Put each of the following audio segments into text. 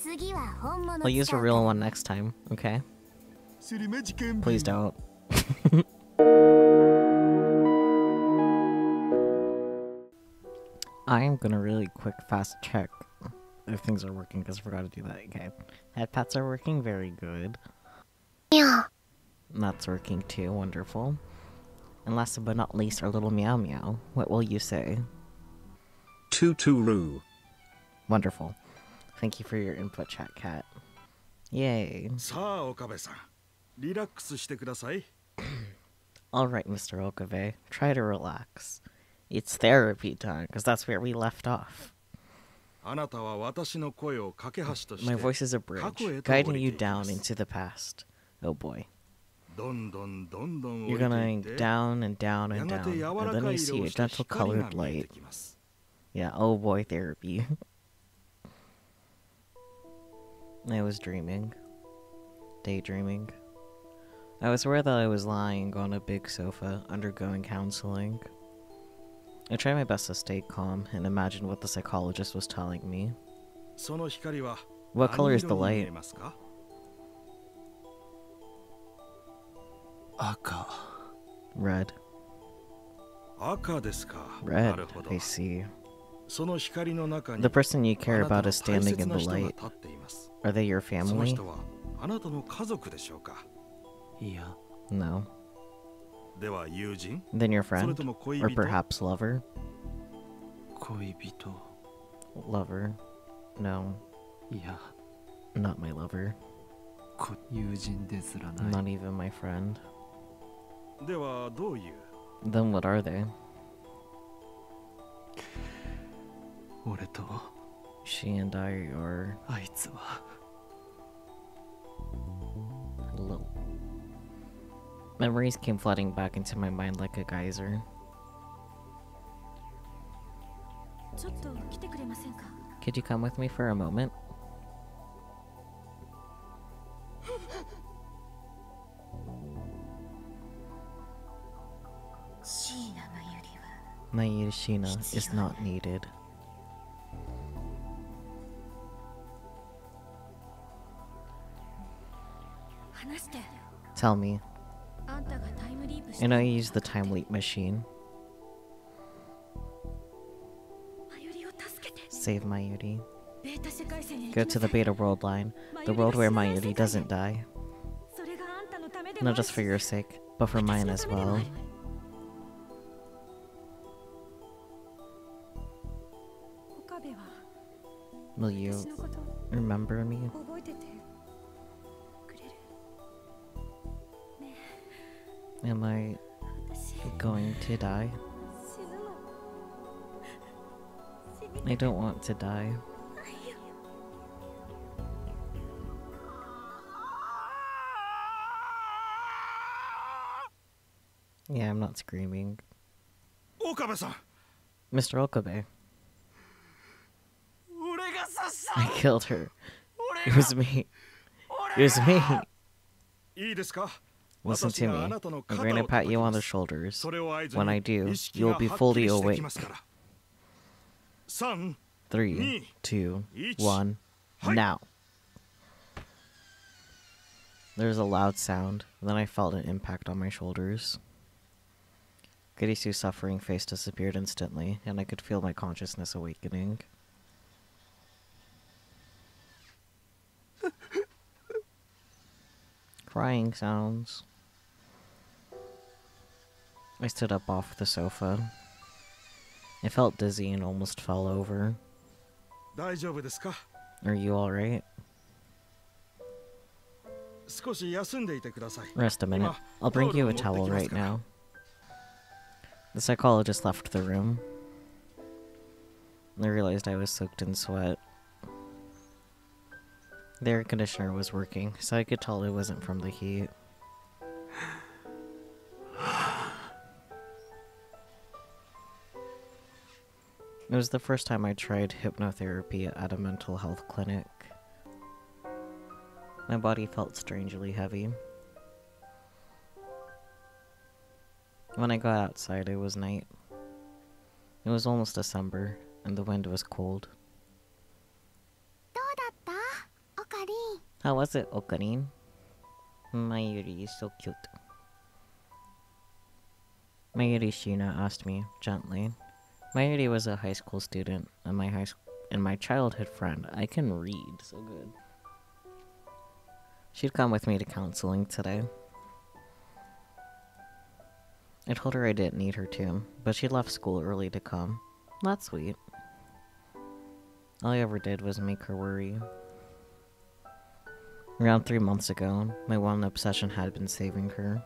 I'll use a real one next time, okay? Please don't. I am gonna really quick fast check if things are working because I forgot to do that. Okay. Headpats are working very good. Yeah. That's working too, wonderful. And last but not least, our little meow meow. What will you say? Tutturu. Wonderful. Thank you for your input, chat cat. Yay. Alright, Mr. Okabe, try to relax. It's therapy time, because that's where we left off. My voice is a bridge, guiding you down into the past. Oh boy. You're going down and down and down, and then you see a gentle colored light. Yeah, oh boy, therapy. I was dreaming. Daydreaming. I was aware that I was lying on a big sofa, undergoing counseling. I tried my best to stay calm and imagine what the psychologist was telling me. What color is the light? Red. Red, I see. The person you care about is standing in the light. Are they your family? No. Then your friend? Or perhaps lover? Lover? No. Not my lover. Not even my friend. Then what are they? She and I are... Hello. Memories came flooding back into my mind like a geyser. Could you come with me for a moment? Mayuri Shina is not needed. Tell me. I know you use the time leap machine. Save Mayuri. Go to the beta world line, the world where Mayuri doesn't die. Not just for your sake, but for mine as well. Will you remember me? Am I going to die? I don't want to die. Yeah, I'm not screaming. Mr. Okabe. I killed her. It was me. It was me. Listen to me. I'm going to pat you on the shoulders. When I do, you will be fully awake. 3, 2, 1, now. There's a loud sound, then I felt an impact on my shoulders. Kirisu's suffering face disappeared instantly, and I could feel my consciousness awakening. Crying sounds. I stood up off the sofa. I felt dizzy and almost fell over. Are you alright? Rest a minute. I'll bring you a towel right now. The psychologist left the room. I realized I was soaked in sweat. The air conditioner was working, so I could tell it wasn't from the heat. It was the first time I tried hypnotherapy at a mental health clinic. My body felt strangely heavy. When I got outside, it was night. It was almost December, and the wind was cold. How was it, Okarin? Mayuri is so cute. Mayuri Shina asked me, gently. Mayuri was a high school student, and my childhood friend. I can read so good. She'd come with me to counseling today. I told her I didn't need her to, but she left school early to come. That's sweet. All I ever did was make her worry. Around 3 months ago, my one obsession had been saving her.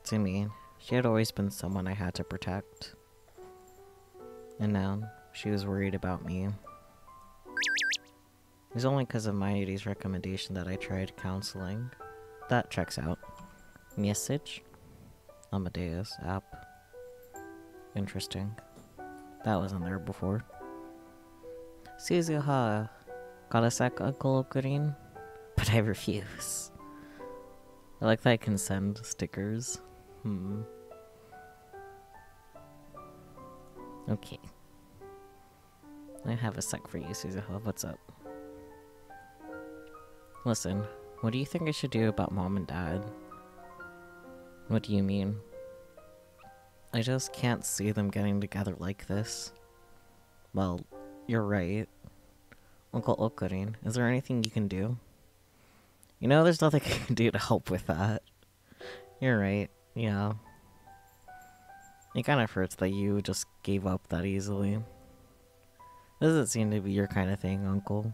To me, she had always been someone I had to protect. And now, she was worried about me. It was only because of Mayuri's recommendation that I tried counseling. That checks out. Message? Amadeus app. Interesting. That wasn't there before. Suzuha, got a sec, Uncle Green? But I refuse. I like that I can send stickers. Okay. I have a sec for you, Suzuha. What's up? Listen, what do you think I should do about Mom and Dad? What do you mean? I just can't see them getting together like this. Well, you're right. Uncle Okarin, is there anything you can do? You know, there's nothing I can do to help with that. You're right, yeah. It kind of hurts that you just gave up that easily. Doesn't seem to be your kind of thing, Uncle.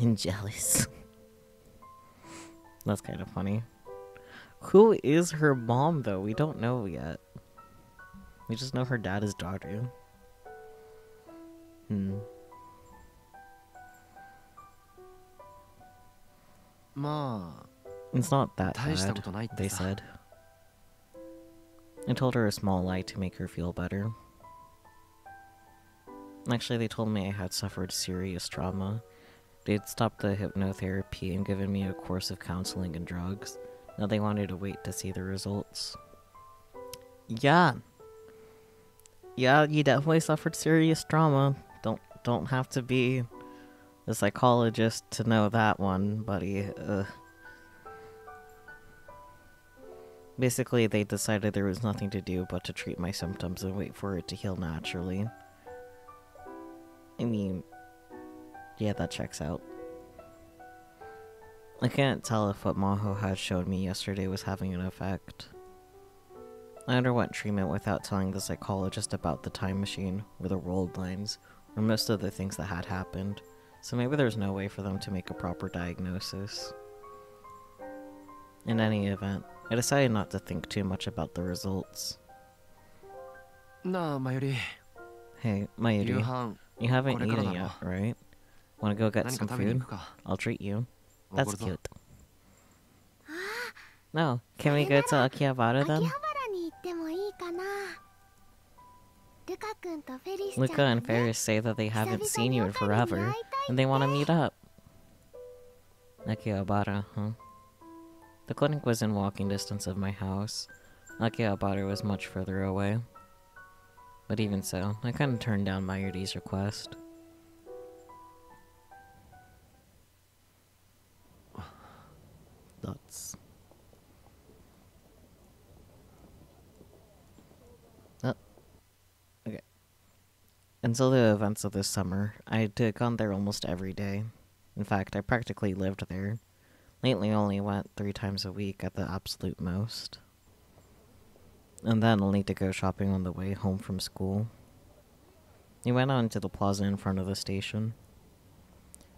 I'm jealous. That's kind of funny. Who is her mom, though? We don't know yet. We just know her dad is daughter. It's not that bad, they said. I told her a small lie to make her feel better. Actually, they told me I had suffered serious trauma. They'd stopped the hypnotherapy and given me a course of counseling and drugs. Now they wanted to wait to see the results. Yeah. Yeah, you definitely suffered serious trauma. Don't have to be a psychologist to know that one, buddy. Basically, they decided there was nothing to do but to treat my symptoms and wait for it to heal naturally. I mean, yeah, that checks out. I can't tell if what Maho had showed me yesterday was having an effect. I underwent treatment without telling the psychologist about the time machine, or the rolled lines, or most of the things that had happened, so maybe there's no way for them to make a proper diagnosis. In any event, I decided not to think too much about the results. Nah, Mayuri. Hey, Mayuri, you haven't eaten yet, right? Wanna go get some food? I'll treat you. That's cute. No, can we go to Akihabara then? Luca and Ferris say that they haven't seen you in forever, and they want to meet up. Akihabara, huh? The clinic was in walking distance of my house. Akihabara was much further away. But even so, I couldn't turn down Mayuri's request. Thoughts? Oh. Okay. Until the events of this summer, I had gone there almost every day. In fact, I practically lived there. Lately, I only went 3 times a week at the absolute most. And then only to go shopping on the way home from school. We went on to the plaza in front of the station.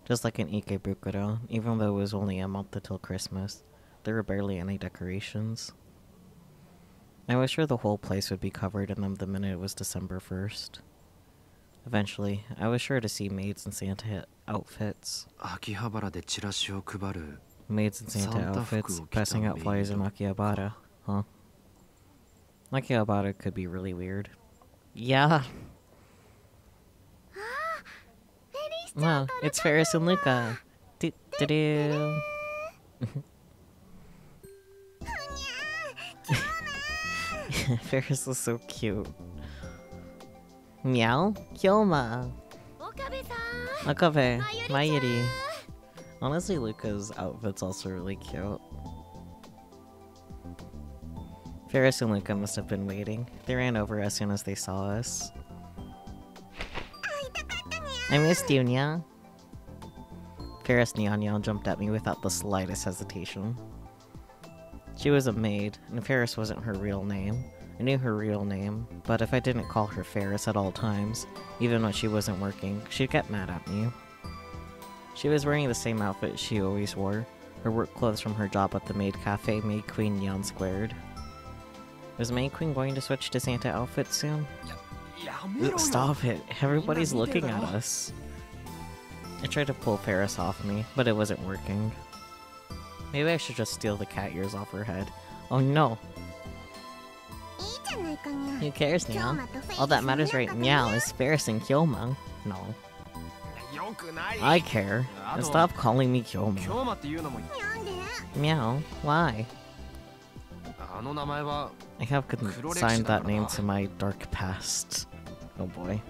Just like in Ikebukuro, even though it was only a month until Christmas, there were barely any decorations. I was sure the whole place would be covered in them the minute it was December 1st. Eventually, I was sure to see maids in Santa outfits. Maids in Santa outfits, passing out flyers in Akihabara, huh? Akihabara could be really weird. Yeah! No, it's Ferris and Luca. Do-do-do. Ferris is so cute. Meow? Kyoma. Okabe, Mayuri. Honestly, Luca's outfit's also really cute. Ferris and Luca must have been waiting. They ran over as soon as they saw us. I missed you, Nya. Ferris Nya jumped at me without the slightest hesitation. She was a maid, and Ferris wasn't her real name. I knew her real name, but if I didn't call her Ferris at all times, even when she wasn't working, she'd get mad at me. She was wearing the same outfit she always wore, her work clothes from her job at the maid cafe Maid Queen Neon Squared. Was Maid Queen going to switch to Santa outfit soon? Stop it, everybody's looking at us. I tried to pull Ferris off me, but it wasn't working. Maybe I should just steal the cat ears off her head. Oh no! Who cares, Nya? All that matters right now is Ferris and Kyoma. No. I care. And stop calling me Kyoma. Meow. Why? I have consigned that name to my dark past. Oh boy.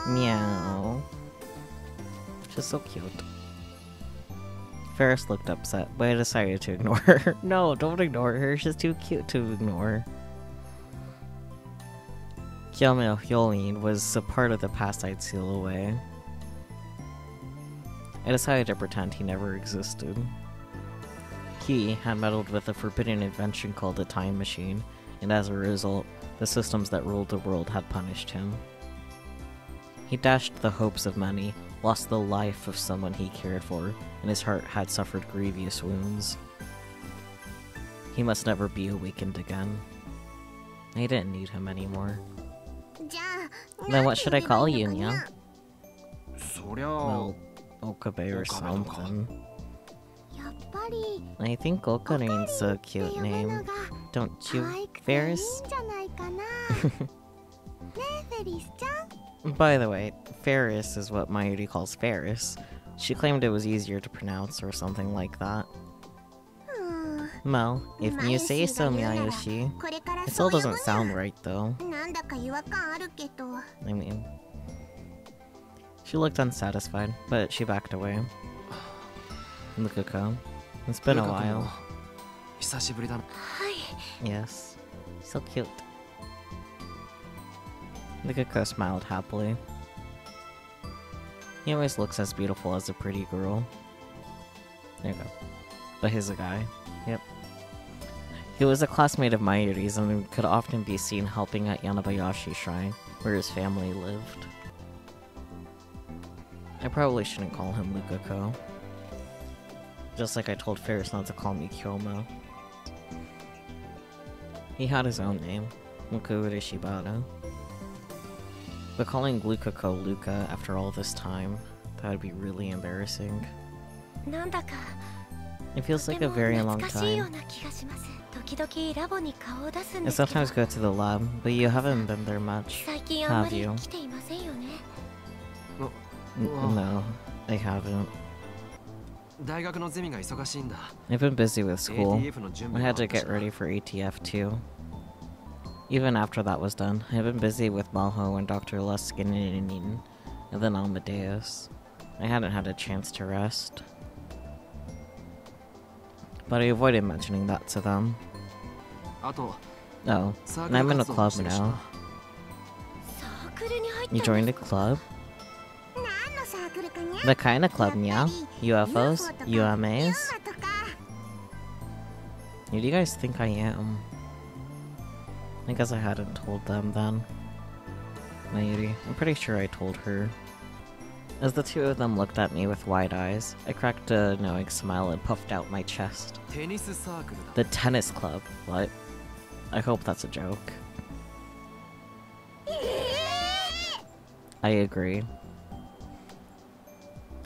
Meow. She's so cute. Ferris looked upset, but I decided to ignore her. No, don't ignore her. She's too cute to ignore. Kyoma Hyolin was a part of the past I'd seal away. I decided to pretend he never existed. He had meddled with a forbidden invention called a time machine, and as a result, the systems that ruled the world had punished him. He dashed the hopes of many, lost the life of someone he cared for, and his heart had suffered grievous wounds. He must never be awakened again. I didn't need him anymore. Then what should I call you, Nya? Well, Okabe or something. I think Okarin's a cute name. Don't you, Ferris? By the way, Ferris is what Mayuri calls Ferris. She claimed it was easier to pronounce or something like that. Well, if you say so, Miyayoshi. It still doesn't sound right, though. I mean... She looked unsatisfied, but she backed away. Lukako. It's been a while. Yes. So cute. Lukako smiled happily. He always looks as beautiful as a pretty girl. There you go. But he's a guy. Yep. He was a classmate of Mayuri's and could often be seen helping at Yanabayashi Shrine, where his family lived. I probably shouldn't call him Lukako. Just like I told Ferris not to call me Kyoma. He had his own name, Mukure Shibata. But calling Lukako Luka after all this time, that would be really embarrassing. It feels like a very long time. I sometimes go to the lab, but you haven't been there much, have you? No, I haven't. I've been busy with school. I had to get ready for ATF too. Even after that was done, I've been busy with Malho and Dr. Luskin and then Amadeus. I hadn't had a chance to rest. But I avoided mentioning that to them. Oh, and I'm in a club now. You joined a club? The kind of club, Nya? UFOs? UMAs? Who do you guys think I am? I guess I hadn't told them then. Mayuri. I'm pretty sure I told her. As the two of them looked at me with wide eyes, I cracked a knowing smile and puffed out my chest. The tennis club? What? I hope that's a joke. I agree.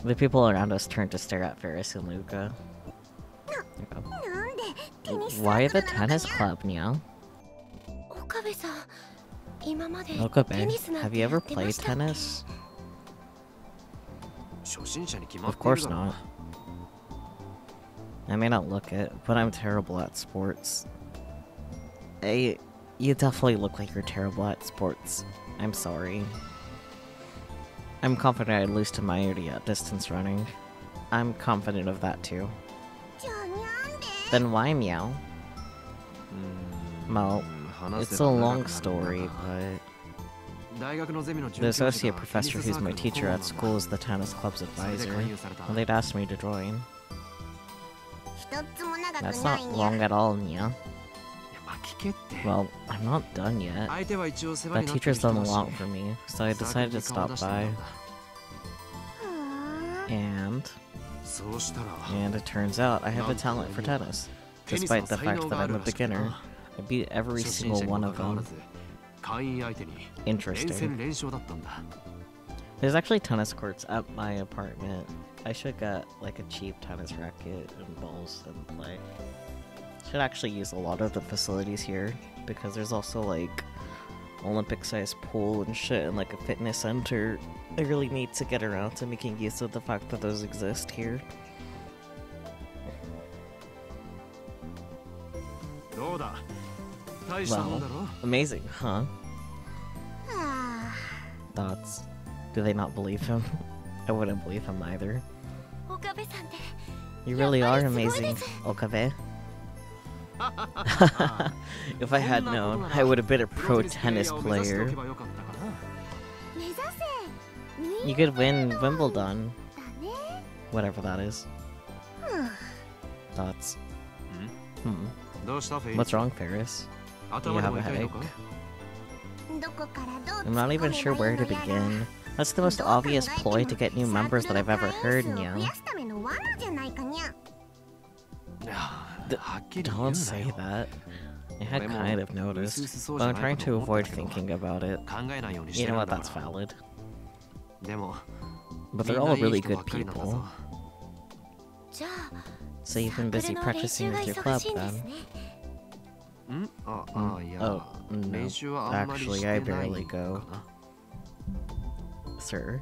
The people around us turned to stare at Ferris and Luca. Why the tennis club, Nya? Okabe, have you ever played tennis? Of course not. I may not look it, but I'm terrible at sports. You definitely look like you're terrible at sports. I'm sorry. I'm confident I'd lose to Mayuri at distance running. I'm confident of that too. Then why meow? Well, it's a long story, but the associate professor who's my teacher at school is the tennis club's advisor, and they'd asked me to join. That's not long at all, Nya. Well, I'm not done yet. That teacher's done a lot for me, so I decided to stop by. And it turns out I have a talent for tennis, despite the fact that I'm a beginner. I beat every single one of them. Interesting. There's actually tennis courts at my apartment. I should get like a cheap tennis racket and balls and play. Should actually use a lot of the facilities here, because there's also like Olympic-sized pool and shit and like a fitness center. I really need to get around to making use of the fact that those exist here. Well, amazing, huh? Thoughts? Do they not believe him? I wouldn't believe him either. You really are amazing, Okabe. If I had known, I would have been a pro tennis player. You could win Wimbledon. Whatever that is. Thoughts? What's wrong, Ferris? Do you have a headache? I'm not even sure where to begin. That's the most obvious ploy to get new members that I've ever heard, Nya. Don't say that. I had kind of noticed, but I'm trying to avoid thinking about it. You know what, that's valid. But they're all really good people. So you've been busy practicing with your club, then? Oh, no. Actually, I barely go. Sir?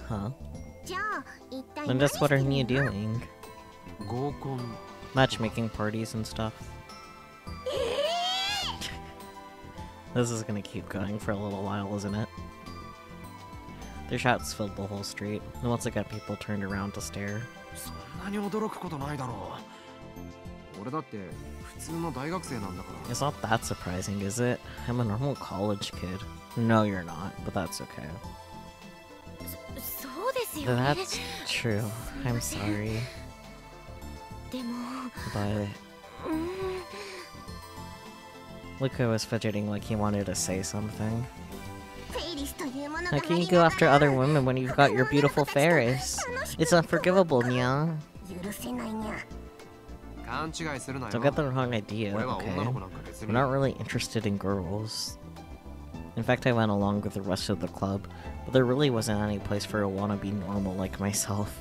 Huh? Then just what are you doing? Matchmaking parties and stuff. This is gonna keep going for a little while, isn't it? Their shouts filled the whole street, and once again people turned around to stare. It's not that surprising, is it? I'm a normal college kid. No, you're not, but that's okay. That's true. I'm sorry. But... Luca was fidgeting like he wanted to say something. How can you go after other women when you've got your beautiful Ferris? It's unforgivable, Nya. Don't get the wrong idea, okay? I'm not really interested in girls. In fact, I went along with the rest of the club, but there really wasn't any place for a wannabe normal like myself.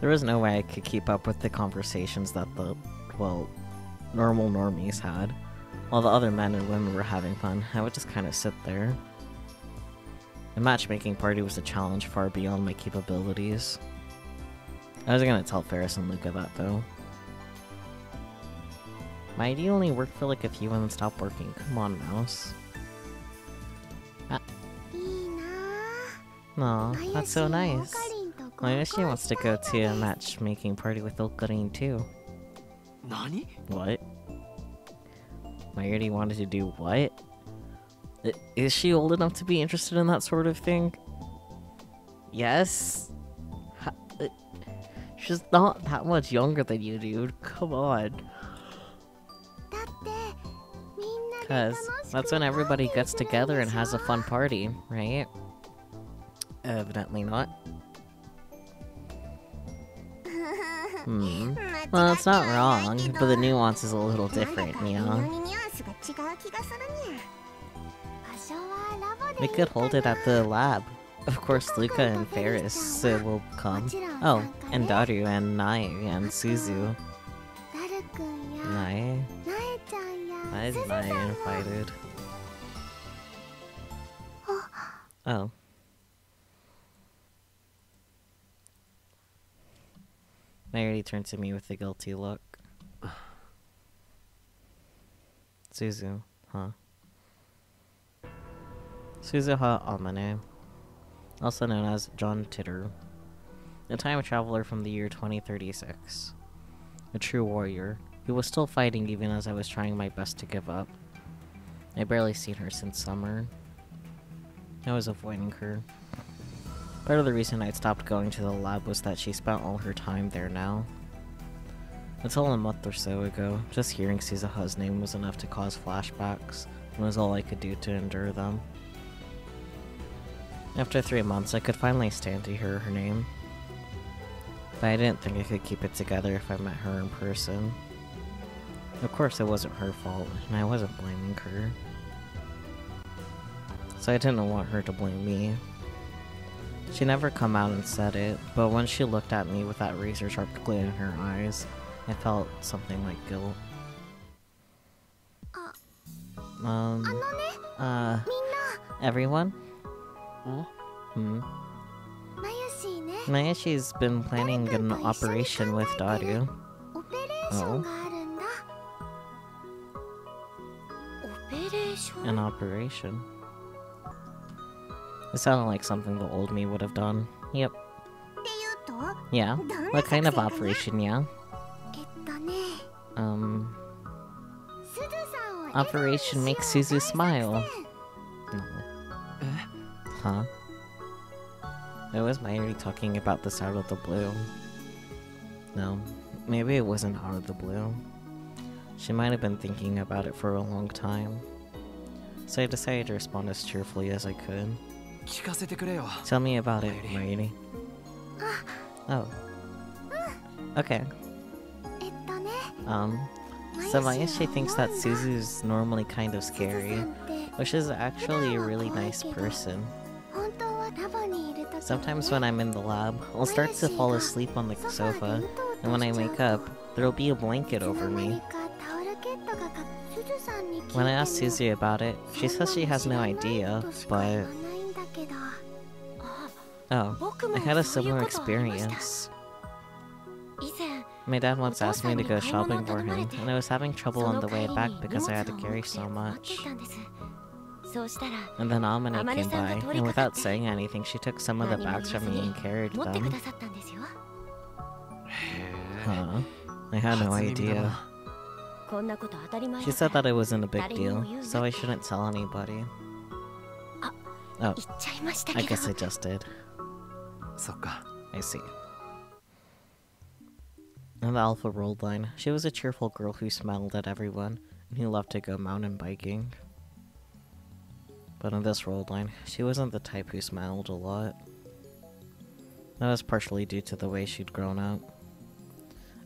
There was no way I could keep up with the conversations that the, well, normal normies had. While the other men and women were having fun, I would just kind of sit there. The matchmaking party was a challenge far beyond my capabilities. I was gonna tell Ferris and Luca that, though. My idea only worked for like a few and then stopped working. Come on, Mouse. Aw, that's so nice. Mayushi wants to go to a matchmaking party with Okarin too. Nani? What? Mayuri wanted to do what? Is she old enough to be interested in that sort of thing? Yes? She's not that much younger than you, dude. Come on. Cause that's when everybody gets together and has a fun party, right? Evidently not. Well, it's not wrong, but the nuance is a little different, you know? We could hold it at the lab. Of course, Luca and Ferris will come. Oh, and Daru and Nai and Suzu. Nai? Why is Nai invited? Oh. Mayuri turned to me with a guilty look. Suzu, huh? Suzu ha amane. also known as John Tutturu, a time traveler from the year 2036. A true warrior, who was still fighting even as I was trying my best to give up. I barely seen her since summer. I was avoiding her. Part of the reason I'd stopped going to the lab was that she spent all her time there now. Until a month or so ago, just hearing Suzuha's name was enough to cause flashbacks, and was all I could do to endure them. After 3 months, I could finally stand to hear her name. But I didn't think I could keep it together if I met her in person. Of course, it wasn't her fault, and I wasn't blaming her. So I didn't want her to blame me. She never come out and said it, but when she looked at me with that razor-sharp glint in her eyes, I felt something like guilt. Everyone? Mayashi's been planning an operation with Daru. Oh? An operation? It sounded like something the old me would have done. Yep. Yeah? What kind of operation, yeah? Operation Make Suzu Smile. No. Huh? It was Mayuri talking about this out of the blue. No, maybe it wasn't out of the blue. She might have been thinking about it for a long time. So I decided to respond as cheerfully as I could. Tell me about it, Mayuri. Oh. Okay. So Mayashi thinks that Suzu's normally kind of scary, but she's actually a really nice person. Sometimes when I'm in the lab, I'll start to fall asleep on the sofa, and when I wake up, there'll be a blanket over me. When I asked Suzu about it, she says she has no idea, but... Oh, I had a similar experience. My dad once asked me to go shopping for him, and I was having trouble on the way back because I had to carry so much. And then Amane came by, and without saying anything, she took some of the bags from me and carried them. Huh? I had no idea. She said that it wasn't a big deal, so I shouldn't tell anybody. Oh, I guess I just did. I see. In the Alpha World line, she was a cheerful girl who smiled at everyone, and who loved to go mountain biking. But in this world line, she wasn't the type who smiled a lot. That was partially due to the way she'd grown up.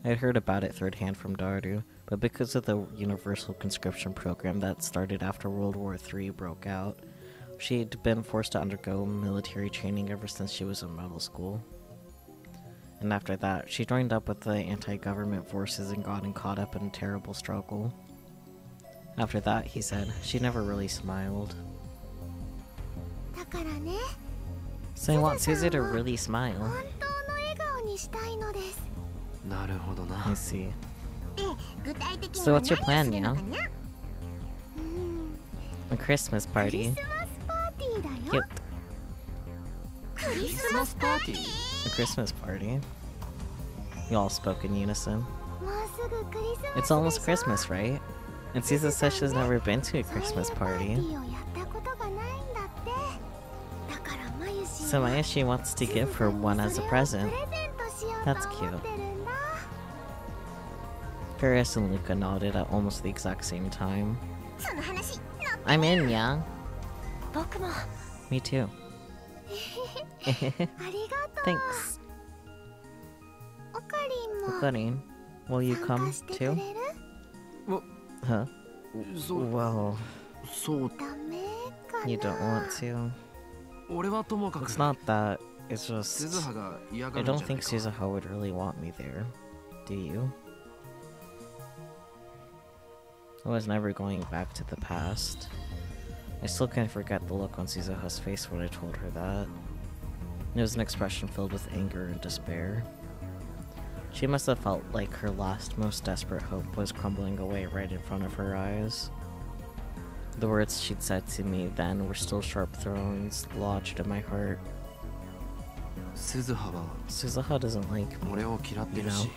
I had heard about it third hand from Daru, but because of the universal conscription program that started after World War III broke out, she'd been forced to undergo military training ever since she was in middle school. And after that, she joined up with the anti-government forces and got caught up in a terrible struggle. After that, he said, she never really smiled. So I want Suzu to really smile. I see. So what's your plan, yeah? A Christmas party. Cute. A Christmas party? You all spoke in unison. It's almost Christmas, right? And Suzu says she's never been to a Christmas party. So Mayashi wants to give her one as a present. That's cute. Paris and Luca nodded at almost the exact same time. I'm in, yeah? Me too. Thanks. Okarin, will you come too? Huh? Well... You don't want to? It's not that, it's just... I don't think Suzuha would really want me there. Do you? I was never going back to the past. I still can't forget the look on Suzuha's face when I told her that. It was an expression filled with anger and despair. She must have felt like her last, most desperate hope was crumbling away right in front of her eyes. The words she'd said to me then were still sharp thorns lodged in my heart. Suzuha doesn't like me, you know.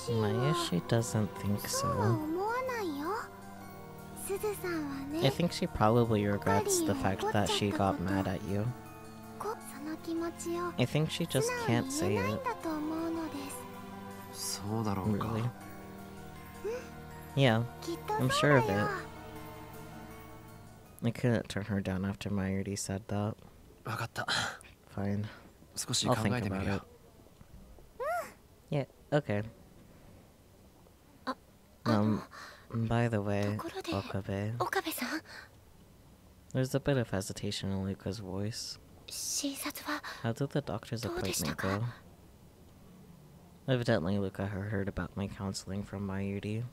Mayushi doesn't think so. I think she probably regrets the fact that she got mad at you. I think she just can't say it. Really? Yeah, I'm sure of it. I couldn't turn her down after Mayuri said that. Fine. I'll think about it. Yeah, okay. By the way, Okabe. There's a bit of hesitation in Luca's voice. How did the doctor's appointment go? Evidently, Luca had heard about my counseling from Mayuri.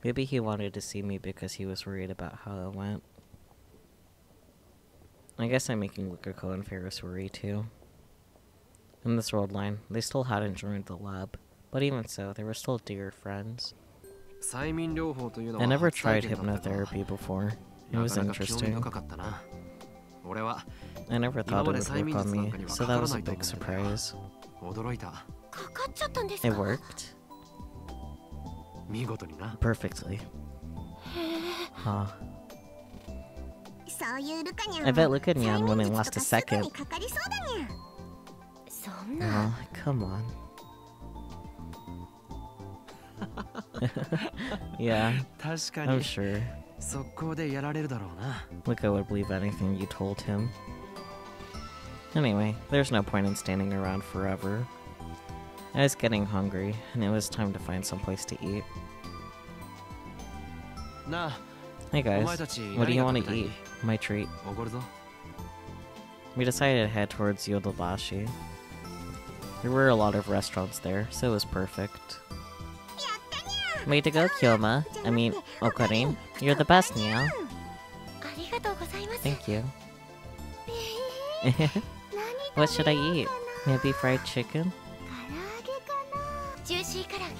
Maybe he wanted to see me because he was worried about how it went. I guess I'm making Lukako and Ferris worry too. In this world line, they still hadn't joined the lab, but even so, they were still dear friends. I never tried hypnotherapy before. It was interesting. I never thought it would work on me, so that was a big surprise. It worked. Perfectly. Huh. I bet Luca-nyan wouldn't last a second. Oh, come on. Yeah, I'm sure. Luca would believe anything you told him. Anyway, there's no point in standing around forever. I was getting hungry, and it was time to find some place to eat. Hey guys, what do you want to eat? My treat. We decided to head towards Yodobashi. There were a lot of restaurants there, so it was perfect. Way to go, Kyoma. I mean, Okarin. You're the best, Nia. Thank you. What should I eat? Maybe fried chicken?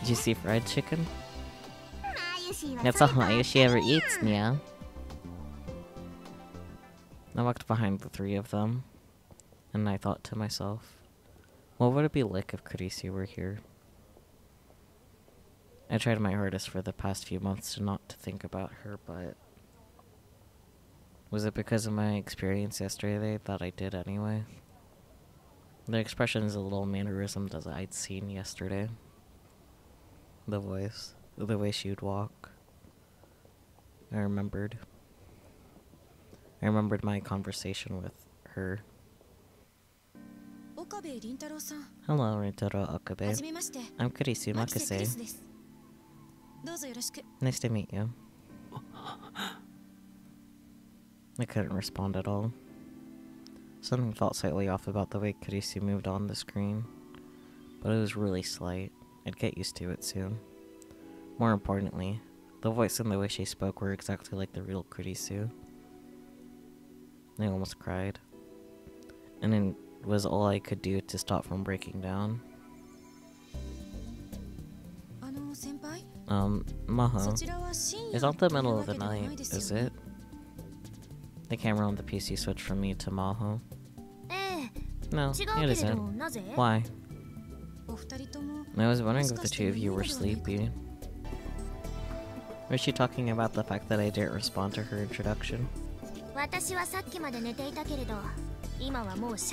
Juicy fried chicken? That's all Mayushi ever eats, Nia. I walked behind the three of them, and I thought to myself, what would it be like if Kurisu were here? I tried my hardest for the past few months to not to think about her, but... was it because of my experience yesterday that I did anyway? The expression is a little mannerism that I'd seen yesterday. The voice, the way she would walk. I remembered my conversation with her. Hello, Rintaro Okabe. I'm Kurisu Makase. Nice to meet you. I couldn't respond at all. Something felt slightly off about the way Kurisu moved on the screen, but it was really slight. I'd get used to it soon. More importantly, the voice and the way she spoke were exactly like the real Kurisu. I almost cried. And it was all I could do to stop from breaking down. Maho. It's not the middle of the night, is it? The camera on the PC switched from me to Maho. No, it isn't. Why? I was wondering if the two of you were sleepy. Was she talking about the fact that I didn't respond to her introduction? I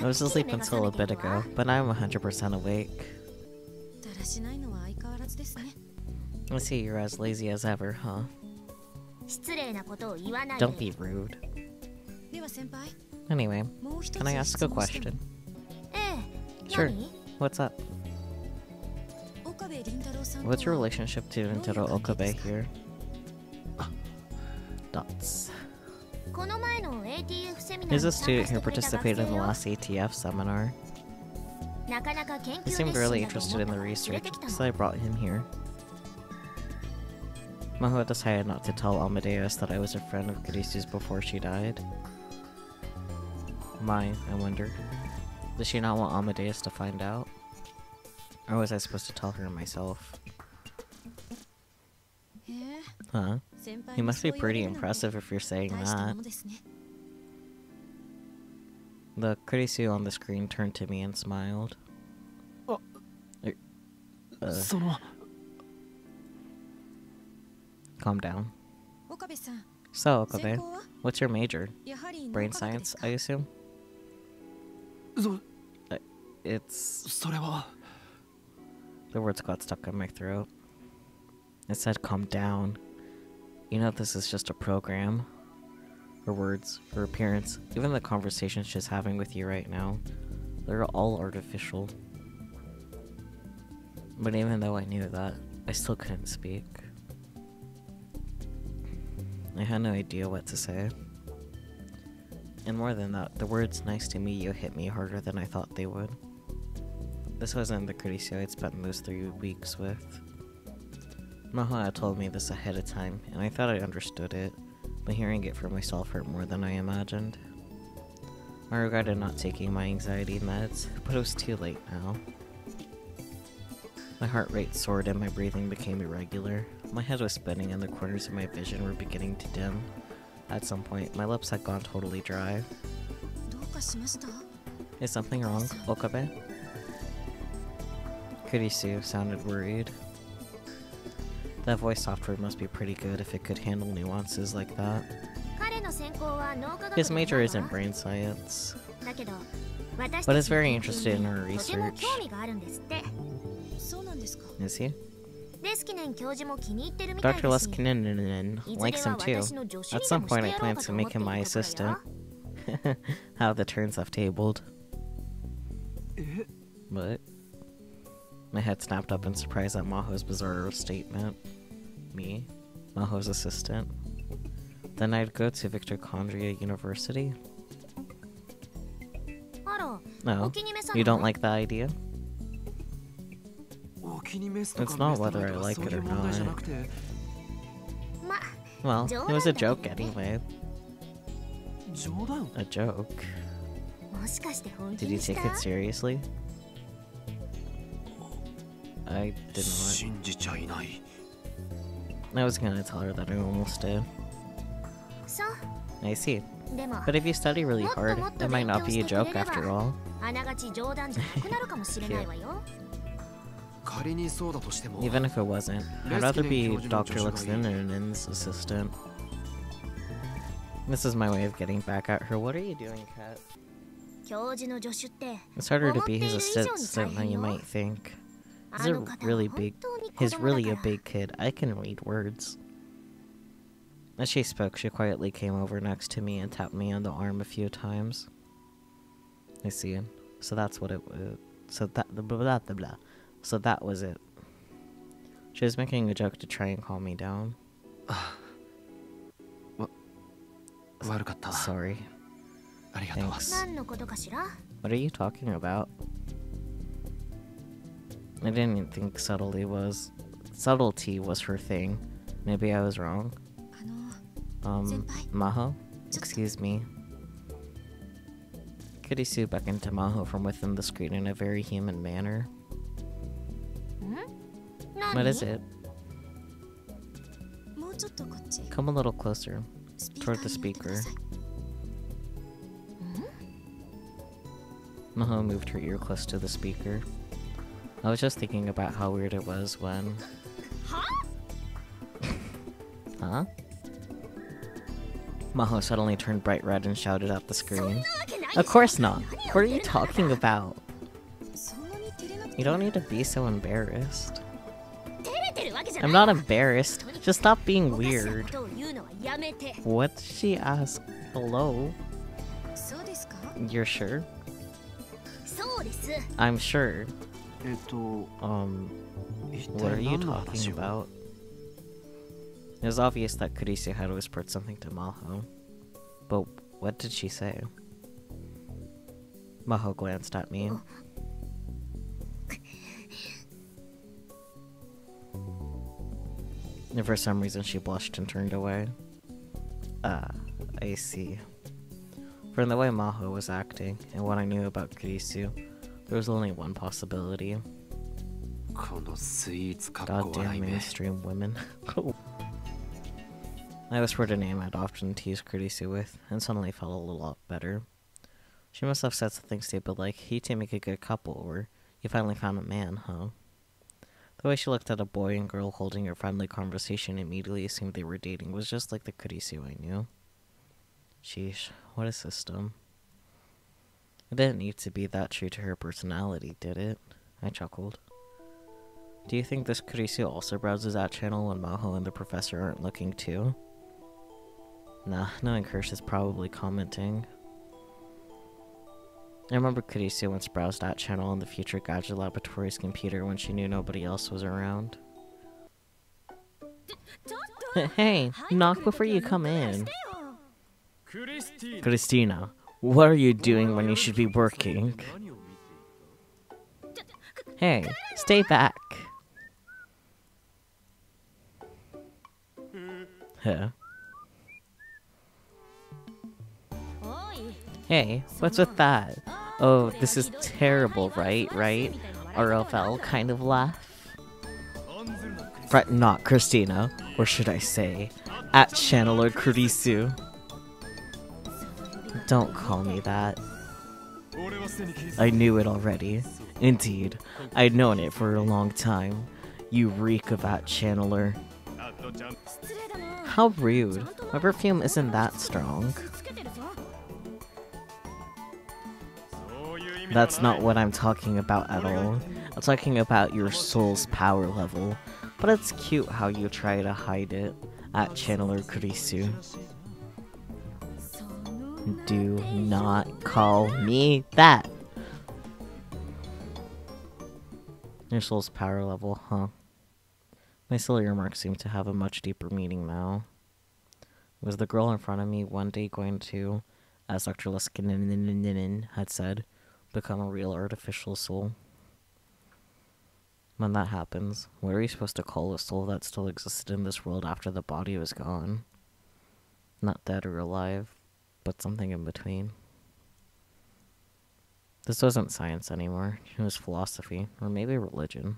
was asleep until a bit ago, but I'm 100% awake. I see you're as lazy as ever, huh? Don't be rude. Anyway, can I ask a question? Sure. What's up? What's your relationship to Rintaro Okabe here? Dots. He's a student who participated in the last ATF seminar. He seemed really interested in the research, so I brought him here. Maho decided not to tell Amadeus that I was a friend of Kurisu's before she died. I wonder. Does she not want Amadeus to find out? Or was I supposed to tell her myself? Huh? He must be pretty impressive if you're saying that. The Kurisu on the screen turned to me and smiled. Calm down. So, Okabe, what's your major? Brain science, I assume? It's... The words got stuck in my throat. It said, calm down. You know this is just a program. Her words, her appearance, even the conversation she's having with you right now. They're all artificial. But even though I knew that, I still couldn't speak. I had no idea what to say. And more than that, the words nice to meet you hit me harder than I thought they would. This wasn't the Kurisu I'd spent those 3 weeks with. Maha had told me this ahead of time, and I thought I understood it, but hearing it for myself hurt more than I imagined. I regretted not taking my anxiety meds, but it was too late now. My heart rate soared and my breathing became irregular. My head was spinning and the corners of my vision were beginning to dim. At some point, my lips had gone totally dry. Is something wrong, Okabe? Kurisu sounded worried. That voice software must be pretty good if it could handle nuances like that. His major isn't brain science, but is very interested in her research. Is he? Dr. Leskinen likes him too. At some point I plan to make him my assistant. How the turns have tabled. What? My head snapped up in surprise at Maho's bizarre statement. Me? Maho's assistant? Then I'd go to Victor Condria University? No, you don't like the idea? It's not whether I like it or not. Well, it was a joke anyway. A joke? Did you take it seriously? I did not. I was gonna tell her that I almost did. I see. But if you study really hard, it might not be a joke after all. Even if it wasn't, I'd rather be Dr. Lexinen's assistant. This is my way of getting back at her. What are you doing, Kat? It's harder to be his assistant than you might think. He's really a big kid. I can read words. As she spoke, she quietly came over next to me and tapped me on the arm a few times. I see. So that's what it was. So that was it. She was making a joke to try and calm me down. Sorry. Thanks. What are you talking about? I didn't think subtlety was her thing. Maybe I was wrong. Maho? Excuse me. Kurisu beckoned to Maho from within the screen in a very human manner. What is it? Come a little closer, toward the speaker. Maho moved her ear close to the speaker. I was just thinking about how weird it was when... Huh? Maho suddenly turned bright red and shouted at the screen. Of course not! What are you talking about? You don't need to be so embarrassed. I'm not embarrassed. Just stop being weird. What did she ask? Hello? You're sure? I'm sure. What are you talking about? It was obvious that Kurisu had whispered something to Maho. But what did she say? Maho glanced at me. And for some reason she blushed and turned away. Ah, I see. From the way Maho was acting, and what I knew about Kurisu, there was only one possibility. Goddamn mainstream women. I whispered a name I'd often teased Kurisu with, and suddenly felt a lot better. She must have said something stupid like, "You two make a good couple," or "You finally found a man, huh?" The way she looked at a boy and girl holding a friendly conversation and immediately assumed they were dating was just like the Kurisu I knew. Sheesh, what a system. It didn't need to be that true to her personality, did it? I chuckled. Do you think this Kurisu also browses that channel when Maho and the professor aren't looking too? Nah, knowing her, she's probably commenting. I remember Kurisu once browsed that channel on the Future Gadget Laboratory's computer when she knew nobody else was around. Hey, knock before you come in. Christina, what are you doing when you should be working? Hey, stay back. Huh? Hey, what's with that? Oh, this is terrible, right? RFL kind of laugh. Fret not, Christina. Or should I say, at Channeler Kurisu. Don't call me that. I knew it already. Indeed, I'd known it for a long time. You reek of at Channeler. How rude. My perfume isn't that strong. That's not what I'm talking about at all. I'm talking about your soul's power level. But it's cute how you try to hide it at Channeler Kurisu. Do not call me that! Your soul's power level, huh? My silly remarks seem to have a much deeper meaning now. Was the girl in front of me one day going to, as Dr. Luskinen had said, become a real artificial soul? When that happens, what are you supposed to call a soul that still existed in this world after the body was gone? Not dead or alive, but something in between. This wasn't science anymore. It was philosophy, or maybe religion.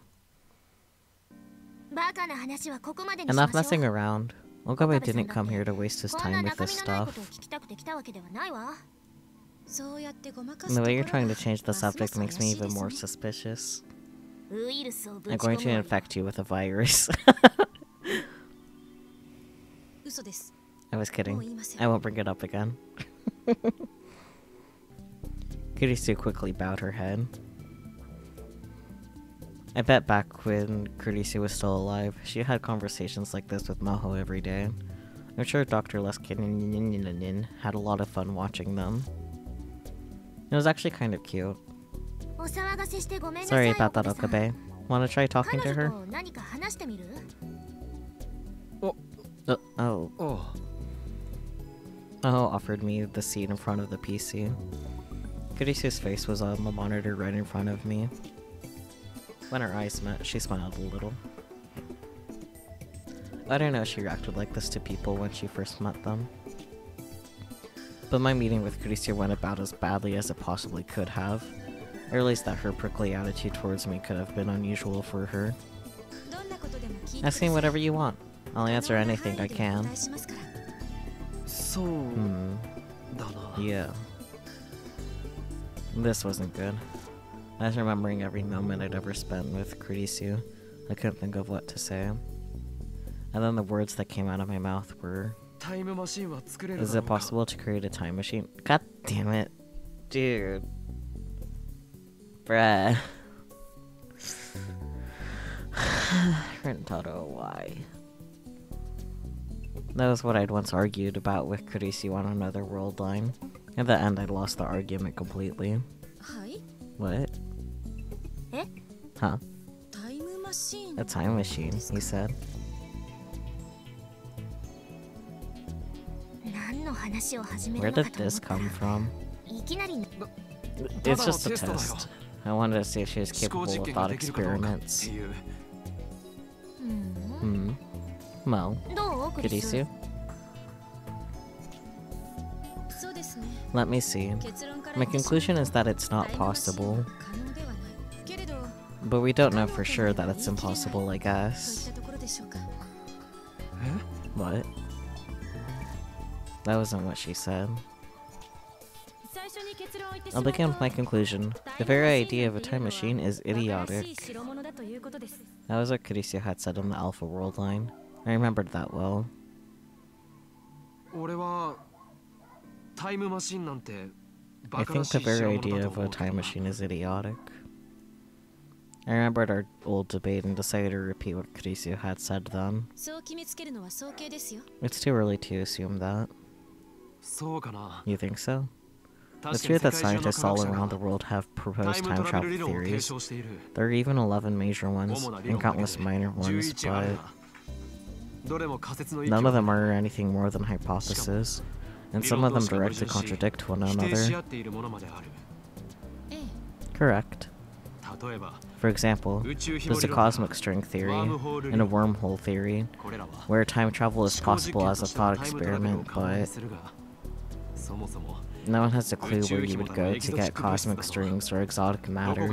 Enough messing around. Okabe didn't come here to waste his time with this stuff. The way you're trying to change the subject makes me even more suspicious. I'm going to infect you with a virus. I was kidding. I won't bring it up again. Kurisu quickly bowed her head. I bet back when Kurisu was still alive, she had conversations like this with Maho every day. I'm sure Dr. Luskinen had a lot of fun watching them. It was actually kind of cute. Sorry about that, Okabe. Wanna try talking to her? Oh. Maho offered me the seat in front of the PC. Kurisu's face was on the monitor right in front of me. When our eyes met, she smiled a little. I don't know if she reacted like this to people when she first met them. But my meeting with Kurisu went about as badly as it possibly could have. I realized that her prickly attitude towards me could have been unusual for her. Ask me whatever you want. I'll answer anything I can. Yeah. This wasn't good. I was remembering every moment I'd ever spent with Kurisu. I couldn't think of what to say. And then the words that came out of my mouth were... Is it possible to create a time machine? God damn it. Dude. Bruh. Rentaro, why? That was what I'd once argued about with Kurisu on another world line. In the end, I'd lost the argument completely. What? Huh? A time machine, he said. Where did this come from? It's just a test. I wanted to see if she was capable of thought experiments. Well, Kurisu? Let me see. My conclusion is that it's not possible. But we don't know for sure that it's impossible, I guess. What? That wasn't what she said. I'll begin with my conclusion. The very idea of a time machine is idiotic. That was what Kurisu had said on the Alpha World line. I remembered that well. I think the very idea of a time machine is idiotic. I remembered our old debate and decided to repeat what Kurisu had said then. It's too early to assume that. You think so? It's true that scientists all around the world have proposed time travel theories. There are even 11 major ones, and countless minor ones, but none of them are anything more than hypotheses, and some of them directly contradict one another. Correct. For example, there's a cosmic string theory and a wormhole theory, where time travel is possible as a thought experiment, but no one has a clue where you would go to get cosmic strings or exotic matter.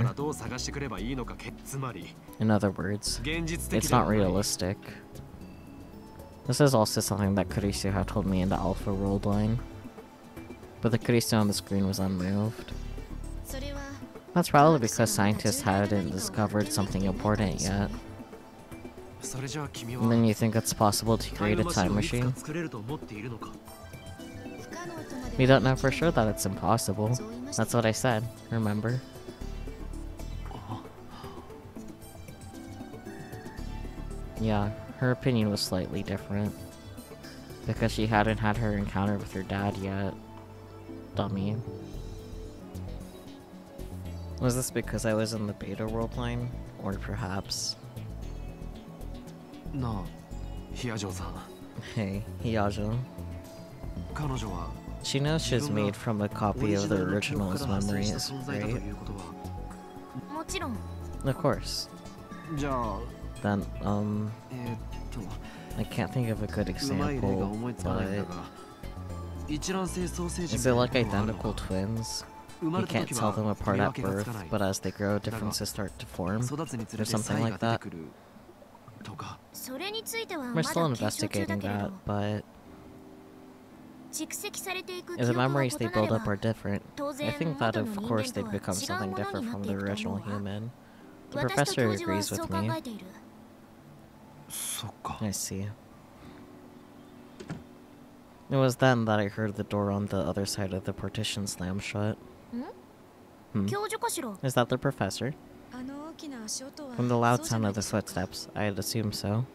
In other words, it's not realistic. This is also something that Kurisu had told me in the Alpha World line, but the Kurisu on the screen was unmoved. That's probably because scientists hadn't discovered something important yet. And then you think it's possible to create a time machine? We don't know for sure that it's impossible. That's what I said, remember? Yeah, her opinion was slightly different. Because she hadn't had her encounter with her dad yet. Dummy. Was this because I was in the beta world line? Or perhaps... No, Hiyajo-san. Hey, Hiyajo. She knows she's made from a copy of the original's memories, right? Of course. Then, I can't think of a good example, but... Is it like identical twins? You can't tell them apart at birth, but as they grow, differences start to form? Or something like that? We're still investigating that, but... if the memories they build up are different, I think that of course they'd become something different from the original human. The professor agrees with me. I see. It was then that I heard the door on the other side of the partition slam shut. Is that the professor? From the loud sound of the footsteps, I had assumed so.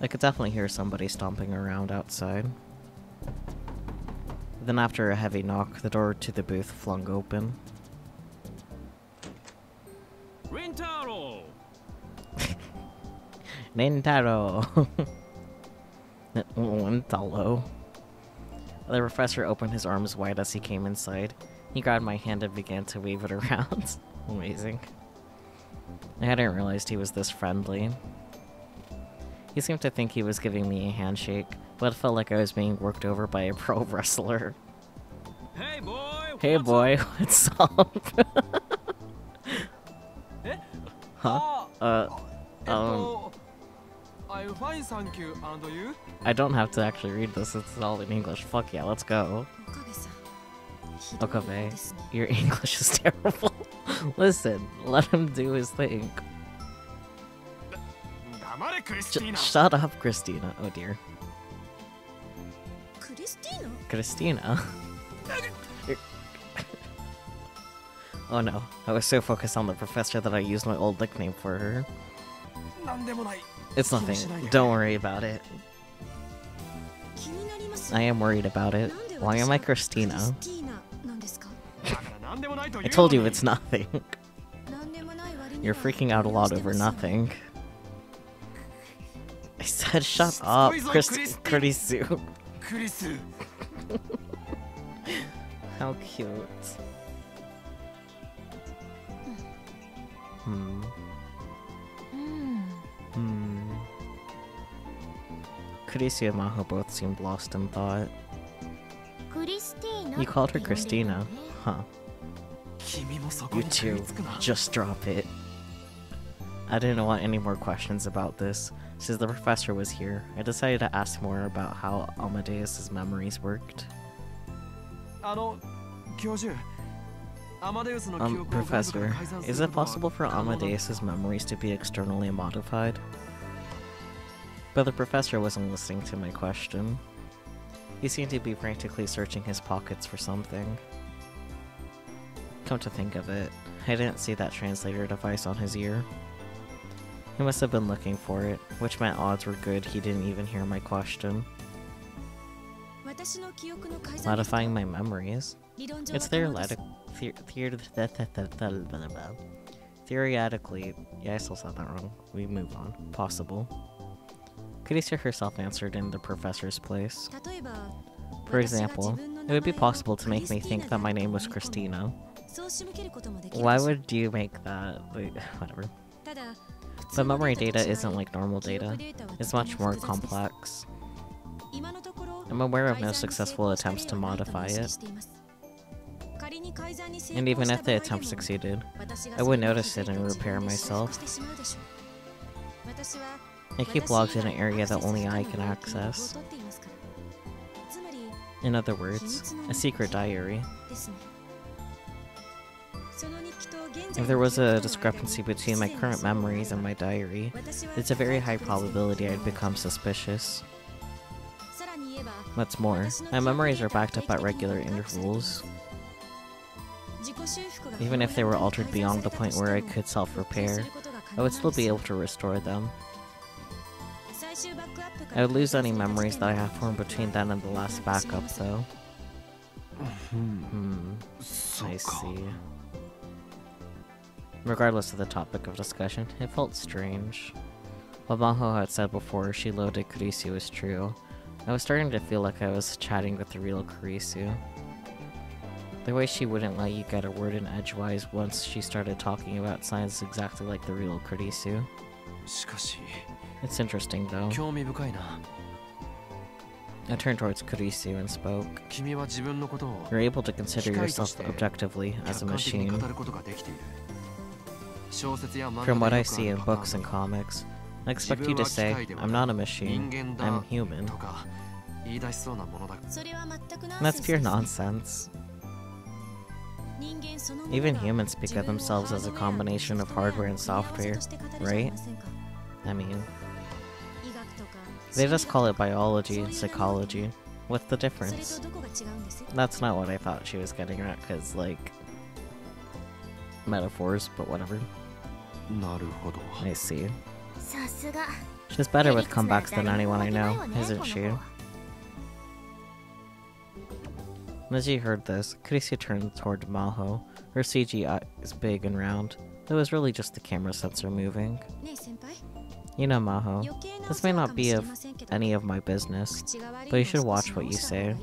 I could definitely hear somebody stomping around outside. Then after a heavy knock, the door to the booth flung open. Rintaro! Rintaro! Rintaro. The professor opened his arms wide as he came inside. He grabbed my hand and began to wave it around. Amazing. I hadn't realized he was this friendly. He seemed to think he was giving me a handshake, but it felt like I was being worked over by a pro wrestler. Hey boy! Hey boy, what's up? Huh? I'm fine, thank you. And you? I don't have to actually read this, it's all in English. Fuck yeah, let's go. Okabe, your English is terrible. Listen, let him do his thing. Shut up, Christina. Oh dear. Christina? Oh no, I was so focused on the professor that I used my old nickname for her. It's nothing, don't worry about it. I am worried about it. Why am I Christina? I told you it's nothing. You're freaking out a lot over nothing. I said shut up, Kurisu. How cute. Kurisu and Maho both seemed lost in thought. You called her Christina, huh? You too. Just drop it. I didn't want any more questions about this. Since the professor was here, I decided to ask more about how Amadeus's memories worked. Professor, is it possible for Amadeus's memories to be externally modified? But the professor wasn't listening to my question. He seemed to be frantically searching his pockets for something. Come to think of it, I didn't see that translator device on his ear. He must have been looking for it, which meant odds were good he didn't even hear my question. Modifying my memories? It's theoretically, yeah, I still said that wrong. We move on. Possible. Kadisia herself answered in the professor's place. For example, it would be possible to make me think that my name was Christina. Why would you make that? Wait, whatever. But memory data isn't like normal data. It's much more complex. I'm aware of no successful attempts to modify it. And even if the attempt succeeded, I would notice it and repair myself. I keep logs in an area that only I can access. In other words, a secret diary. If there was a discrepancy between my current memories and my diary, it's a very high probability I'd become suspicious. What's more, my memories are backed up at regular intervals. Even if they were altered beyond the point where I could self-repair, I would still be able to restore them. I would lose any memories that I have formed between then and the last backup, though. I see. Regardless of the topic of discussion, it felt strange. What Maho had said before she loaded Kurisu was true. I was starting to feel like I was chatting with the real Kurisu. The way she wouldn't let you get a word in edgewise once she started talking about science exactly like the real Kurisu. It's interesting, though. I turned towards Kurisu and spoke. You're able to consider yourself objectively as a machine. From what I see in books and comics, I expect you to say, I'm not a machine, I'm human. That's pure nonsense. Even humans speak of themselves as a combination of hardware and software, right? I mean, they just call it biology and psychology. What's the difference? That's not what I thought she was getting at, cause like, metaphors, but whatever. I see. She's better with comebacks than anyone I know, isn't she? As she heard this, Kurisu turned toward Maho. Her CG is big and round. It was really just the camera sensor moving. You know, Maho, this may not be of any of my business, but you should watch what you say.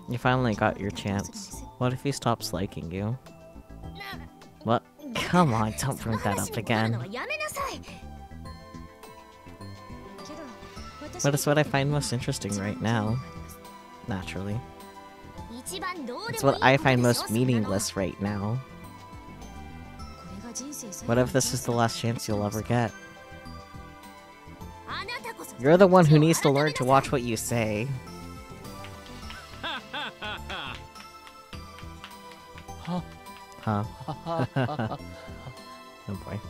You finally got your chance. What if he stops liking you? What? Come on, don't bring that up again. But it's what I find most interesting right now. Naturally. It's what I find most meaningless right now. What if this is the last chance you'll ever get? You're the one who needs to learn to watch what you say. Huh. Oh boy.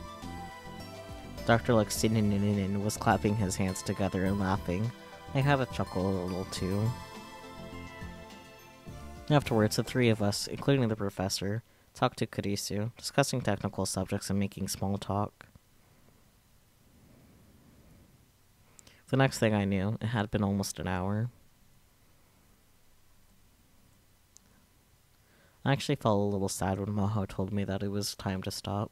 Dr. Luxinin was clapping his hands together and laughing. I had a chuckle a little too. Afterwards, the three of us, including the professor, talked to Kurisu, discussing technical subjects and making small talk. The next thing I knew, it had been almost an hour. I actually felt a little sad when Maho told me that it was time to stop.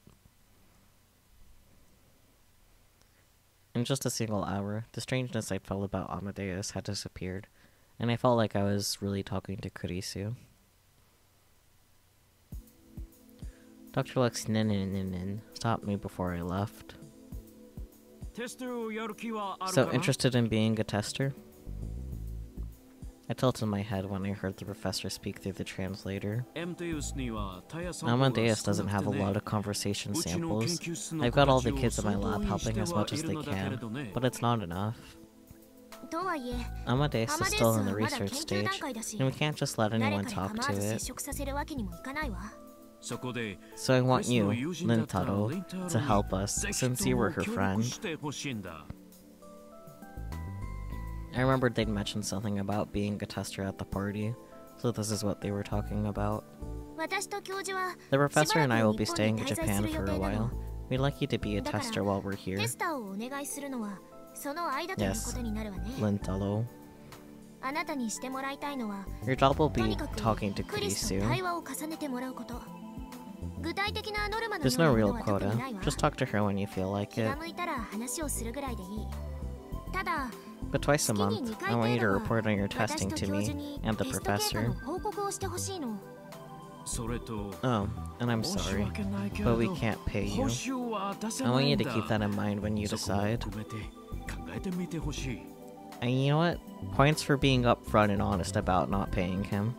In just a single hour, the strangeness I felt about Amadeus had disappeared, and I felt like I was really talking to Kurisu. Dr. Luxinin stopped me before I left. So interested in being a tester? I tilted my head when I heard the professor speak through the translator. Amadeus doesn't have a lot of conversation samples. I've got all the kids in my lab helping as much as they can, but it's not enough. Amadeus is still in the research stage, and we can't just let anyone talk to it. So I want you, Rintaro, to help us, since you were her friend. I remembered they'd mentioned something about being a tester at the party, so this is what they were talking about. The professor and I will be staying in Japan for a while. We'd like you to be a tester while we're here. Yes, Rintaro. Your job will be talking to Kurisu. There's no real quota. Just talk to her when you feel like it. But twice a month, I want you to report on your testing to me and the professor. Oh, and I'm sorry, but we can't pay you. I want you to keep that in mind when you decide. And you know what? Points for being upfront and honest about not paying him.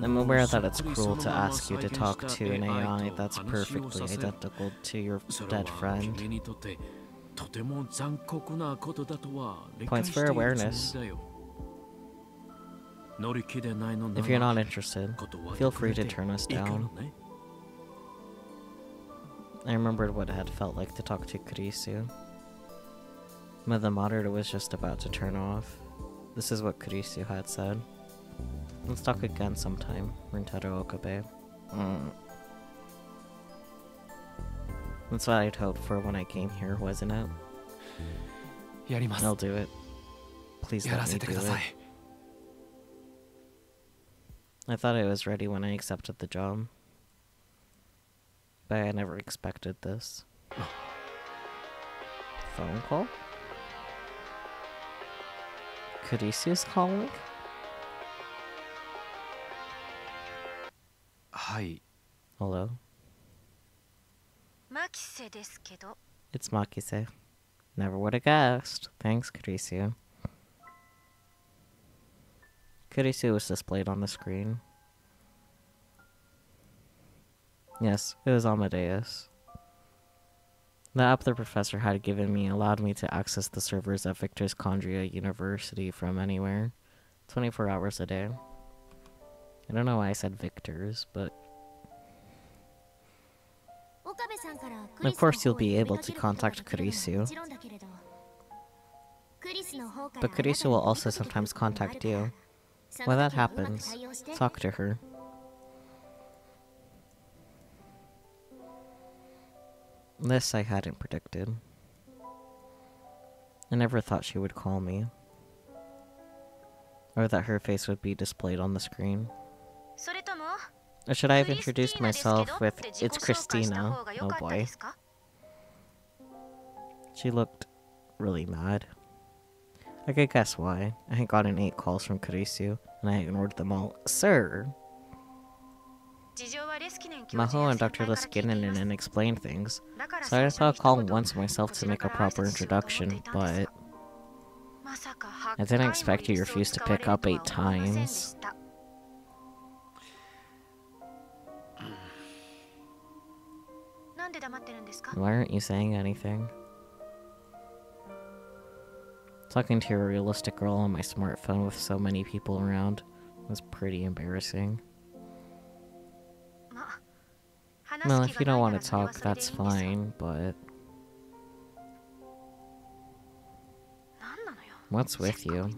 I'm aware that it's cruel to ask you to talk to an AI that's perfectly identical to your dead friend. Points for awareness. If you're not interested, feel free to turn us down. I remembered what it had felt like to talk to Kurisu. But the monitor was just about to turn off. This is what Kurisu had said. Let's talk again sometime, Rintaro Okabe. That's what I'd hoped for when I came here, wasn't it? I'll do it. Please let me do it. I thought I was ready when I accepted the job. But I never expected this. Phone call? Kurisu's calling? Hi. Hello? It's Makise. Never would have guessed. Thanks, Kurisu. Kurisu was displayed on the screen. Yes, it was Amadeus. The app the professor had given me allowed me to access the servers at Victor's Condria University from anywhere. 24 hours a day. I don't know why I said Victor's, but... Of course you'll be able to contact Kurisu. But Kurisu will also sometimes contact you. When that happens, talk to her. This I hadn't predicted. I never thought she would call me. Or that her face would be displayed on the screen. Or should I have introduced myself with, "It's Christina"? Oh boy. She looked really mad. I could guess why. I had gotten 8 calls from Kurisu, and I ignored them all. Sir! Maho and Dr. Liskinen explained things, so I thought I'd call once myself to make a proper introduction, but... I didn't expect you refused to pick up 8 times. Why aren't you saying anything? Talking to a realistic girl on my smartphone with so many people around was pretty embarrassing. Well, if you don't want to talk, that's fine, but... What's with you?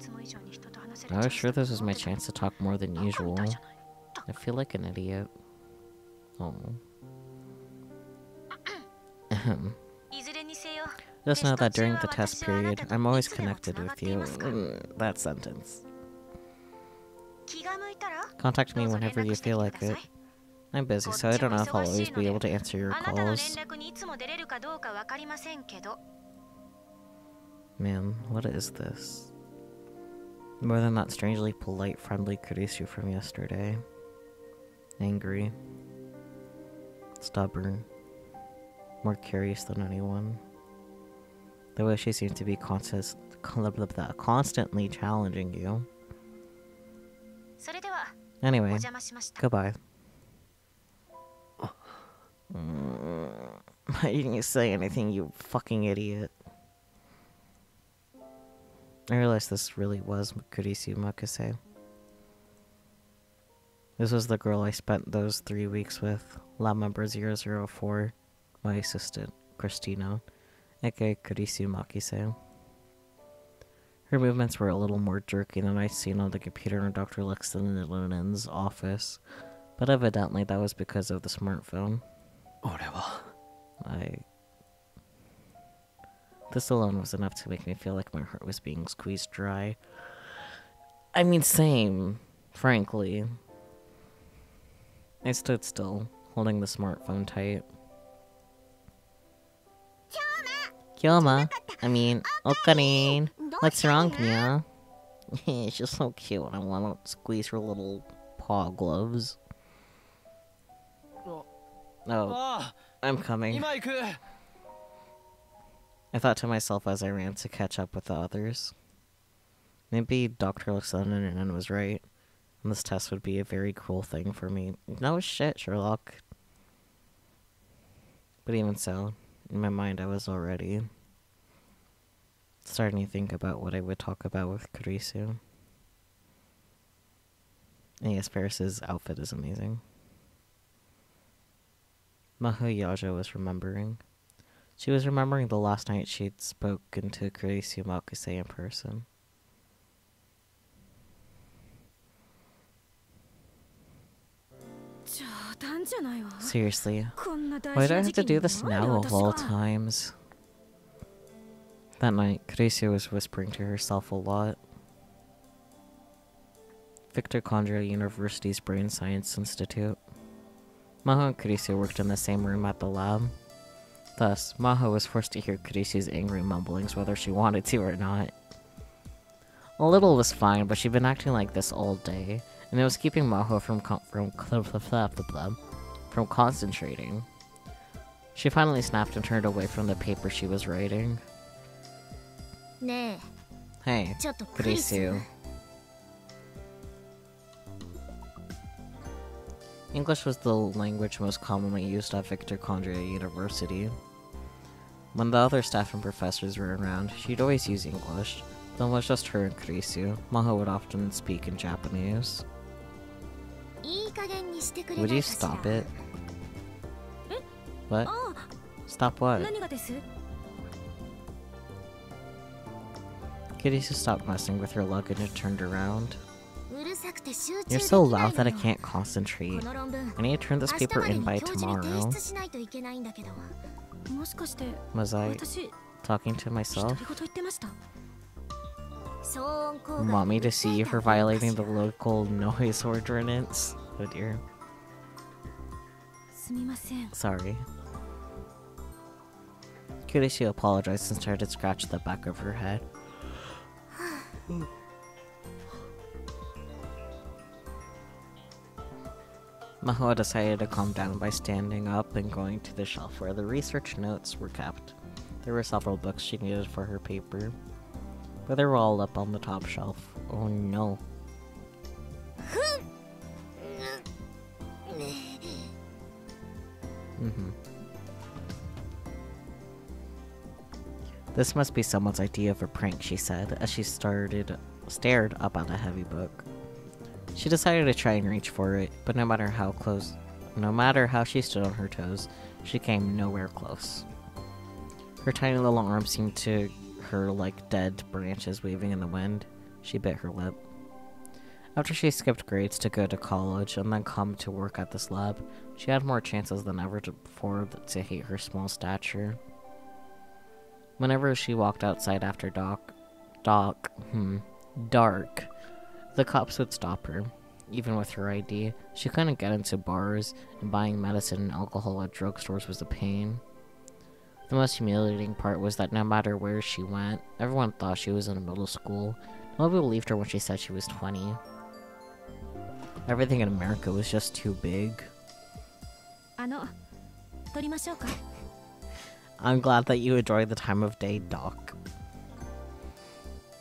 I was sure this was my chance to talk more than usual. I feel like an idiot. Oh. Just know that during the test period, I'm always connected with you. That sentence. Contact me whenever you feel like it. I'm busy, so I don't know if I'll always be able to answer your calls. Man, what is this? More than that strangely polite, friendly Kurisu from yesterday. Angry. Stubborn. More curious than anyone. The way she seemed to be constantly challenging you. Anyway, goodbye. Why didn't you say anything, you fucking idiot? I realized this really was Kurisu Makase. This was the girl I spent those 3 weeks with, lab member 004, my assistant, Christina, aka Kurisu Makise. Her movements were a little more jerky than I'd seen on the computer in Dr. Lexington's office, but evidently that was because of the smartphone. This alone was enough to make me feel like my heart was being squeezed dry. I mean, same, frankly. I stood still, holding the smartphone tight. Kyoma! I mean, Okarin! What's wrong, Mia? She's so cute, I want to squeeze her little paw gloves. Oh, I'm coming. I thought to myself as I ran to catch up with the others. Maybe Dr. Lexington was right, and this test would be a very cruel thing for me. No shit, Sherlock. But even so, in my mind I was already starting to think about what I would talk about with Kurisu. And yes, Paris's outfit is amazing. Maho Yajo was remembering. She was remembering the last night she'd spoken to Kurisu Makase in person. Seriously, why do I have to do this now of all times? That night, Kurisu was whispering to herself a lot. Victor Kondra University's Brain Science Institute. Maho and Kurisu worked in the same room at the lab. Thus, Maho was forced to hear Kurisu's angry mumblings whether she wanted to or not. A little was fine, but she'd been acting like this all day, and it was keeping Maho from concentrating. She finally snapped and turned away from the paper she was writing. Hey, Kurisu. English was the language most commonly used at Victor Kondra University. When the other staff and professors were around, she'd always use English. Then it was just her and Kurisu. Maho would often speak in Japanese. Would you stop it? What? Stop what? Kurisu stopped messing with her luggage and turned around. You're so loud that I can't concentrate. I need to turn this paper in by tomorrow. Was I talking to myself? Want me to see you for violating the local noise ordinance? Oh dear. Sorry. Kurisu apologized and started to scratch the back of her head. Maho decided to calm down by standing up and going to the shelf where the research notes were kept. There were several books she needed for her paper, but they were all up on the top shelf. Oh no. This must be someone's idea of a prank, she said, as she stared up at a heavy book. She decided to try and reach for it, but no matter how she stood on her toes, she came nowhere close. Her tiny little arms seemed to her like dead branches waving in the wind. She bit her lip. After she skipped grades to go to college and then come to work at this lab, she had more chances than ever before to hate her small stature. Whenever she walked outside after dark, the cops would stop her. Even with her ID, she couldn't get into bars, and buying medicine and alcohol at drugstores was a pain. The most humiliating part was that no matter where she went, everyone thought she was in middle school. Nobody believed her when she said she was 20. Everything in America was just too big. I'm glad that you enjoy the time of day, Doc.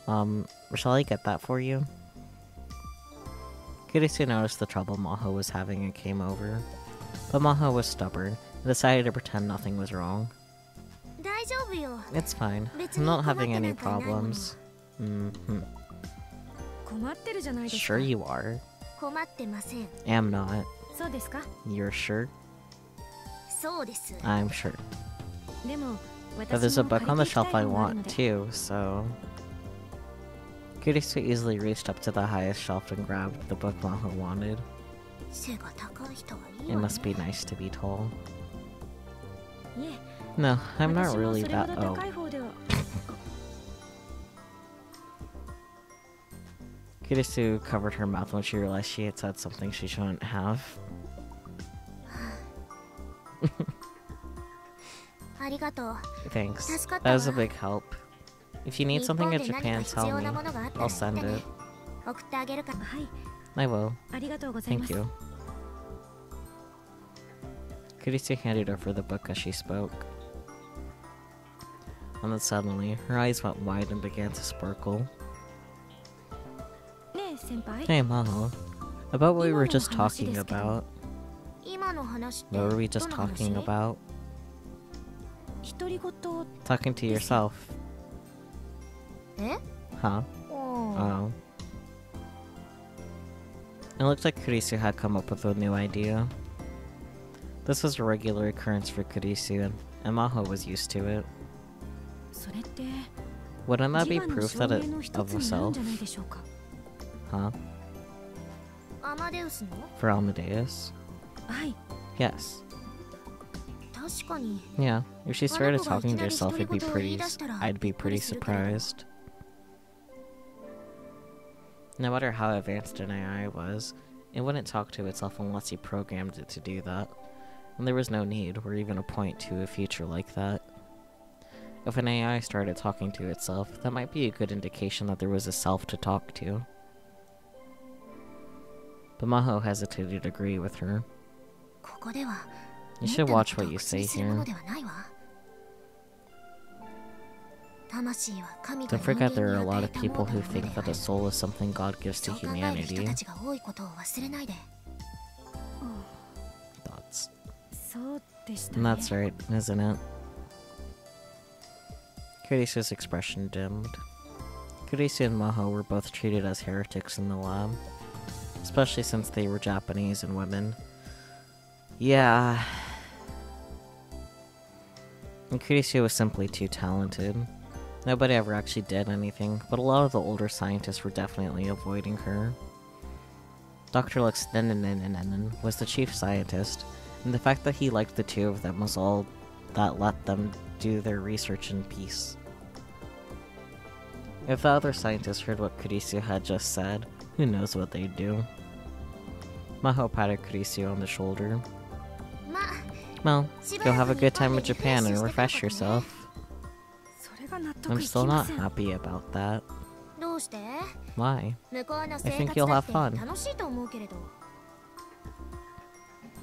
Shall I get that for you? Kurisu noticed the trouble Maho was having and came over. But Maho was stubborn. I decided to pretend nothing was wrong. 大丈夫よ。 It's fine. 別 I'm に not 困って having な any んかいないもの。 problems. Mm-hmm. 困ってるじゃないですか。 Sure you are. 困ってません。 Am not. そうですか。 You're sure? そうです。 I'm sure. でも But there's a 私も book on the 借りていきた shelf い I 本がある want ので。 too, so... Kurisu easily reached up to the highest shelf and grabbed the book Maho wanted. 背が高い人はいい It わね。 must be nice to be tall. いえ、 No, I'm not 私も really それほ that... ど Oh. 高い方では。 Kurisu covered her mouth when she realized she had said something she shouldn't have. ありがとう。 Thanks. 助かっ That たわ。 was a big help. If you need 日 something 本 in で何か Japan, 必 tell 要 me. なものがあった I'll ら send 言ってね it. 送ってあげるから。はい、 I will. ありがとうございま Thank す。 you. Kurisu handed over the book as she spoke. And then suddenly, her eyes went wide and began to sparkle. ねえ先輩。 Hey, Maho. About what we were just talking 今の話ですけど。 今 about. の話って What were we ど just の talking 話？ about? 独り言。 Talking to yourself. え？ Huh? おー Oh. It looked like Kurisu had come up with a new idea. This was a regular occurrence for Kurisu, and Maho was used to it. それって Wouldn't that 自 be 我の proof 証 that 明の it 一 of つになるん herself? じゃないでしょうか。 Huh? アマデウスの？ For Amadeus? はい。 Yes. 確かに。 Yeah. If she started あの子がいき talking な to り herself, 独り it'd be 言を言い pretty. 出したら I'd be びっくり pretty するけれど。 surprised. No matter how advanced an AI was, it wouldn't talk to itself unless you programmed it to do that. And there was no need, or even a point to a feature like that. If an AI started talking to itself, that might be a good indication that there was a self to talk to. But Maho hesitated to agree with her. ここでは You め should ったな watch こと what を you 口 say にするもの here. ではないわ。魂は神 Don't が人 forget 間 there に are a 与 lot え of た people もの who で think あ that る a。soul is something God gives そ to う考える人 humanity. たちが多いことを忘れないで。 Thoughts. そうでした And ね。 that's right, isn't it? Kurisu's expression dimmed. Kurisu and Maho were both treated as heretics in the lab, especially since they were Japanese and women. Yeah. And Kurisu was simply too talented. Nobody ever actually did anything, but a lot of the older scientists were definitely avoiding her. Dr. Lux was the chief scientist, and the fact that he liked the two of them was all that let them do their research in peace. If the other scientists heard what Kurisu had just said, who knows what they'd do. Maho patted Kurisu on the shoulder. まあ、 Well, しば go ら have く a 日 good 本 time で in リフレッ Japan シュ and してた refresh ことね。 yourself. それが納得 I'm いき still ま not せん。 happy about that. どうして？ Why? 向こうの I 生 think 活 you'll だ have って fun. 楽しいと思うけれど。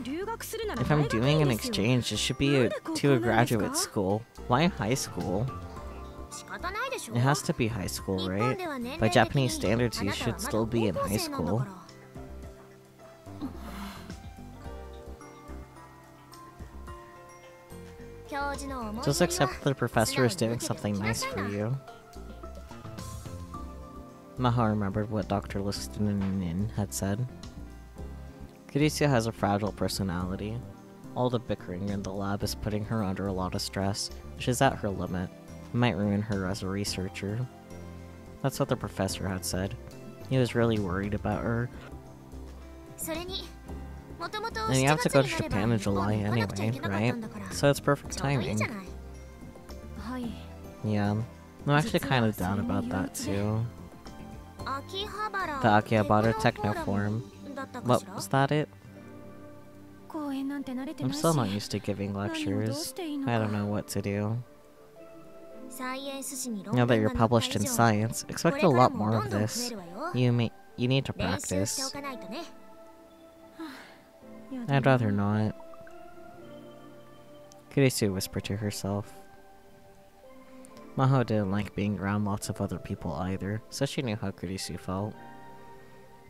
留学するなら If 大 I'm 学 doing 院 an ですよ。 exchange, it should be to a graduate school. Why high school? 仕方ないでしょ。 It has to be high school, 日本 right? では年 By 齢的に Japanese standards, あ you なたは should まだ still be in 高校 high 生なんだ school. から。教授の思い Just やりは accept the professor is doing something nice for you. Maho remembered what Dr. Listenin had said. Kurisu has a fragile personality. All the bickering in the lab is putting her under a lot of stress. She's at her limit. It might ruin her as a researcher. That's what the professor had said. He was really worried about her. それに、もともと And you 7 have to go 月 to になれば Japan in 日本 July に来なくちゃい anyway, けなかった right? んだから。 So it's perfect ちょうどいい timing. じゃない。はい。 Yeah. I'm actually kind of down about that too. 秋葉原 The Akihabara テクノ Techno フォーラ Forum. ムだったか What しら？ was that it? 講演なんて慣れて I'm ないし。 still not used to giving 何をどう lectures. していいの I か don't know what to do. サイエンス誌に論 Now 文 that が you're 載った published 以 in 上、 science, こ expect れ a から lot も more ど of んどん増え this. るわよ。 You need to 練習してお practice. かないとね。やだ I'd な rather not. Kurisu whispered to herself. Maho didn't like being around lots of other people either, so she knew how Kurisu felt.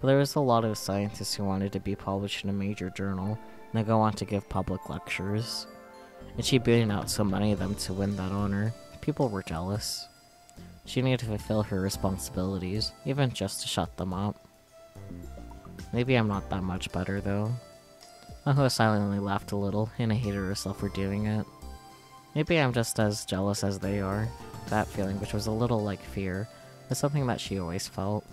But there was a lot of scientists who wanted to be published in a major journal and then go on to give public lectures. and she beating out so many of them to win that honor. People were jealous. She needed to fulfill her responsibilities, even just to shut them up. Maybe I'm not that much better, though. Maho silently laughed a little, and hated herself for doing it. Maybe I'm just as jealous as they are. That feeling, which was a little like fear, is something that she always felt.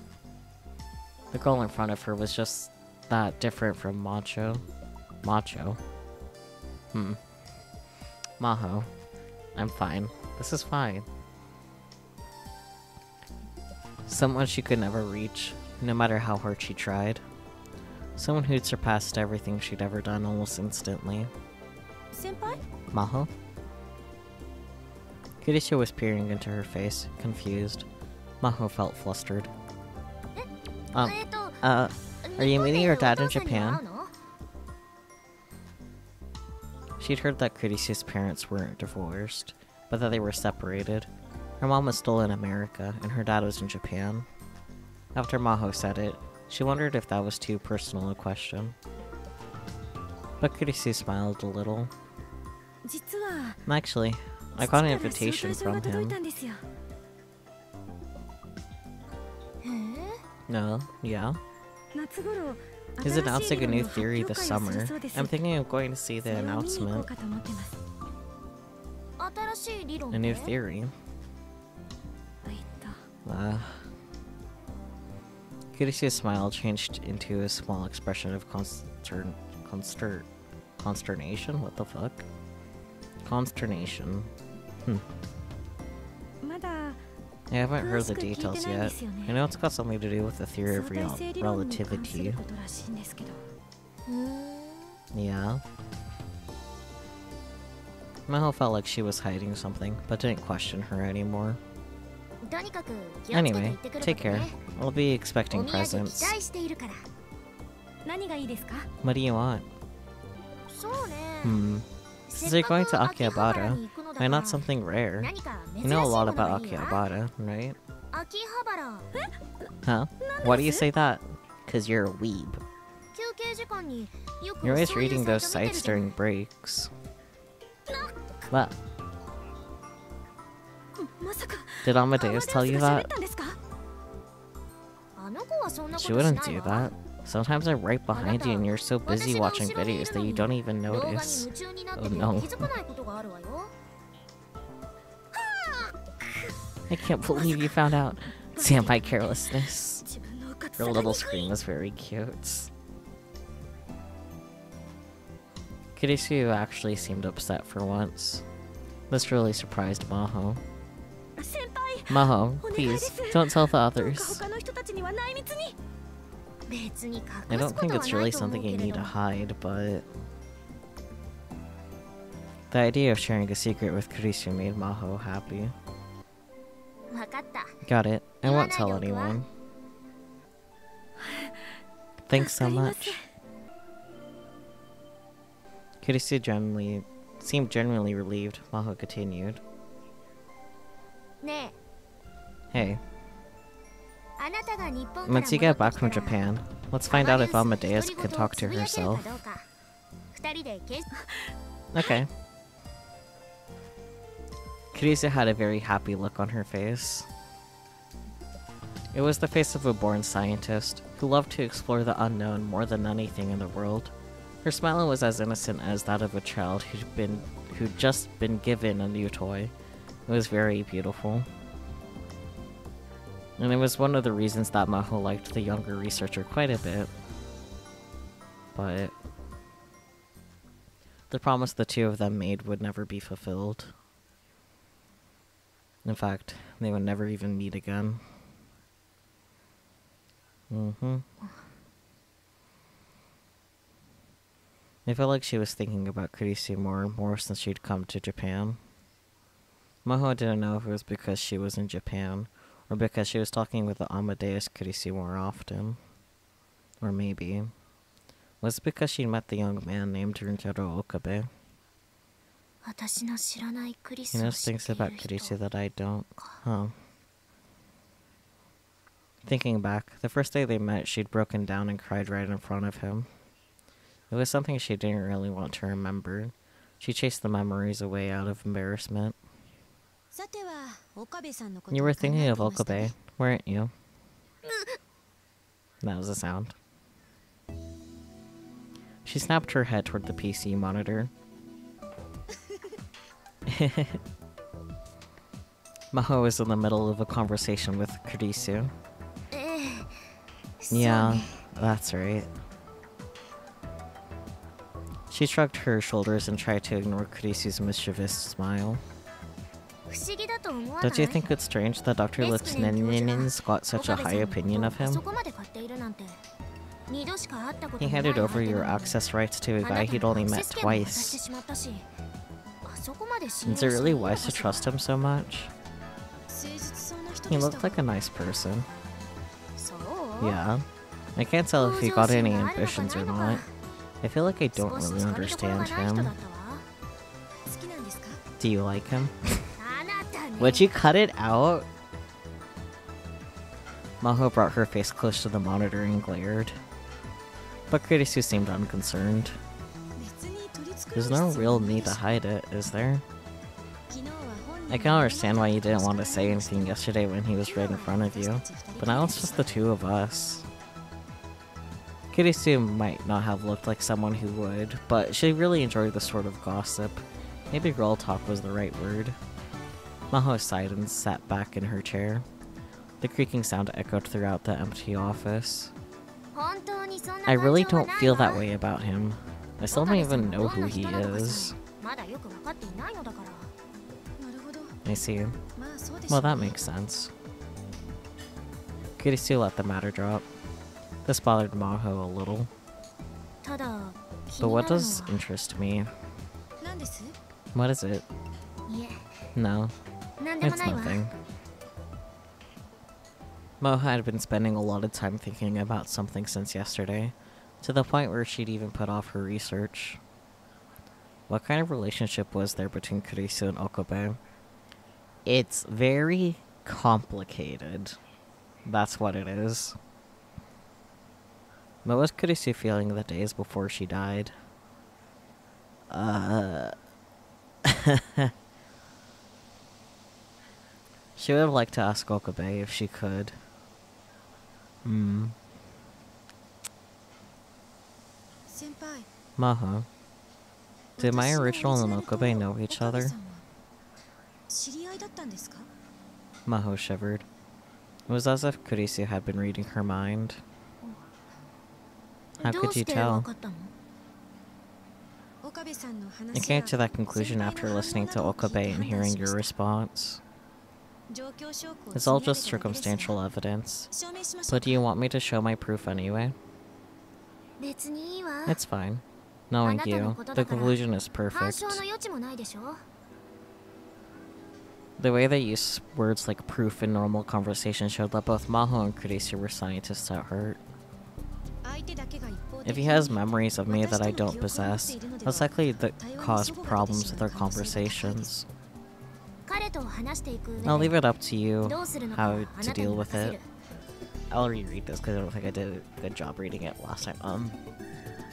The girl in front of her was just that different from Macho. Macho? Maho. I'm fine. This is fine. Someone she could never reach, no matter how hard she tried. Someone who'd surpassed everything she'd ever done almost instantly. Senpai? Maho? Kirishi was peering into her face, confused. Maho felt flustered. Are you meeting your dad in Japan? She'd heard that Kirishi's parents weren't divorced, but that they were separated. Her mom was still in America, and her dad was in Japan. After Maho said it, she wondered if that was too personal a question. But Kirishi smiled a little. Actually, I got an invitation from him. No, yeah. He's announcing a new theory this summer. I'm thinking of going to see the announcement. A new theory. Kirishi's smile changed into a small expression of consternation? What the fuck? Consternation. I haven't heard the details yet. I know it's got something to do with the theory of relativity. Yeah. Maho felt like she was hiding something, but didn't question her anymore. Anyway, take care. I'll be expecting presents. What do you want? Since you're going to Akihabara, why not something rare? You know a lot about Akihabara, right? Huh? Why do you say that? 'Cause you're a weeb. You're always reading those sites during breaks. What? Did Amadeus tell you that? She wouldn't do that. Sometimes I'm right behind you and you're so busy watching videos that you don't even notice. Oh no. I can't believe you found out. Damn my carelessness. Her little scream was very cute. Kirisu actually seemed upset for once. This really surprised Maho. Maho, please, don't tell the others. I don't think it's really something you need to hide, but... The idea of sharing a secret with Kirisu made Maho happy. Got it. I won't tell anyone. Thanks so much. Kirisu seemed genuinely relieved. Maho continued. Hey. Once you get back from Japan, let's find out if Amadeus can talk to herself. Okay. Kirisu had a very happy look on her face. It was the face of a born scientist who loved to explore the unknown more than anything in the world. Her smile was as innocent as that of a child who'd just been given a new toy. It was very beautiful. And it was one of the reasons that Maho liked the younger researcher quite a bit. But the promise the two of them made would never be fulfilled. In fact, they would never even meet again. I felt like she was thinking about Kirisu more since she'd come to Japan. Maho didn't know if it was because she was in Japan, or because she was talking with the Amadeus Kirisu more often. Or maybe. Was it because she met the young man named Rintaro Okabe? He knows things about Kirisu that I don't. Huh. Thinking back, the first day they met, she'd broken down and cried right in front of him. It was something she didn't really want to remember, She chased the memories away out of embarrassment. さては岡部さんのこと You を were 考えてい thinking of ましたね Okabe, weren't you? That was a sound. She snapped her head toward the PC monitor. Maho was in the middle of a conversation with Kurisu. ええそうね Yeah, that's right. She shrugged her shoulders and tried to ignore Kurisu's mischievous smile. 不思議だと思わない Don't you think it's strange that Dr. レスキネン教授が Lipsnin's got such a 岡部さん high の opinion こ of とをあ him? そこまで買っているなんて二度しか会ったこと He のない handed 相 over 手 your なのに access rights to a あな guy た he'd の only アクセ met ス権も渡して twice. しまったしあそこまで信 Is 用 it して really いいのか wise し to ら trust him so much? 誠実そうな人 He でし looked た like a nice person. そう Yeah. I can't tell if he 向 got 上心 any があるのか ambitions な or いの not. か I feel like I 少 don't し really つかみどころ understand がない人だ him. ったわ好きなんですか Do you like him? あなたね Would you cut it out? Maho brought her face close to the monitor and glared. But Kurisu seemed unconcerned. 別に取り繕う There's no 必要 real はない need で to しょ hide it, is there? 昨日は本人 I can understand why you didn't want to say anything yesterday when he was right in front of you, but now it's just the two of us. Kurisu might not have looked like someone who would, but she really enjoyed the sort of gossip. Maybe girl talk was the right word. Maho sighed and sat back in her chair. The creaking sound echoed throughout the empty office. 本当にそんな I 感 really 情は don't ない feel わ that way about him. I still 岡 don't 部さん even が know どん who な he 人なのかさ is. まだよく分かっていないのだからなるほど I see. まあそうでしょ Well, う that ね makes sense. Kurisu let the matter drop. This bothered Maho a little. ただ気 But にな what るの does は interest me? 何です What is it? いえ No, 何でも it's ないわ nothing. Mo had been spending a lot of time thinking about something since yesterday, to the point where she'd even put off her research. What kind of relationship was there between Kurisu and Okabe? It's very complicated. That's what it is. What was Kurisu feeling the days before she died? She would have liked to ask Okabe if she could. Hmm. 先輩 Maho. Did my 私の original and オリジナルと Okabe know each 岡部 other? さんは知り合いだったんですか Maho shivered. It was as if Kurisu had been reading her mind. How ど could う you して tell? 分かったの 岡部さんの I 話 came や to that conclusion 先輩 after の反応 listening な to どを聞い Okabe て and 判断 hearing しま your した response. 状況証拠を It's 積 all み上げ just ただけですが circumstantial evidence. 証明しましょう But do you want me to show my proof anyway? 別にいいわ It's fine. あ Knowing なたの you, こと the だから conclusion is 干 perfect. 渉の余地もないでしょ The way they use words like proof in normal conversation showed that both Maho and Kurisu were scientists at heart. 相手だけが一方 If 的 he に has memories of me that I 私との don't 記憶を持って possess, いるので that's は likely to 対話に cause 齟齬が出て problems し with ま our う可能性が高いです conversations. 彼と話していく上 I'll で leave it up to you どうするのか how はあ to なた deal に with 任せ it. る I'll reread this because I don't think I did a good job reading it last time.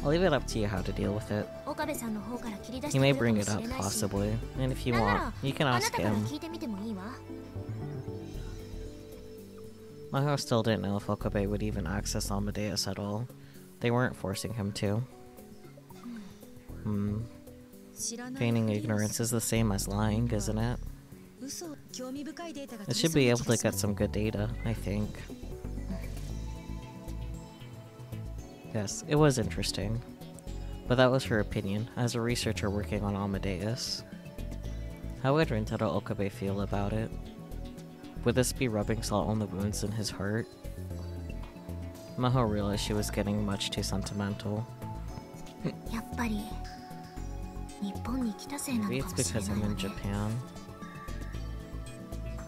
I'll leave it up to you how to deal with it. 岡部さんの方から切り出し He て may くる bring か it もし up れないし possibly, and if you なんな want, ら you can あな ask たから him. 聞いてみてもいいわ Maho still didn't know if Okabe would even access Amadeus at all. They weren't forcing him to. 知らない Feigning ふりを ignorance す is the same as lying, isn't it? 嘘興味深いデータが It 取 should れ be そう able な to 気が get し some good data, I think. Yes, it was interesting. But that was her opinion, as a researcher working on Amadeus. How would Rintaro Okabe feel about it? Would this be rubbing salt on the wounds in his heart? Maho realized she was getting much too sentimental. やっぱり日本に来たせいなの Maybe か it's もしれ because ない I'm わ in ね Japan.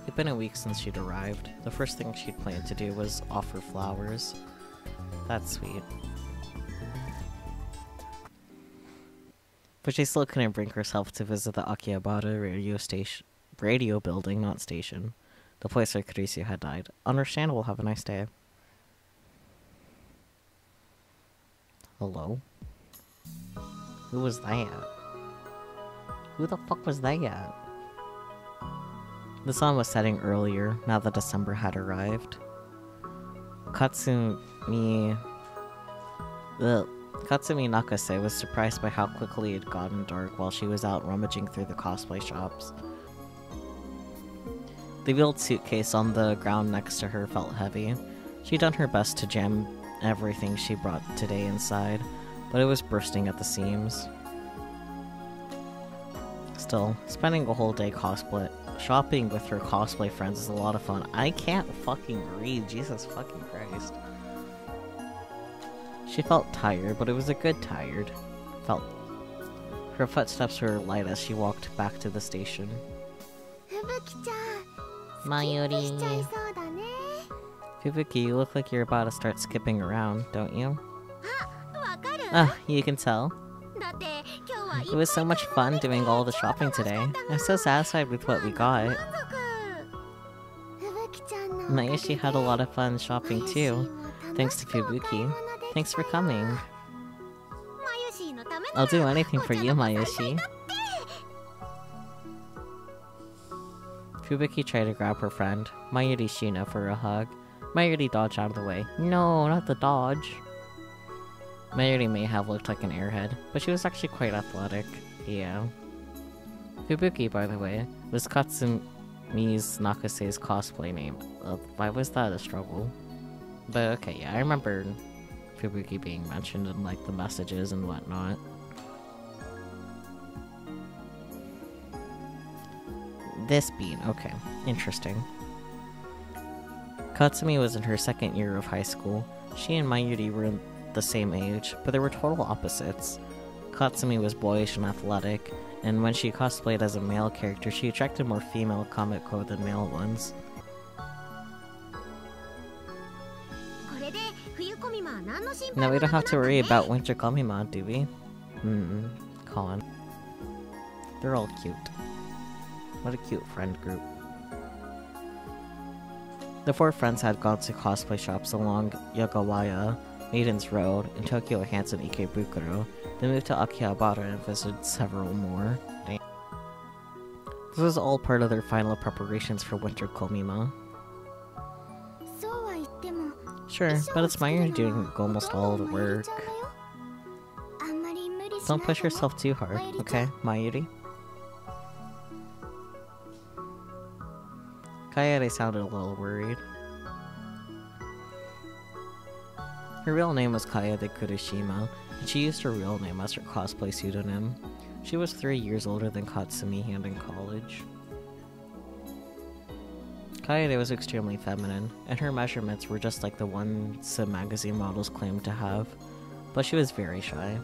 It'd been a week since she'd arrived. The first thing she'd planned to do was offer flowers. That's sweet. But she still couldn't bring herself to visit the Akihabara radio building, not station. The place where Kurisu had died. Understandable, have a nice day. Hello? Who was that? Who the fuck was that? The sun was setting earlier, now that December had arrived. Katsumi Nakase was surprised by how quickly it had gotten dark while she was out rummaging through the cosplay shops. The wheeled suitcase on the ground next to her felt heavy. She'd done her best to jam everything she brought today inside, but it was bursting at the seams. Still, spending a whole day shopping with her cosplay friends is a lot of fun. I can't fucking read, Jesus fucking Christ. She felt tired, but it was a good tired. Her footsteps were light as she walked back to the station. Mayuri. Fubuki, you look like you're about to start skipping around, don't you? Ah, you can tell. It was so much fun doing all the shopping today. I'm so satisfied with what we got. Mayushi had a lot of fun shopping too, thanks to Fubuki. Thanks for coming. I'll do anything for you, Mayushi. Fubuki tried to grab her friend, Mayuri Shino, for a hug. Mayuri dodged out of the way. No, not the dodge. Mayuri may have looked like an airhead, but she was actually quite athletic. Yeah. Fubuki, by the way, was Katsumi Nakase's cosplay name. Why was that a struggle? But okay, yeah, I remember Fubuki being mentioned in like the messages and whatnot. This bean, okay, interesting. Katsumi was in her second year of high school. She and Mayuri were the same age, but they were total opposites. Katsumi was boyish and athletic, and when she cosplayed as a male character, she attracted more female comic-co than male ones. Now we don't have to worry about Winter Kamima, do we? Con. They're all cute. What a cute friend group. The four friends had gone to cosplay shops along Yagawaya, Maiden's Road, and Tokyo Hansen Ikebukuro. They moved to Akihabara and visited several more. Damn. This was all part of their final preparations for Winter Komima. Sure, but it's Mayuri doing almost all the work. Don't push yourself too hard, okay, Mayuri? Kaede sounded a little worried. Her real name was Kaede Kurishima, and she used her real name as her cosplay pseudonym. She was 3 years older than Katsumi and in college. Kaede was extremely feminine, and her measurements were just like the ones some magazine models claimed to have, but she was very shy.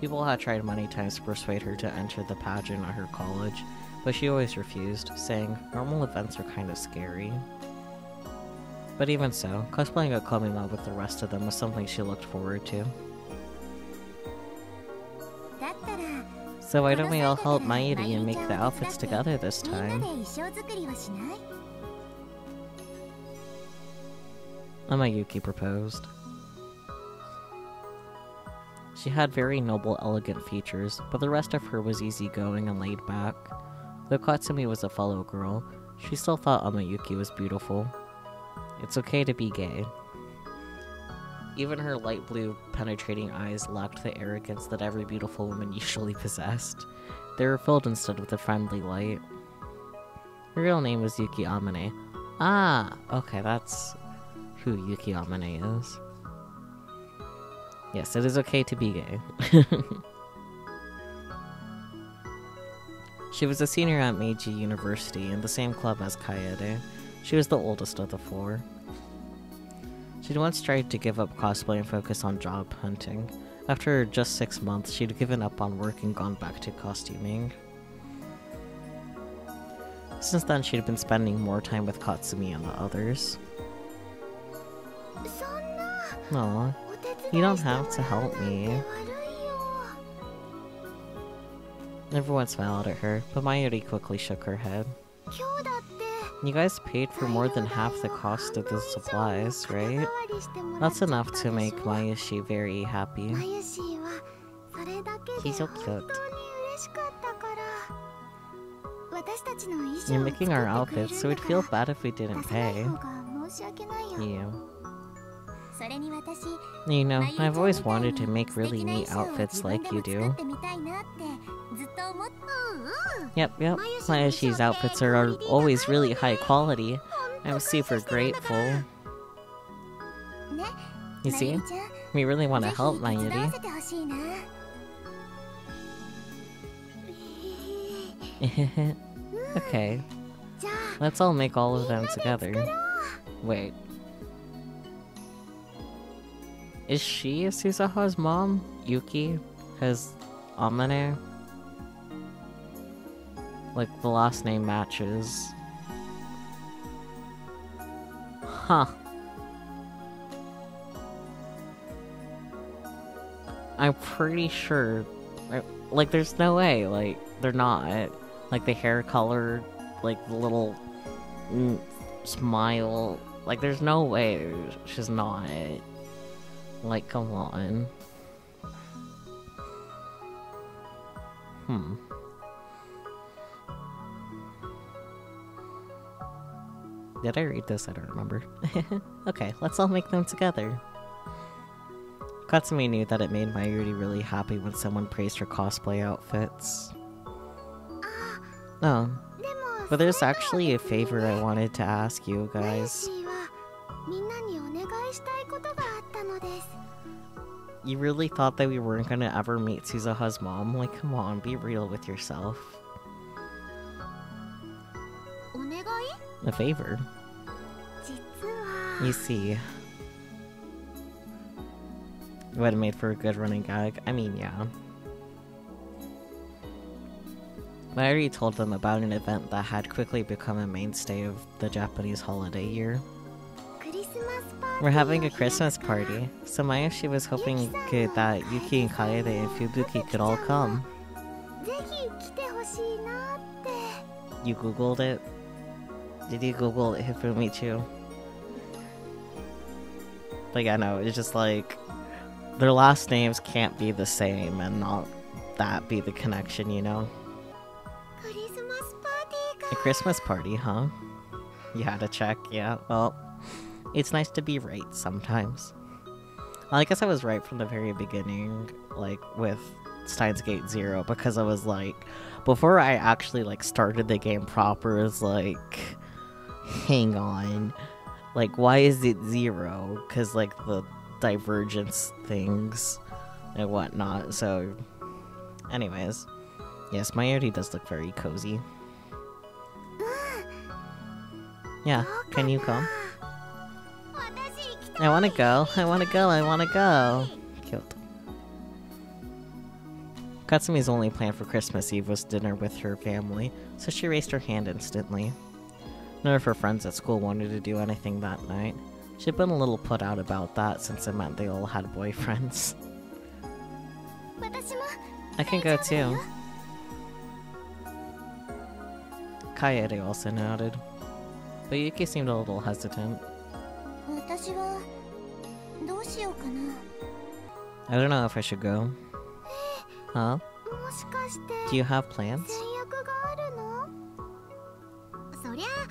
People had tried many times to persuade her to enter the pageant at her college, but she always refused, saying normal events are kind of scary. But even so, cosplaying a Komima with the rest of them was something she looked forward to. So why don't we all help Mayuri and make the outfits together this time? Amayuki proposed. She had very noble, elegant features, but the rest of her was easygoing and laid back. Though Katsumi was a fellow girl, she still thought Amayuki was beautiful. It's okay to be gay. Even her light blue, penetrating eyes lacked the arrogance that every beautiful woman usually possessed. They were filled instead with a friendly light. Her real name was Yuki Amane. Ah, okay, that's who Yuki Amane is. Yes, it is okay to be gay. She was a senior at Meiji University in the same club as Kaede. She was the oldest of the four. She'd once tried to give up cosplay and focus on job hunting. After just 6 months, she'd given up on work and gone back to costuming. Since then, she'd been spending more time with Katsumi and the others. Aw, you don't have to help me. Everyone smiled at her, but Mayuri quickly shook her head. You guys paid for more than half the cost of the supplies, right? That's enough to make Mayushi very happy. He's so cute. You're making our outfits, so we'd feel bad if we didn't pay. You. You know, I've always wanted to make really neat outfits like you do. Yep. Mayoshi's outfits are always really high quality. I'm super grateful. You see? We really want to help Mayuri. Okay. Let's all make all of them together. Wait. Is she Susaha's mom? Yuki? Has Amane? Like, the last name matches. Huh. I'm pretty sure... Like, there's no way, like, they're not. Like, the hair color, like, the little... smile... Like, there's no way she's not. Like, come on. Did I read this? I don't remember. Okay, let's all make them together. Katsumi knew that it made Mayuri really happy when someone praised her cosplay outfits. Oh, but there's actually a favor I wanted to ask you guys. You really thought that we weren't gonna ever meet Susaha's mom? Like, come on, be real with yourself. A favor. You see. It would have made for a good running gag. I mean, yeah. I already told them about an event that had quickly become a mainstay of the Japanese holiday year. We're having a Christmas party, so Mayoshi was hoping that Yuki and Kaede and Fubuki could all come. You googled it? Did you google Hifumichu? Like, I know, it's just like... Their last names can't be the same and not that be the connection, you know? A Christmas party, huh? You had to check, yeah. Well, it's nice to be right sometimes. Well, I guess I was right from the very beginning, like, with Steins Gate 0, because I was like... Before I actually, like, started the game proper, it's like... Hang on. Like, why is it 0? Because, like, the divergence things and whatnot, so... Anyways. Yes, Mayuri does look very cozy. Yeah, can you come? I wanna go, I wanna go, I wanna go! Cute. Katsumi's only plan for Christmas Eve was dinner with her family, so she raised her hand instantly. None of her friends at school wanted to do anything that night. She'd been a little put out about that since it meant they all had boyfriends. I can go too. Kaede also nodded. But Yuki seemed a little hesitant. I don't know if I should go. Huh? Do you have plans?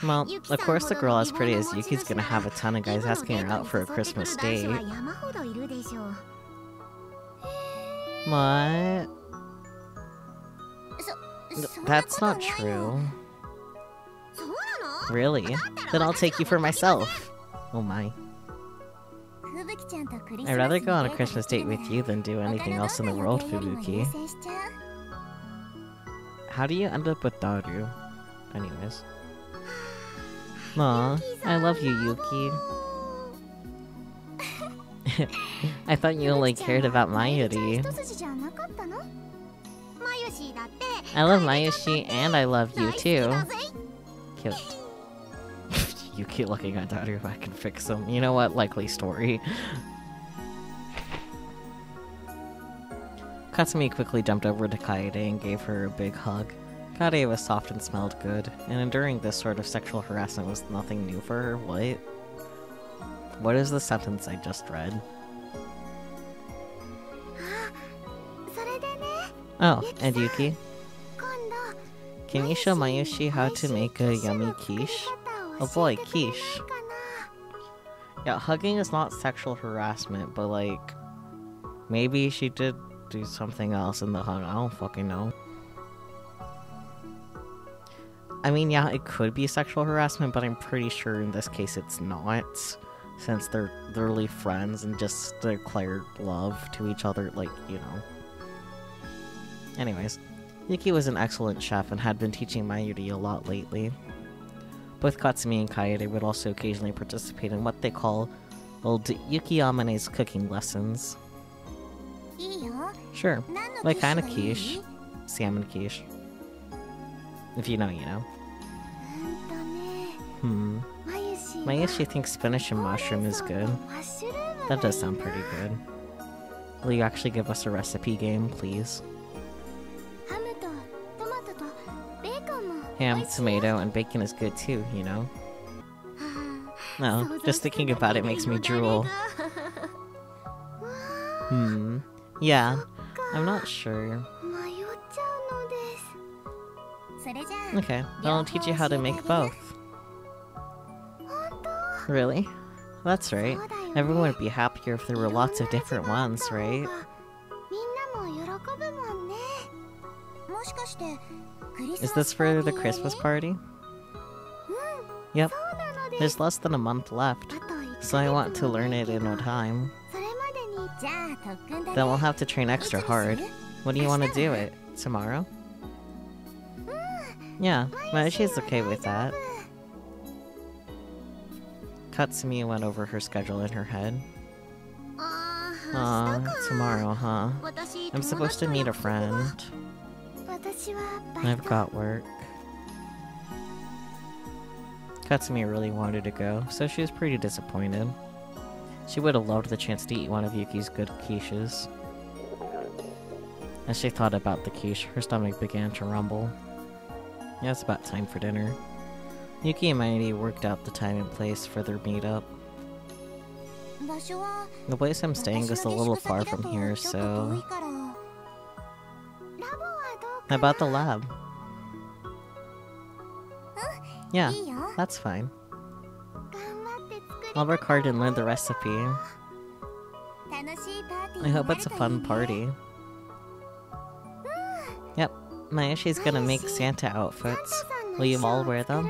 Well, of course the girl as pretty as Yuki's gonna have a ton of guys asking her out for a Christmas date. What? That's not true. Really? Then I'll take you for myself. Oh my. I'd rather go on a Christmas date with you than do anything else in the world, Fubuki. How do you end up with Daru? Anyways. Aw, I love you, Yuki. I thought you only cared about Mayuri. I love Mayushi and I love you too. Cute. Yuki looking at Daru, I can fix him. You know what? Likely story. Katsumi quickly jumped over to Kaede and gave her a big hug. Kaede was soft and smelled good, and enduring this sort of sexual harassment was nothing new for her. What? What is the sentence I just read? Can you show Mayushi how to make a yummy quiche? Oh boy, quiche. Yeah, hugging is not sexual harassment, but like, maybe she did do something else in the hug. I don't fucking know. I mean, yeah, it could be sexual harassment, but I'm pretty sure in this case it's not, since they're literally friends and just declared love to each other, like, you know. Anyways, Yuki was an excellent chef and had been teaching Mayuri a lot lately. Both Katsumi and Kaede would also occasionally participate in what they call old Yuki Amane's cooking lessons. Sure. What kind of quiche? Salmon quiche. If you know, you know. Mayushi thinks spinach and mushroom is good. That does sound pretty good. Will you actually give us a recipe game, please? Ham, tomato, and bacon is good too, you know? No, just thinking about it makes me drool. Yeah, I'm not sure. Okay, then I'll teach you how to make both. Really? That's right. Everyone would be happier if there were lots of different ones, right? Is this for the Christmas party? Yep. There's less than a month left, so I want to learn it in no time. Then we'll have to train extra hard. When do you want to do it? Tomorrow? Yeah, well, she's okay with that. Katsumi went over her schedule in her head. Tomorrow, huh? I'm supposed to meet a friend. I've got work. Katsumi really wanted to go, so she was pretty disappointed. She would have loved the chance to eat one of Yuki's good quiches. As she thought about the quiche, her stomach began to rumble. Yeah, it's about time for dinner. Yuki and Mayuri worked out the time and place for their meetup. The place I'm staying is a little far from here, so... How about the lab? Yeah, that's fine. I'll work hard and learn the recipe. I hope it's a fun party. Yep, Mayushi's gonna make Santa outfits. Will you all wear them?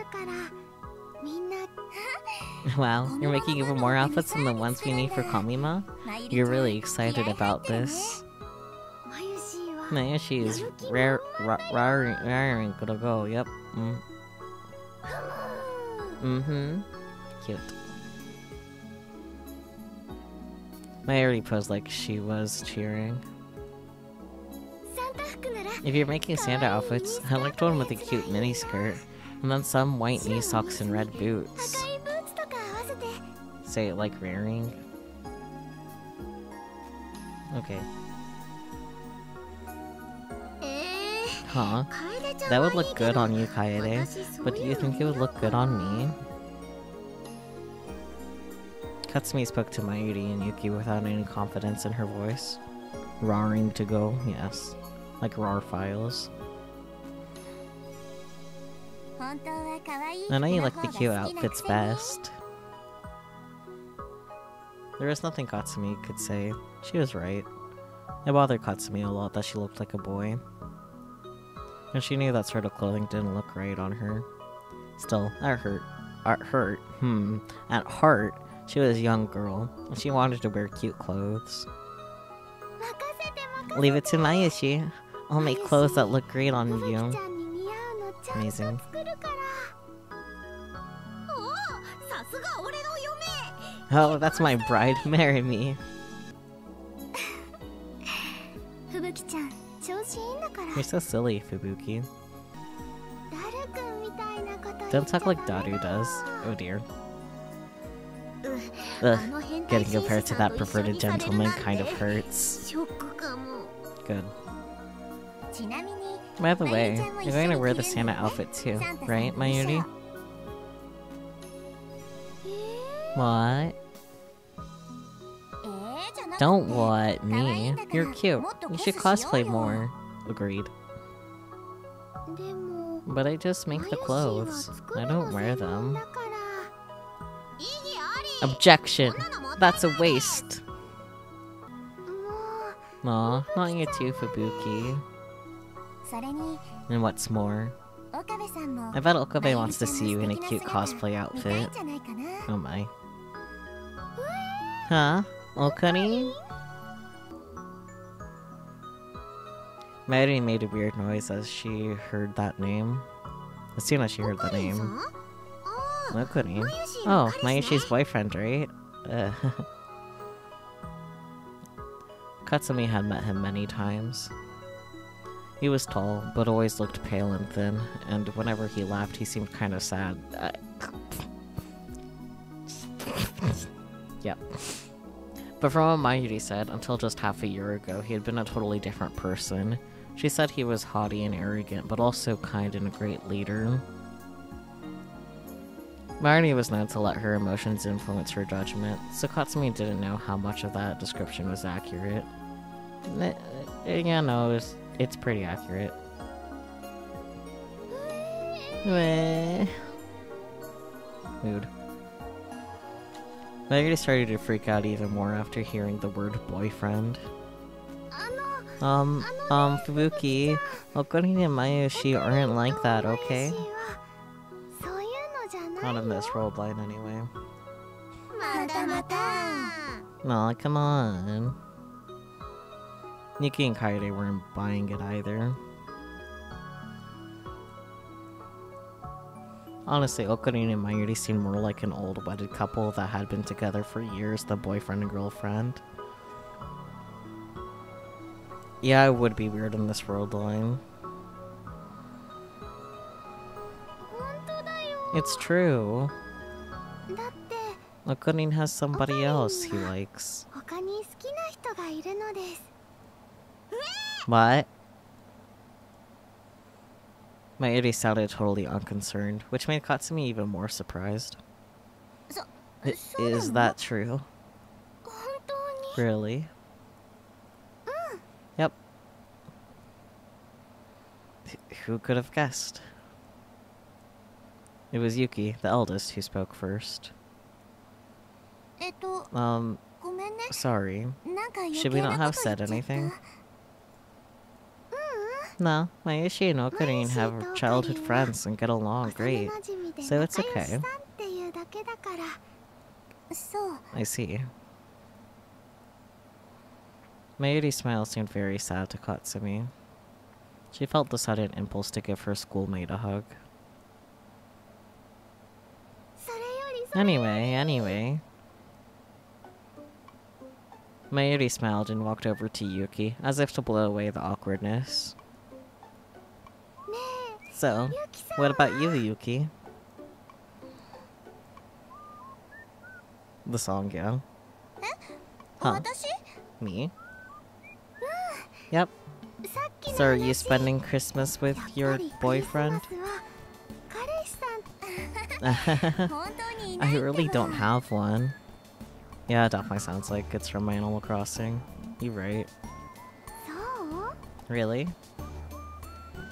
Wow, you're making even more outfits than the ones we need for Kamima? You're really excited about this. Mayushi is raring to go, yep. Cute. Mayuri posed like she was cheering. If you're making Santa outfits, I liked one with a cute miniskirt, and then some white knee socks and red boots. Say it like raring. Okay. Huh? That would look good on you, Kaede, but do you think it would look good on me? Katsumi spoke to Mayuri and Yuki without any confidence in her voice. Raring to go, yes. Like RAR files. I know you like the cute outfits best. There was nothing Katsumi could say. She was right. It bothered Katsumi a lot that she looked like a boy. And she knew that sort of clothing didn't look right on her. Still, at heart, she was a young girl, and she wanted to wear cute clothes. Leave it to Mayushi. I'll make clothes that look great on you. Amazing. Oh, that's my bride. Marry me. You're so silly, Fubuki. Don't talk like Daru does. Oh dear. Ugh, getting compared to that perverted gentleman kind of hurts. Good. By the way, you're going to wear the Santa outfit too, right, Mayuri? What? Don't what? Me? You're cute. You should cosplay more. Agreed. But I just make the clothes. I don't wear them. Objection! That's a waste! Aw, not you too, Fubuki. And what's more, I bet Okabe wants to see you in a cute cosplay outfit. Oh my. Huh? Okani? Mayuri made a weird noise as she heard that name. As soon as she heard the name. Okani? Oh, Mayushi's boyfriend, right? Katsumi had met him many times. He was tall, but always looked pale and thin, and whenever he laughed, he seemed kind of sad. Yep. But from what Mayuri said, until just half a year ago, he had been a totally different person. She said he was haughty and arrogant, but also kind and a great leader. Mayuri was known to let her emotions influence her judgment, so Katsumi didn't know how much of that description was accurate. Yeah, no, it's pretty accurate. Mood. Mayuri started to freak out even more after hearing the word boyfriend. Fubuki, Okani and Mayushi aren't like that, okay? Not in this world line, anyway. Aw, come on. Yuki and Kaede weren't buying it either. Honestly, Okani and Mayuri seemed more like an old wedded couple that had been together for years than boyfriend and girlfriend. Yeah, it would be weird in this world line. It's true. Okani has somebody else he likes. What? Mayuri sounded totally unconcerned, which made Katsumi even more surprised. Is that true? Really? Yep. Who could have guessed? It was Yuki, the eldest, who spoke first. Sorry. Should we not have said anything? No, Mayushi and Okani have childhood friends and get along great, so it's okay. I see. Mayuri's smile seemed very sad to Katsumi. She felt the sudden impulse to give her schoolmate a hug. Anyway. Mayuri smiled and walked over to Yuki, as if to blow away the awkwardness. So, what about you, Yuki? The song, yeah. Huh? Me? Yep. So are you spending Christmas with your boyfriend? I really don't have one. Yeah, it definitely sounds like it's from Animal Crossing. You're right. Really?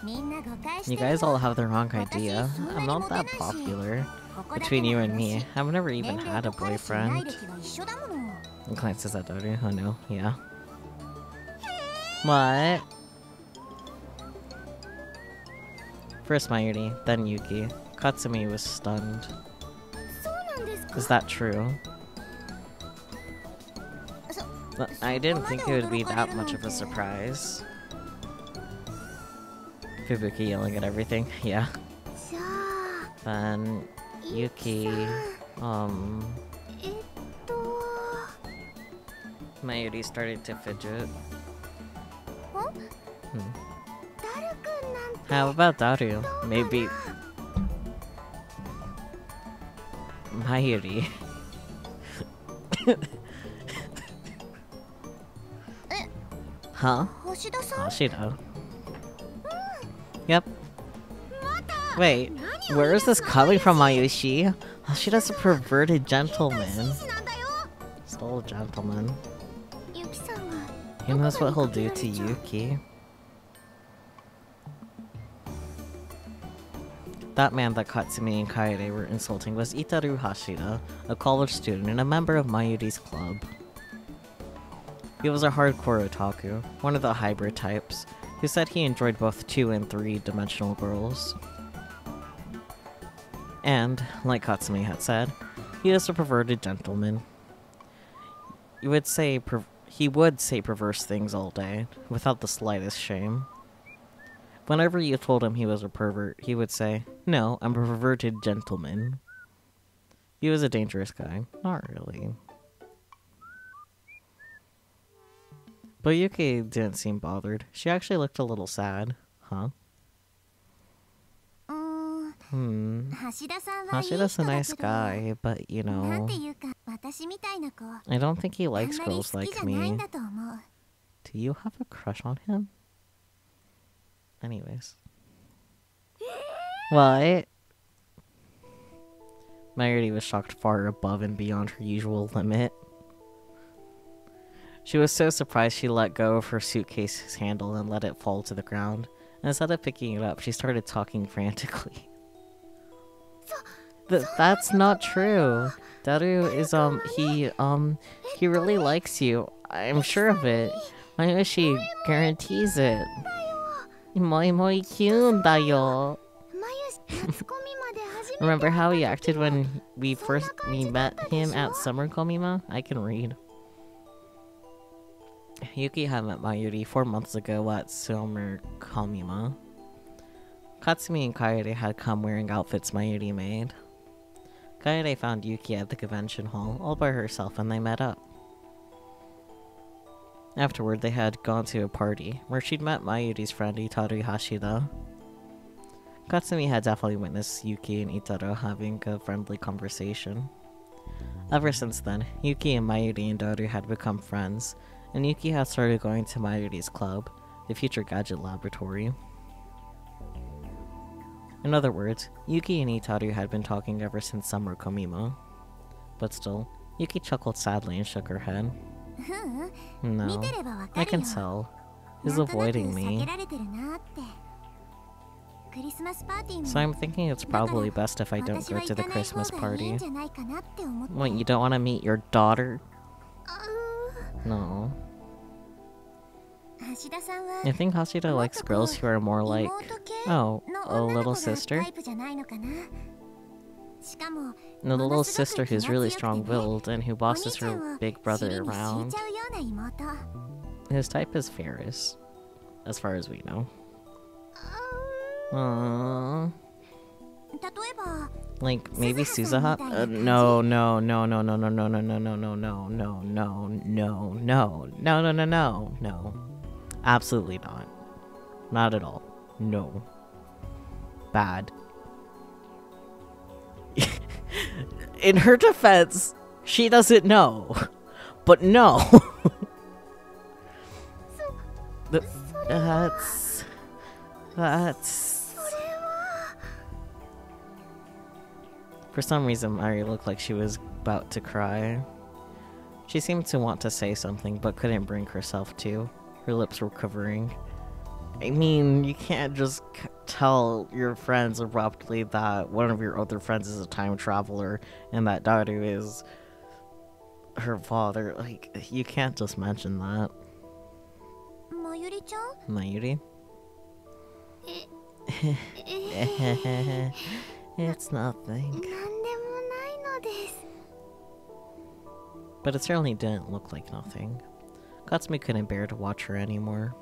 You guys all have the wrong idea. I'm not that popular. Between you and me, I've never even had a boyfriend. And glances at Doru. Oh no, yeah. What? First Mayuri, then Yuki. Katsumi was stunned. Is that true? I didn't think it would be that much of a surprise. Fubuki yelling at everything, yeah. Then Yuki, Mayuri started to fidget. How about Daru? Maybe... Mayuri. Huh? Hoshida. Yep. Wait, where is this coming from, Mayushi? Hoshida's a perverted gentleman. Still a gentleman. Who knows what he'll do to Yuki? That man that Katsumi and Kaede were insulting was Itaru Hashida, a college student and a member of Mayuri's club. He was a hardcore otaku, one of the hybrid types, who said he enjoyed both 2- and 3-dimensional girls. And, like Katsumi had said, he is a perverted gentleman. He would say perverse things all day, without the slightest shame. Whenever you told him he was a pervert, he would say, "No, I'm a perverted gentleman." He was a dangerous guy. Not really. But Yuki didn't seem bothered. She actually looked a little sad. Huh? Hashida's a nice guy, but you know, I don't think he likes girls like me. Do you have a crush on him? Anyways. What? Mayuri was shocked far above and beyond her usual limit. She was so surprised she let go of her suitcase's handle and let it fall to the ground. And instead of picking it up, she started talking frantically. That's not true. Daru is, he really likes you. I'm sure of it. Mayushi guarantees it. Moi moi kyun da yo. Remember how he acted when we met him at Summer Komima? I can read. Yuki had met Mayuri 4 months ago at Summer Komima. Katsumi and Kaede had come wearing outfits Mayuri made. Kaede found Yuki at the convention hall, all by herself, and they met up. Afterward, they had gone to a party, where she'd met Mayuri's friend Itaru Hashida. Katsumi had definitely witnessed Yuki and Itaru having a friendly conversation. Ever since then, Yuki and Mayuri and Daru had become friends, and Yuki had started going to Mayuri's club, the Future Gadget Laboratory. In other words, Yuki and Itaru had been talking ever since Summer Komima. But still, Yuki chuckled sadly and shook her head. No, I can tell. He's avoiding me. So I'm thinking it's probably best if I don't go to the Christmas party. What, you don't want to meet your daughter? No. I think Hashida likes girls who are more like, oh, a little sister? And a little sister who's really strong-willed and who bosses her big brother around. His type is Ferris, as far as we know. Like, maybe Suzuha? No, no, no, no, no, no, no, no, no, no, no, no, no, no, no, no, no, no, no, no. Absolutely not. Not at all. No. Bad. In her defense, she doesn't know. But no. That's... For some reason, Mari looked like she was about to cry. She seemed to want to say something, but couldn't bring herself to. Her lips were quivering. I mean, you can't just tell your friends abruptly that one of your other friends is a time traveler and that Daru is her father. Like, you can't just mention that. Mayuri? It's nothing. But it certainly didn't look like nothing. Katsumi couldn't bear to watch her anymore,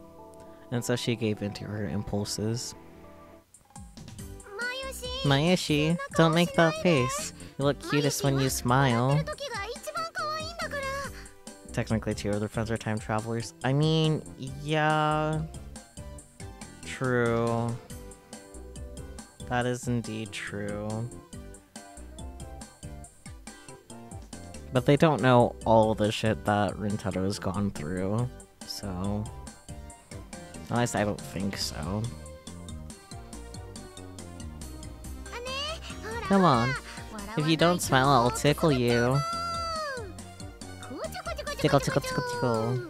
and so she gave in to her impulses. Mayushi, don't make that face. You look cutest when you smile. Technically, 2 other friends are time travelers. I mean, yeah... True. That is indeed true. But they don't know all the shit that Rintaro's gone through, so... At least I don't think so. Come on. If you don't smile, I'll tickle you. Tickle, tickle, tickle, tickle.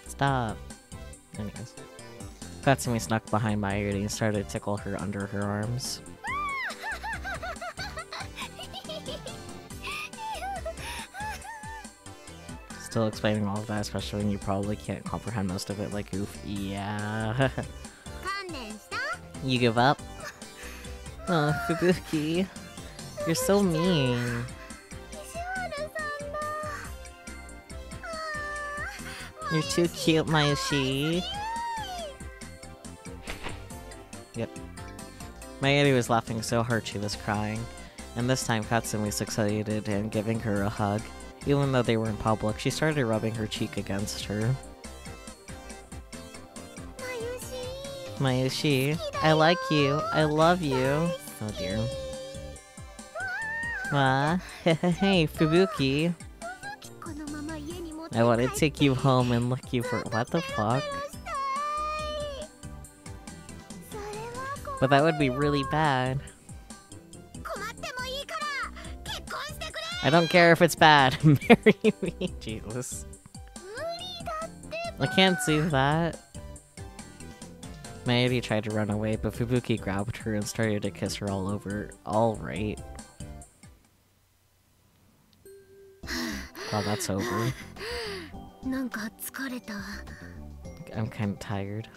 Stop. Anyways. Katsumi snuck behind Mayuri and started to tickle her under her arms. Still explaining all of that, especially when you probably can't comprehend most of it, like, oof, yeah. You give up? Oh, Fubuki. You're so mean. You're too cute, Mayushi. Yep. Mayuri was laughing so hard she was crying. And this time Katsumi succeeded in giving her a hug. Even though they were in public, she started rubbing her cheek against her. Mayushi, I like you. I love you. Oh dear. Hey, Fubuki. I want to take you home and lick you for— what the fuck? But that would be really bad. I don't care if it's bad. Marry me. Jesus. I can't do that. Mayuri tried to run away, but Fubuki grabbed her and started to kiss her all over. Alright. Well, that's over. I'm kind of tired.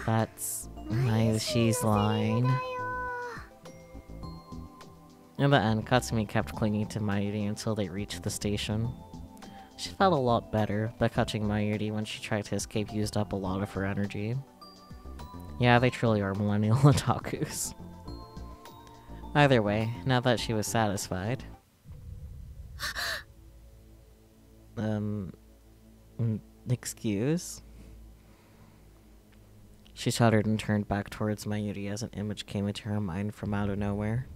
That's Mayushi's line. In the end, Katsumi kept clinging to Mayuri until they reached the station. She felt a lot better, but catching Mayuri when she tried to escape used up a lot of her energy. Yeah, they truly are millennial otakus. Either way, now that she was satisfied... excuse? She shuddered and turned back towards Mayuri as an image came into her mind from out of nowhere.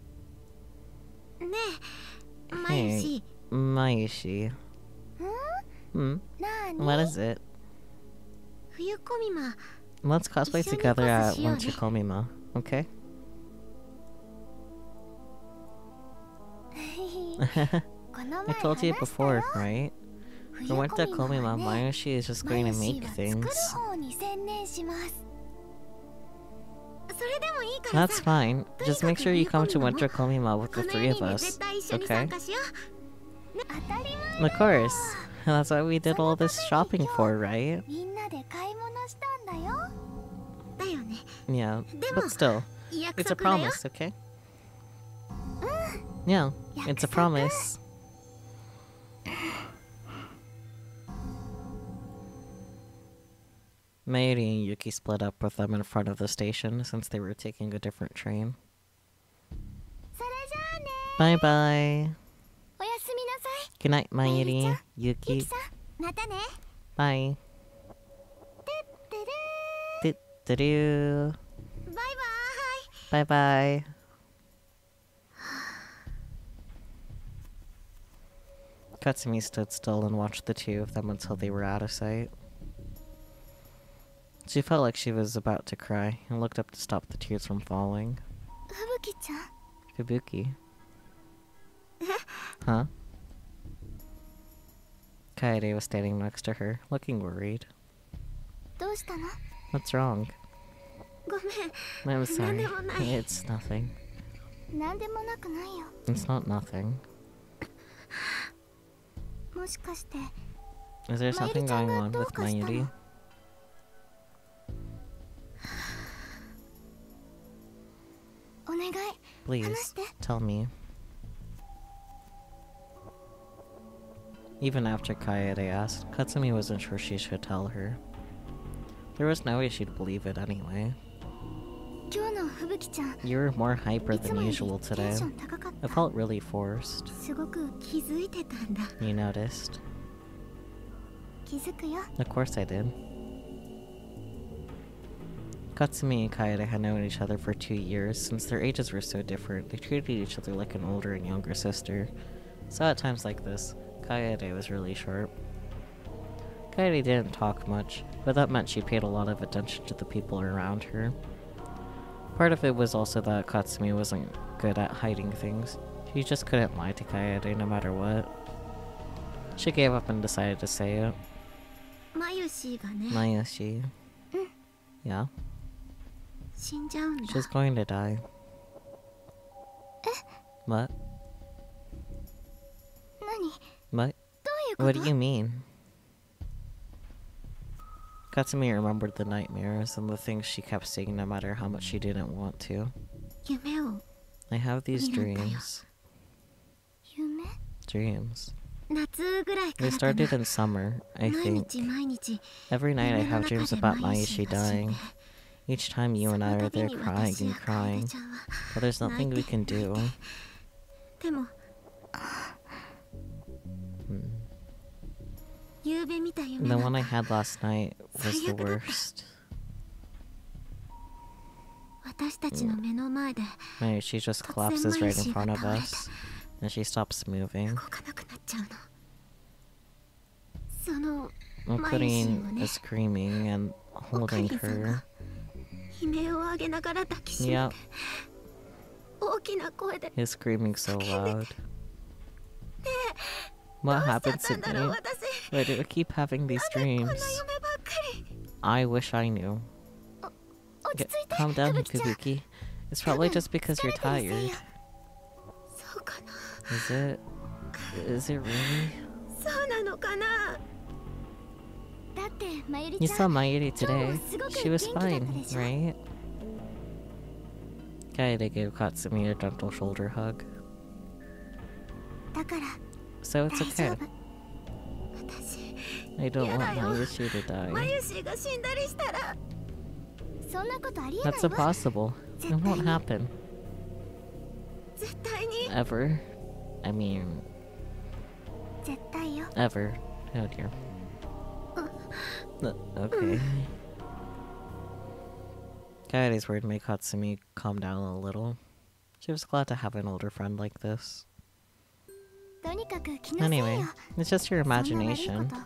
Hey, Mayushi. What is it? Let's cosplay together at Winter Komima, okay? I told you before, right? For Winter Komima, Mayushi is just going to make things. That's fine. Just make sure you come to Winter Komima with the three of us, okay? Of course. That's why we did all this shopping for, right? Yeah, but still, it's a promise, okay? Yeah, it's a promise. Mayuri and Yuki split up with them in front of the station since they were taking a different train. Bye bye. Good night, Mayuri, Yuki. Bye. Tutturu. Bye bye. Katsumi stood still and watched the two of them until they were out of sight. She felt like she was about to cry and looked up to stop the tears from falling. Fubuki. Huh? Kaede was standing next to her, looking worried. What's wrong? I'm sorry. It's nothing. It's not nothing. Is there something going on with Mayuri? Please, tell me. Even after Kaede asked, Katsumi wasn't sure she should tell her. There was no way she'd believe it anyway. You were more hyper than usual today. I felt really forced. You noticed? Of course I did. Katsumi and Kaede had known each other for 2 years. Since their ages were so different, they treated each other like an older and younger sister. So at times like this, Kaede was really sharp. Kaede didn't talk much, but that meant she paid a lot of attention to the people around her. Part of it was also that Katsumi wasn't good at hiding things. She just couldn't lie to Kaede no matter what. She gave up and decided to say it. Mayushi がね Mayushi. Yeah? 死んじゃうんだ She's going to die. What? 何 What? どういうこ What と do you mean? Katsumi remembered the nightmares and the things she kept saying no matter how much she didn't want to. 夢を I have these 見るんだよ。 dreams. 夢 Dreams. 夏ぐらいか They らかな started in summer, I 毎 think. 日毎日 Every night I 夢の have 中 dreams で about マユ Mayushi シが死ん dying. で Each time you そ and の I are 度 there に crying 私や and 楓 crying. ちゃんは But there's 泣 nothing い we て can 泣い do. てでも Hmm. 夕べ見た夢 The なん one だ I had last night was the 最悪だった。 worst. 私たちの目の前で Mayushi just 突然 collapses マユ right in シが front of 倒れて us, and she stops moving. 動かなくなっちゃうのその Well, マユシを Pudding ね is screaming and おか holding りさん her. が悲鳴を上げながら抱きしめ Yep, て大きな声で he's screaming so loud. ど What うしちゃっ happened た to んだろう me? 私 Why do I keep having these こんな夢 dreams? ばっかり I wish I knew. 落ち着いて Calm down, 吹雪ちゃん Fubuki. It's probably just because you're 疲れてるせい tired. やそうかな Is it really? そうなのかなだってまゆり You ちゃ saw ん Mayuri today. 今日すごく She was 元気だった fine, でしょ right? Kaede gave Katsumi a gentle shoulder hug. だから So 大 it's 丈 okay. 夫私 I don't want やだよ。 Mayushi to ま die. ゆしが死んだりしたらそんなことありえない That's わ impossible. It won't happen. 絶対に Ever. I mean, 絶対よ ever. Oh dear. Okay. Kaede's word made Katsumi calm down a little. She was glad to have an older friend like this. とにかく気のせいよ Anyway, it's just your そんな悪い imagination. こと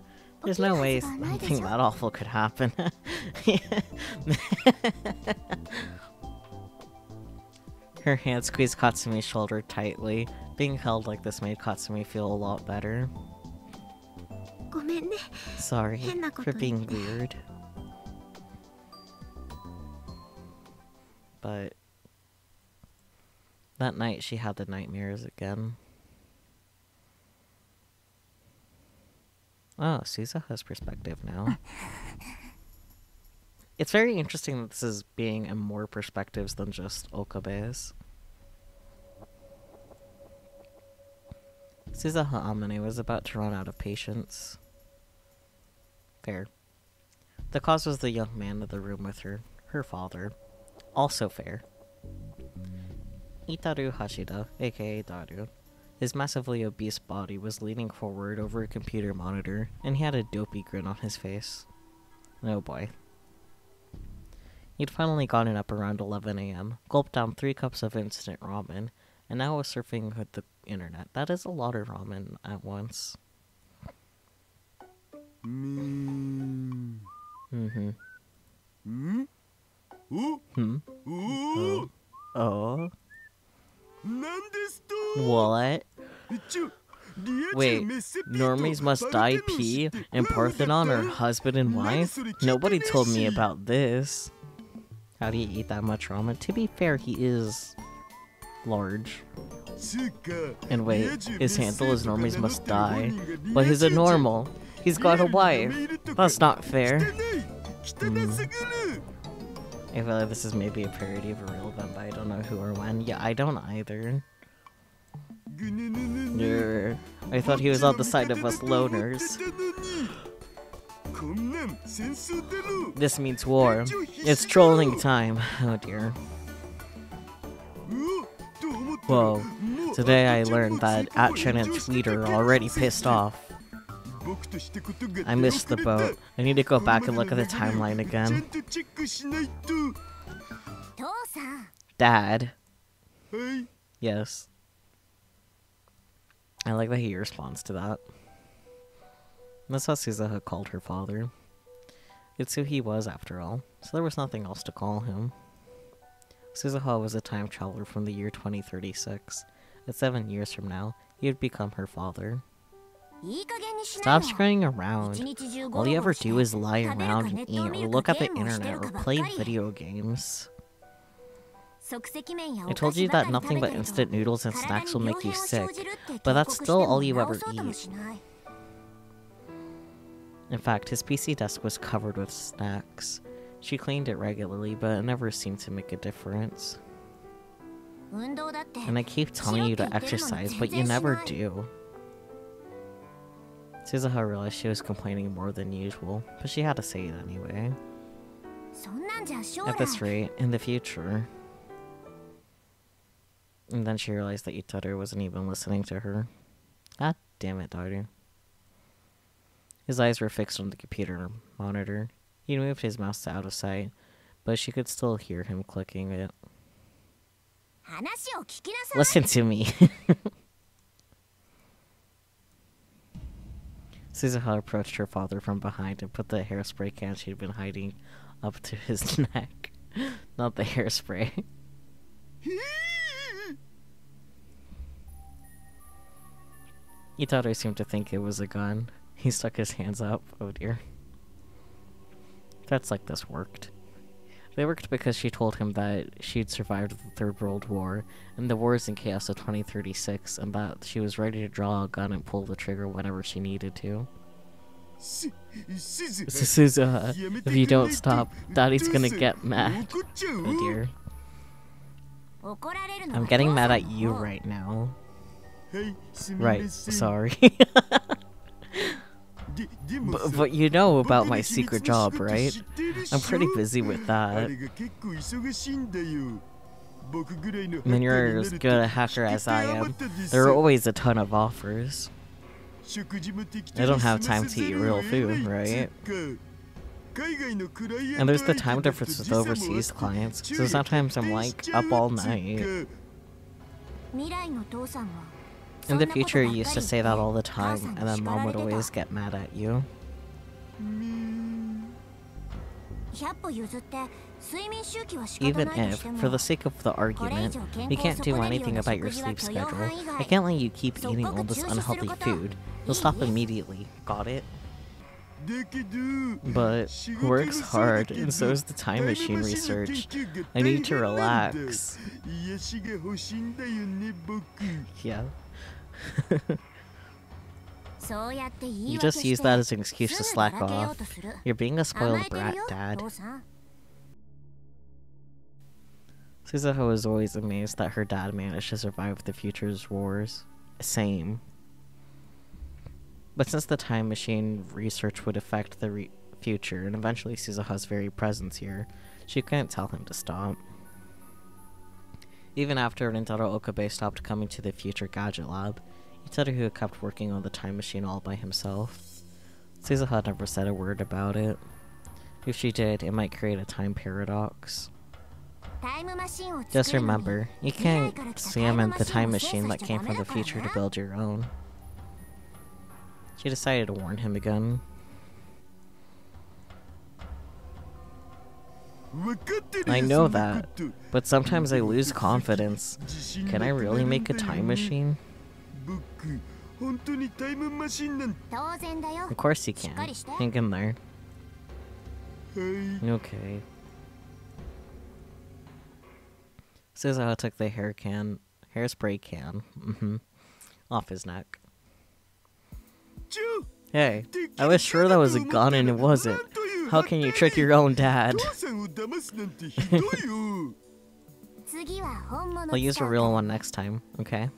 There's 起きる no は way ずがないで something しょ that awful could happen. Her hand squeezed Katsumi's shoulder tightly. Being held like this made Katsumi feel a lot better. ごめんね Sorry 変なこと for being 言って weird. But that night she had the nightmares again. Oh, Suza has perspective now. It's very interesting that this is being in more perspectives than just Okabe's. Suza Ha'amane was about to run out of patience. Fair. The cause was the young man in the room with her, her father. Also fair. Itaru Hashida, aka Daru. His massively obese body was leaning forward over a computer monitor, and he had a dopey grin on his face. Oh boy. He'd finally gotten up around 11 a.m., gulped down 3 cups of instant ramen, and now was surfing with the internet. That is a lot of ramen at once. Mm-hmm. Oh? What? Wait, normies must die pee and Parthenon are husband and wife? Nobody told me about this. How do you eat that much ramen? To be fair, he is large. And wait, his handle is normies must die. But he's a normal. He's got a wife. That's not fair. I feel like this is maybe a parody of a real event, but I don't know who or when. Yeah, I don't either. I thought he was on the side of us loners. This means war. It's trolling time. Oh dear. Whoa. Today I learned that Atchen and Tweeter are already pissed off. I missed the boat. I need to go back and look at the timeline again. Dad. Yes. I like that he responds to that. That's how Suzuha called her father. It's who he was after all, so there was nothing else to call him. Suzuha was a time traveler from the year 2036. At 7 years from now, he would become her father. Stop screwing around. All you ever do is lie around and eat, or look at the internet, or play video games. I told you that nothing but instant noodles and snacks will make you sick, but that's still all you ever eat. In fact, his PC desk was covered with snacks. She cleaned it regularly, but it never seemed to make a difference. And I keep telling you to exercise, but you never do. Suzuha realized she was complaining more than usual, but she had to say it anyway. At this rate, in the future... And then she realized that Tutturu wasn't even listening to her. God damn it, Tutturu. His eyes were fixed on the computer monitor. He moved his mouse out of sight, but she could still hear him clicking it. Listen to me. Suzuha approached her father from behind and put the hairspray can she'd been hiding up to his neck. Not the hairspray. Tutturu seemed to think it was a gun. He stuck his hands up. Oh dear. Threats like this worked. They worked because she told him that she'd survived the Third World War, and the wars in chaos of 2036, and that she was ready to draw a gun and pull the trigger whenever she needed to. Suzuha, if you don't stop, Daddy's gonna get mad. Oh dear. I'm getting mad at you right now. Right, sorry. But you know about my secret job, right? I'm pretty busy with that. When you're as good a hacker as I am, there are always a ton of offers. I don't have time to eat real food, right? And there's the time difference with overseas clients, so sometimes I'm like up all night. In the future, you used to say that all the time, and then Mom would always get mad at you. Even if, for the sake of the argument, we can't do anything about your sleep schedule, I can't let you keep eating all this unhealthy food. You'll stop immediately. Got it? But work's hard, and so is the time machine research. I need to relax. Yeah. You just use that as an excuse to slack off. You're being a spoiled brat, Dad. Suzuha was always amazed that her dad managed to survive the future's wars. Same. But since the time machine research would affect the future, and eventually Suzuha's very presence here, she couldn't tell him to stop. Even after Rintaro Okabe stopped coming to the future gadget lab, Tutturu kept working on the time machine all by himself. Suzuha never said a word about it. If she did, it might create a time paradox. Just remember, you can't examine the time machine that came from the future to build your own. She decided to warn him again. I know that, but sometimes I lose confidence. Can I really make a time machine? Of course you can. Hang in there. Okay. Suzuha took the hairspray can, off his neck. Hey, I was sure that was a gun and it wasn't. How can you trick your own dad? I'll use a real one next time, okay?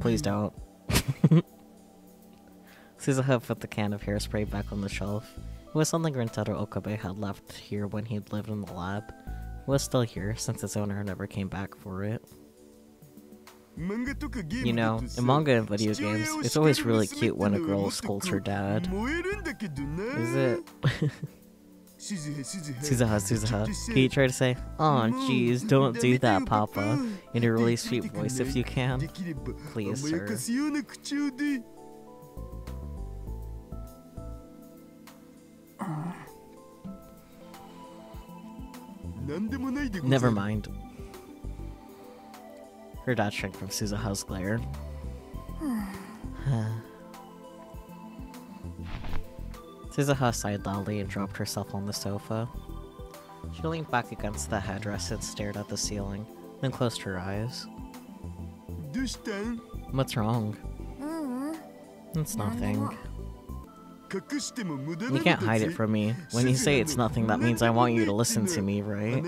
Please don't. Suzuha put the can of hairspray back on the shelf. It was something Rintaro Okabe had left here when he'd lived in the lab. It was still here, since its owner never came back for it. You know, in manga and video games, it's always really cute when a girl scolds her dad. Is it? Suzuha. Can you try to say, "Aw, jeez, don't do that, Papa," in a really sweet voice if you can? Please, sir. Never mind. Her dad shrank from Suzuha's glare. Suzuha sighed loudly and dropped herself on the sofa. She leaned back against the headrest and stared at the ceiling, then closed her eyes. What's wrong? It's nothing. You can't hide it from me. When you say it's nothing, that means I want you to listen to me, right?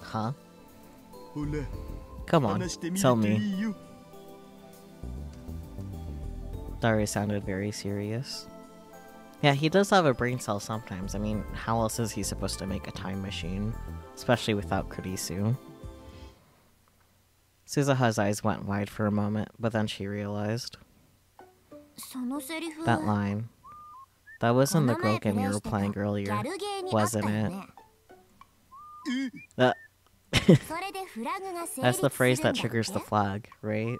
Huh? Come on, tell me. Dario sounded very serious. Yeah, he does have a brain cell sometimes. I mean, how else is he supposed to make a time machine? Especially without Kurisu. Suzuha's eyes went wide for a moment, but then she realized. That line. That wasn't the girl game you were playing earlier, wasn't it? That's the phrase that triggers the flag, right?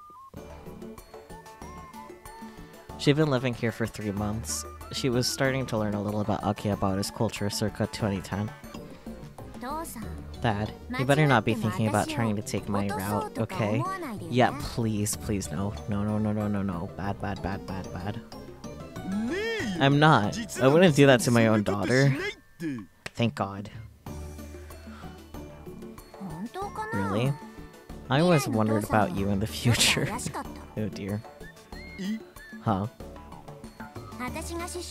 She'd been living here for 3 months. She was starting to learn a little about Akihabara's culture circa 2010. Dad, you better not be thinking about trying to take my route, okay? Yeah, please, please, no. No. Bad. I'm not. I wouldn't do that to my own daughter. Thank God. Really? I always wondered about you in the future. Oh dear. Huh?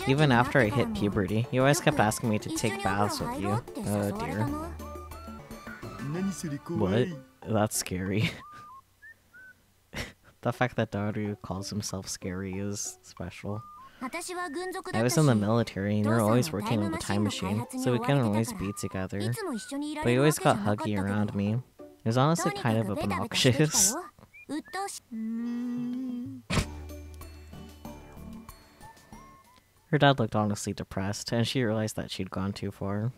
Even after I hit puberty, you always kept asking me to take baths with you. Oh dear. What? That's scary. The fact that Daru calls himself scary is special. I was in the military and you were always working on the time machine, so we couldn't always be together. But you always got huggy around me. It was honestly kind of obnoxious. Her dad looked honestly depressed, and she realized that she'd gone too far.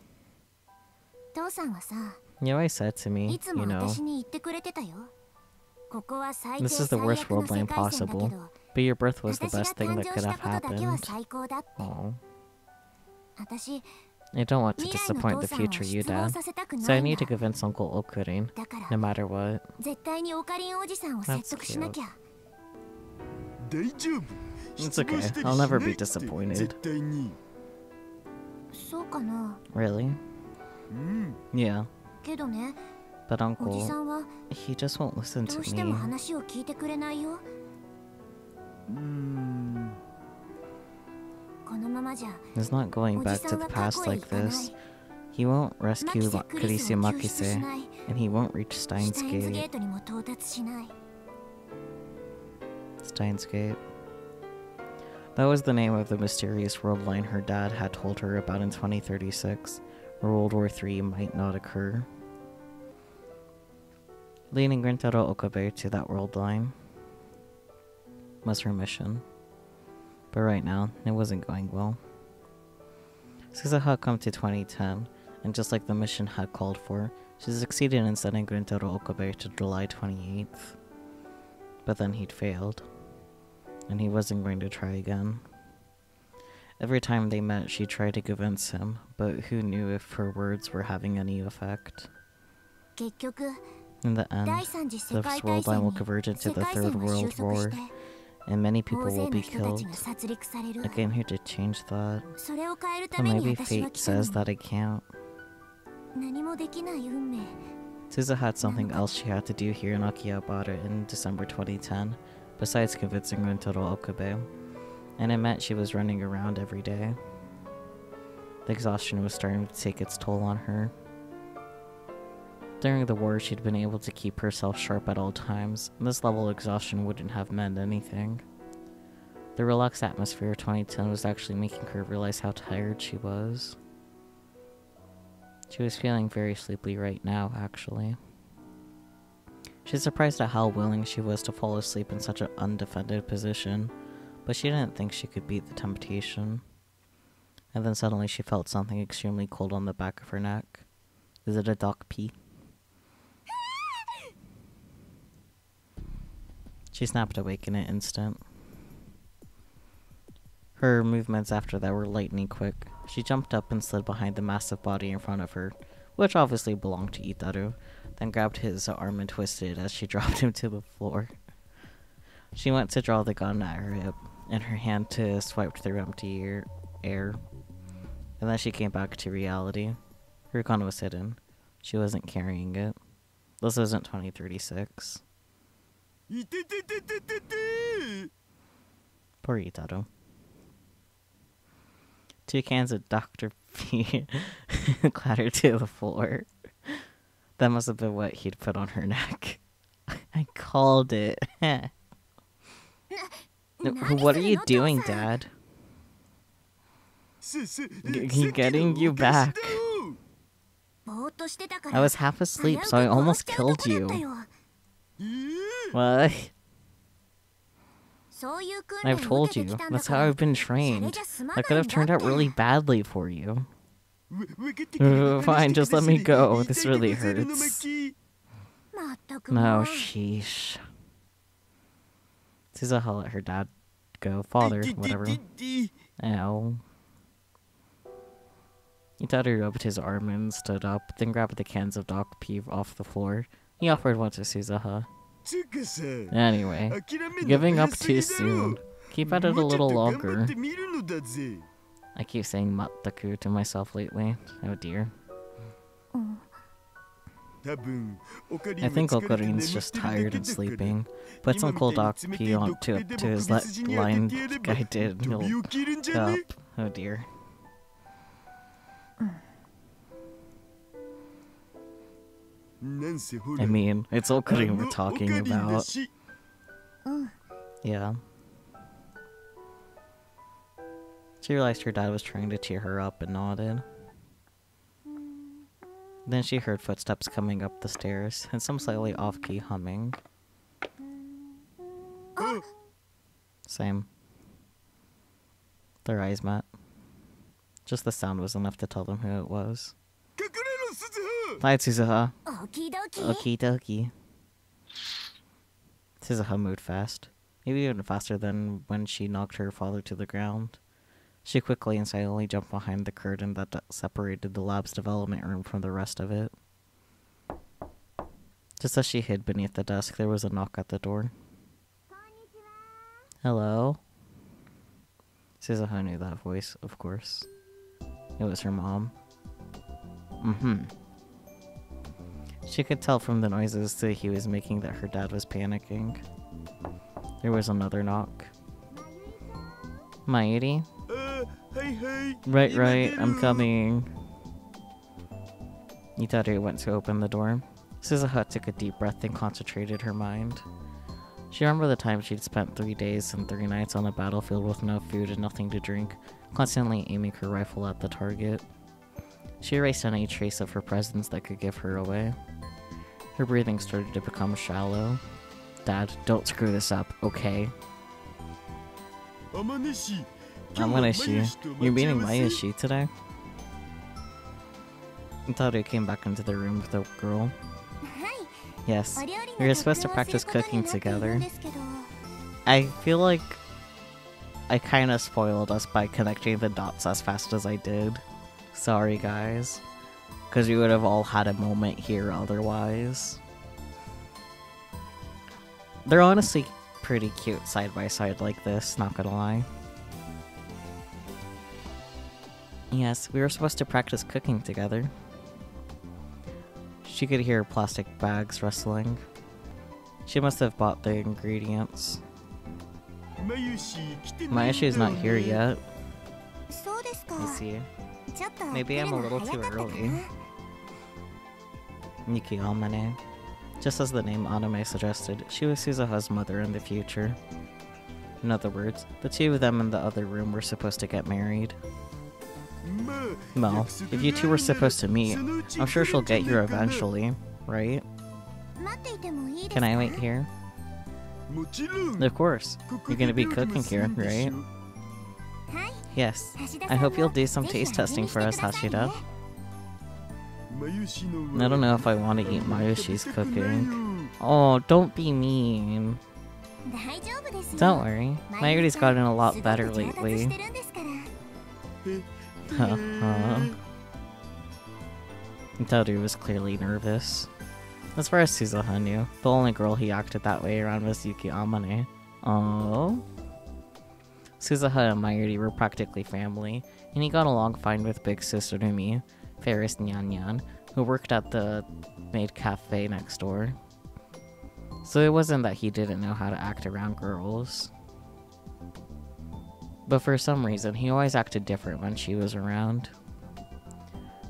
You always said to me, you know, this is the worst world line possible, but your birth was the best thing that could have happened. Aww. I don't want to disappoint the future you, Dad, so I need to convince Uncle Okurin, no matter what. That's cute. It's okay, I'll never be disappointed. Really? Yeah. But Uncle, he just won't listen to me. He's not going back to the past like this. He won't rescue Kurisu Makise, and he won't reach Steins Gate. Steins Gate. That was the name of the mysterious world line her dad had told her about in 2036, where World War III might not occur. Leading Rintaro Okabe to that world line was her mission. But right now, it wasn't going well. Suzuha had come to 2010, and just like the mission had called for, she succeeded in sending Rintaro Okabe to July 28th. But then he'd failed, and he wasn't going to try again. Every time they met, she tried to convince him, but who knew if her words were having any effect. In the end, this world line will converge into the Third World War, and many people will be killed. I came here to change that, but maybe fate says that I can't. Suzuha had something else she had to do here in Akihabara in December 2010, besides convincing Rintaro Okabe, and it meant she was running around every day. The exhaustion was starting to take its toll on her. During the war, she'd been able to keep herself sharp at all times, and this level of exhaustion wouldn't have meant anything. The relaxed atmosphere of 2010 was actually making her realize how tired she was. She was feeling very sleepy right now, actually. She's surprised at how willing she was to fall asleep in such an undefended position, but she didn't think she could beat the temptation. And then suddenly she felt something extremely cold on the back of her neck. Is it a dog pee? She snapped awake in an instant. Her movements after that were lightning quick. She jumped up and slid behind the massive body in front of her, which obviously belonged to Itaru, then grabbed his arm and twisted as she dropped him to the floor. She went to draw the gun at her hip, and her hand to swipe through empty air. And then she came back to reality. Her gun was hidden. She wasn't carrying it. This isn't 2036. Poor Itaru. 2 cans of Dr. P clattered to the floor. That must have been what he'd put on her neck. I called it. What are you doing, Dad? Getting you back. I was half asleep, so I almost killed you. What? I've told you. That's how I've been trained. That could have turned out really badly for you. Fine, just let me go. This really hurts. No, sheesh. Suzuha let her dad go. Father, whatever. Ow. Itaru rubbed his arm and stood up, then grabbed the cans of Doc Peeve off the floor. He offered one to Suzuha. Anyway, giving up too soon. Keep at it a little longer. I keep saying Mataku to myself lately. Oh dear. I think Okarin's just tired and sleeping. Put some cold Doc P onto his line I did. He'll up. Oh dear. I mean, it's Okarin we're talking about. Yeah. She realized her dad was trying to cheer her up and nodded. Then she heard footsteps coming up the stairs and some slightly off-key humming. Same. Their eyes met. Just the sound was enough to tell them who it was. Hi, Suzuha. Okie dokie. Suzuha moved fast. Maybe even faster than when she knocked her father to the ground. She quickly and silently jumped behind the curtain that separated the lab's development room from the rest of it. Just as she hid beneath the desk, there was a knock at the door. Hello? Suzuha knew that voice, of course. It was her mom. She could tell from the noises that he was making that her dad was panicking. There was another knock. Mayuri? Right, I'm coming. Itaru went to open the door. Suzuha took a deep breath and concentrated her mind. She remembered the time she'd spent 3 days and 3 nights on a battlefield with no food and nothing to drink, constantly aiming her rifle at the target. She erased any trace of her presence that could give her away. Her breathing started to become shallow. Dad, don't screw this up, okay? Amanishi, you're meeting Mayashi today? Itaru came back into the room with the girl. Yes, we were supposed to practice cooking together. I feel like I kinda spoiled us by connecting the dots as fast as I did. Sorry guys. Because you would have all had a moment here otherwise. They're honestly pretty cute side by side like this, not gonna lie. Yes, we were supposed to practice cooking together. She could hear plastic bags rustling. She must have bought the ingredients. Mayashi is not here yet. I see. Maybe I'm a little too early. Miki Amane. Just as the name Anime suggested, she was Suzuha's mother in the future. In other words, the two of them in the other room were supposed to get married. Well, if you two were supposed to meet, I'm sure she'll get here eventually, right? Can I wait here? Of course. You're gonna be cooking here, right? Yes. I hope you'll do some taste testing for us, Hashida. I don't know if I want to eat Mayushi's cooking. Oh, don't be mean. Don't worry. Mayuri's gotten a lot better lately. Itaru was clearly nervous. As far as Suzuha knew, the only girl he acted that way around was Yuki Amane. Oh. Suzuha and Mayuri were practically family, and he got along fine with big sister Rumi, Ferris Nyan Nyan, who worked at the maid cafe next door. So it wasn't that he didn't know how to act around girls. But for some reason, he always acted different when she was around.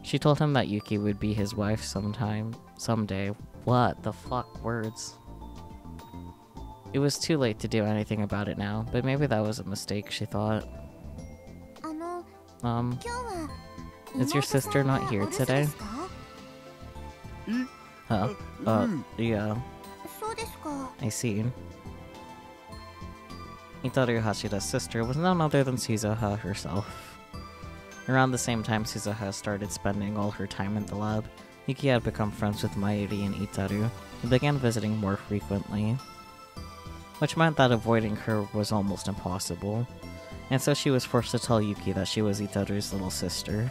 She told him that Yuki would be his wife someday. What the fuck, words? It was too late to do anything about it now, but maybe that was a mistake, she thought. Is your sister not here today? Yeah. I see. Itaru Hashida's sister was none other than Suzuha herself. Around the same time Suzuha started spending all her time in the lab, Yuki had become friends with Mayuri and Itaru, and began visiting more frequently. Which meant that avoiding her was almost impossible, and so she was forced to tell Yuki that she was Itaru's little sister.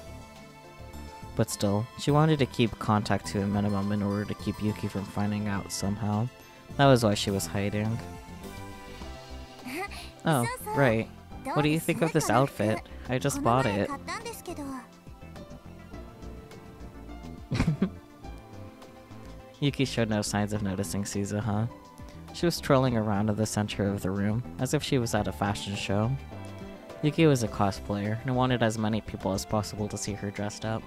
But still, she wanted to keep contact to a minimum in order to keep Yuki from finding out somehow. That was why she was hiding. Oh, right. What do you think of this outfit? I just bought it. Yuki showed no signs of noticing Suzuha. She was strolling around in the center of the room, as if she was at a fashion show. Yuki was a cosplayer, and wanted as many people as possible to see her dressed up.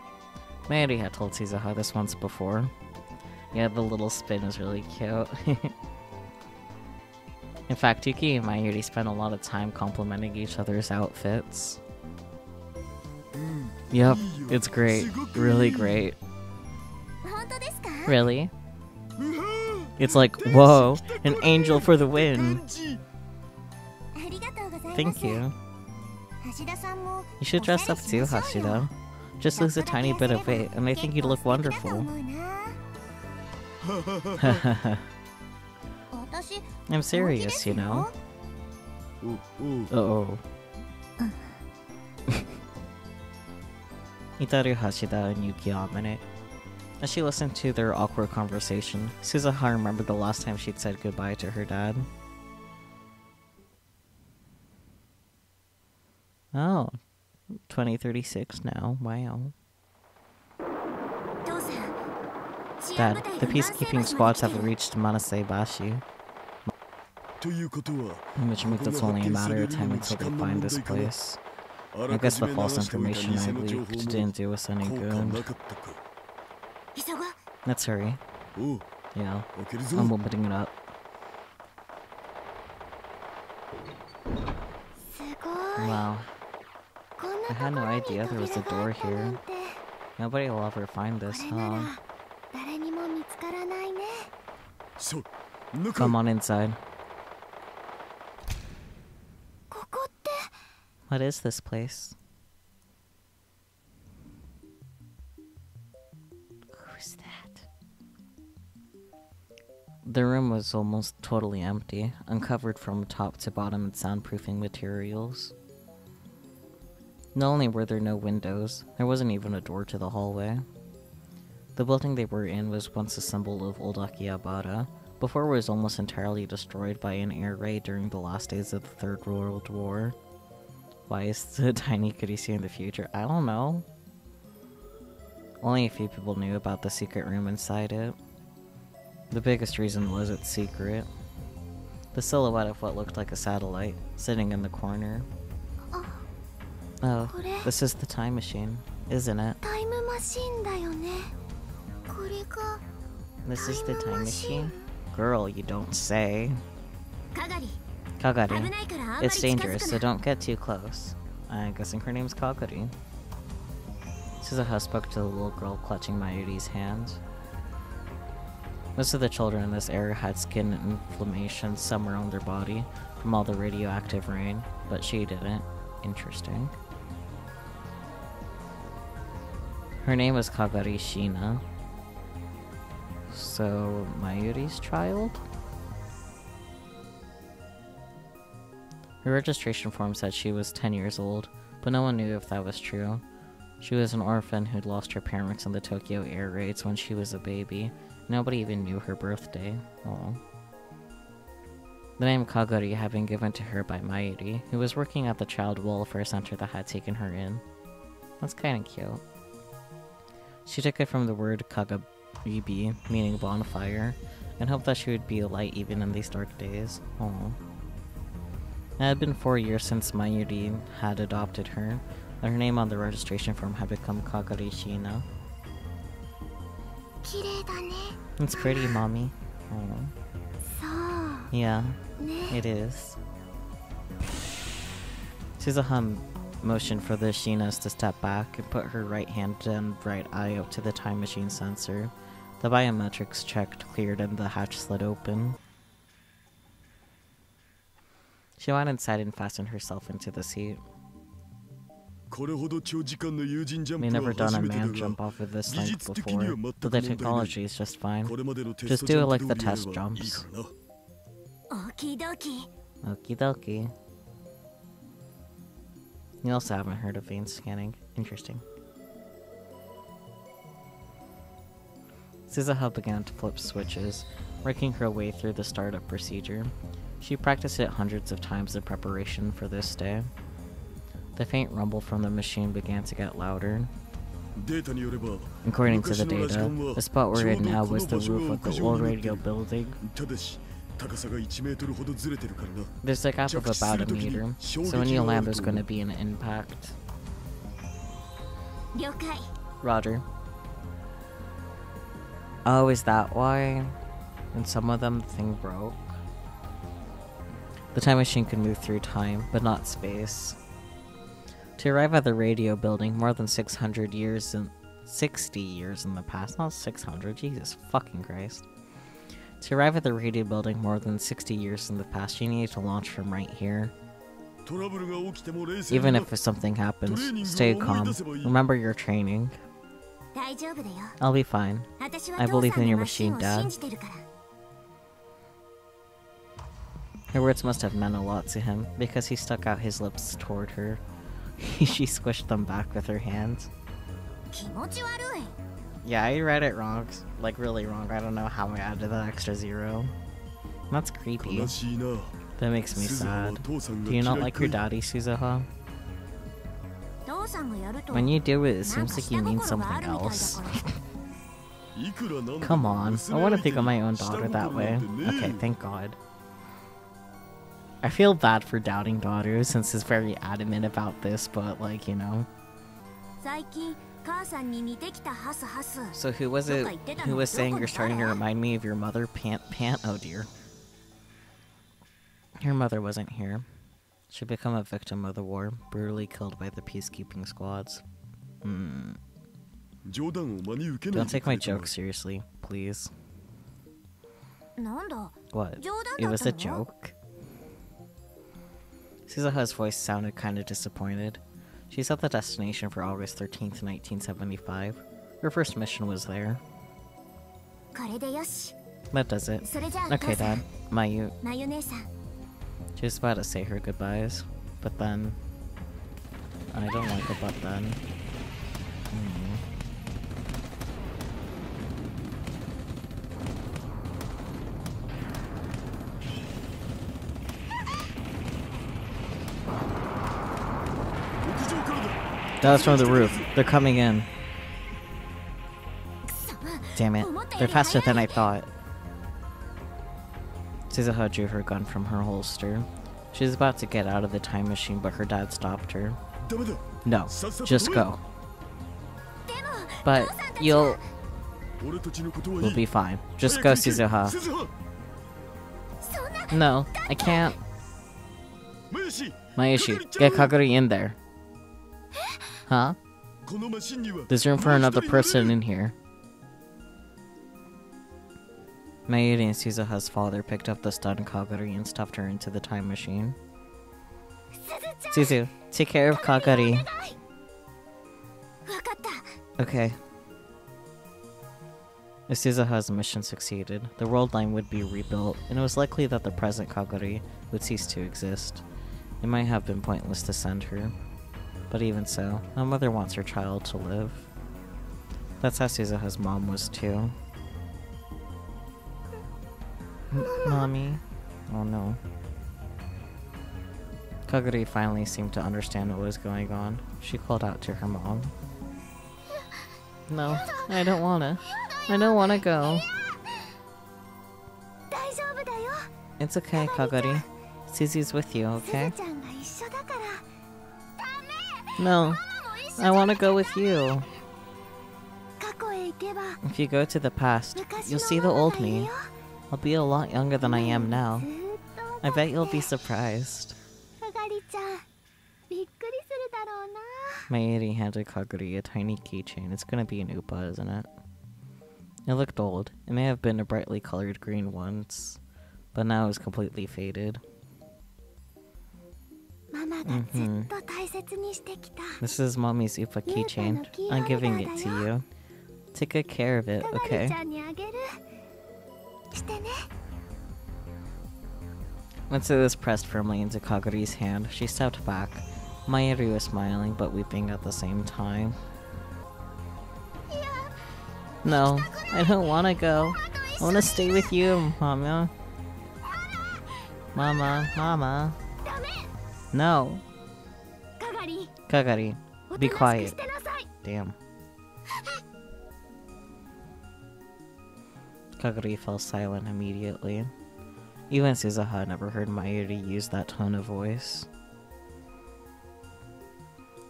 Mayuri had told Suzuha this once before. Yeah, the little spin is really cute. In fact, Yuki and Mayuri spent a lot of time complimenting each other's outfits. Yep, it's great. Really great. Really? It's like, whoa, an angel for the win. Thank you. You should dress up too, Hashida. Just lose a tiny bit of weight, and I think you'd look wonderful. I'm serious, you know? Uh-oh. Itaru Hashida and Yuki ominate. As she listened to their awkward conversation, Suzuha remembered the last time she'd said goodbye to her dad. Oh, 2036 now, wow. Dad, the peacekeeping squads have reached Manase Bashi, which means it's only a matter of time until they find this place. I guess the false information I leaked didn't do us any good. Let's hurry. Yeah, I'm opening it up. Wow. I had no idea there was a door here. Nobody will ever find this, huh? Come on inside. What is this place? Who's that? The room was almost totally empty, uncovered from top to bottom in soundproofing materials. Not only were there no windows, there wasn't even a door to the hallway. The building they were in was once a symbol of old Akihabara, before it was almost entirely destroyed by an air raid during the last days of the Third World War. Why is the tiny could he see in the future? I don't know. Only a few people knew about the secret room inside it. The biggest reason was its secret. The silhouette of what looked like a satellite, sitting in the corner. Oh, this is the time machine, isn't it? This is the time machine? Girl, you don't say. Kagari. It's dangerous, so don't get too close. I'm guessing her name's Kagari. Suzuha spoke to the little girl clutching Mayuri's hand. Most of the children in this area had skin inflammation somewhere on their body from all the radioactive rain, but she didn't. Interesting. Her name was Kagari Shina. So, Mayuri's child? Her registration form said she was 10 years old, but no one knew if that was true. She was an orphan who'd lost her parents in the Tokyo air raids when she was a baby. Nobody even knew her birthday. Aww. The name Kagari had been given to her by Mayuri, who was working at the child welfare center that had taken her in. That's kinda cute. She took it from the word Kagaribi, meaning bonfire, and hoped that she would be a light even in these dark days. Aww. It had been 4 years since Mayuri had adopted her, and her name on the registration form had become Kagari Shina. 綺麗だね。 It's pretty, mommy. Aww. そう。 Yeah, ね。 it is. Suzuha motioned for the Shinas to step back and put her right hand and right eye up to the time machine sensor. The biometrics checked, cleared, and the hatch slid open. She went inside and fastened herself into the seat. We've never done a man jump off of this length before, but the technology is just fine. Just do it like the test jumps. Okie dokie. Okie dokie. You also haven't heard of vein scanning. Interesting. Suzuha began to flip switches, working her way through the startup procedure. She practiced it hundreds of times in preparation for this day. The faint rumble from the machine began to get louder. According to the data, the spot we're in now was the roof of the old radio building. There's a gap of about a meter, so when you land there's going to be an impact. 了解。 Roger. Oh, is that why? And some of them, the thing broke? The time machine could move through time, but not space. To arrive at the radio building more than 60 years in the past, not 600, Jesus fucking Christ. To arrive at the radio building more than 60 years in the past, you need to launch from right here. Even if something happens, stay calm. Remember your training. 大丈夫だよ。 I'll be fine. 私は I 父 believe さん in の your マシン machine, を Dad. 信じてるから。 Her words must have meant a lot to him, because he stuck out his lips toward her. She squished them back with her hands. 気持ち悪い。 Yeah, I read it wrong. Like, really wrong. I don't know how I added that extra zero. That's creepy. That makes me sad. Do you not like your daddy, Suzuha? 父さんがやると When you do it, it なん seems か like 下 you 心 mean があ something るみたいだ else. から。 Come on, I want to think of my own daughter that way. Okay, thank God. I feel bad for doubting daughters since he's very adamant about this, but like, you know. 最近母さんに似てきたハスハス。 So who was it who was saying you're starting to remind me of your mother, Pant? Oh dear. Your mother wasn't here. She'd become a victim of the war, brutally killed by the peacekeeping squads. Don't take my joke seriously, please. なんだ。 What? 冗談 It だっ was た a の？ joke? Suzuha's voice sounded kind of disappointed. She set the destination for August 13th, 1975. Her first mission was there. これでよし。 That does it. それじゃあ Okay, 父さん Dad. Mayu. まゆ姉さん。 She was about to say her goodbyes, but then... I don't like a but then. That was from the roof. They're coming in. Damn it. They're faster than I thought. Suzuha drew her gun from her holster. She was about to get out of the time machine, but her dad stopped her. No, just go. But you'll be fine. Just go, Suzuha. No, I can't. Maeshi, get Kaguri in there. Huh? There's room for another person in here. Mayuri and Suzuha's father picked up the stunned Kaguri and stuffed her into the time machine. Suzu, take care of Kaguri. わかった。 Okay. If Suzuha's mission succeeded, the world line would be rebuilt, and it was likely that the present Kaguri would cease to exist. It might have been pointless to send her. But even so, a mother wants her child to live. That's how Suzuha's mom was too. Mommy. Oh no. Kaguri finally seemed to understand what was going on. She called out to her mom. No, I don't wanna. I don't wanna go. It's okay, Kaguri. Suzu's with you, okay? No, I wanna go with you. If you go to the past, you'll see the old me. I'll be a lot younger than I am now. I bet you'll be surprised. Mayuri handed Kaguri a tiny keychain. It's gonna be an Upa, isn't it? It looked old. It may have been a brightly colored green once, but now it's completely faded. This is Mommy's Upa keychain. I'm giving it to you. Take good care of it, okay? Once it was pressed firmly into Kaguri's hand, she stepped back. Mayuri was smiling but weeping at the same time. No, I don't want to go. I want to stay with you, Mama. Mama. No. Kaguri, be quiet. Damn. Kaguri fell silent immediately. Even Suzuha had never heard Mayuri use that tone of voice.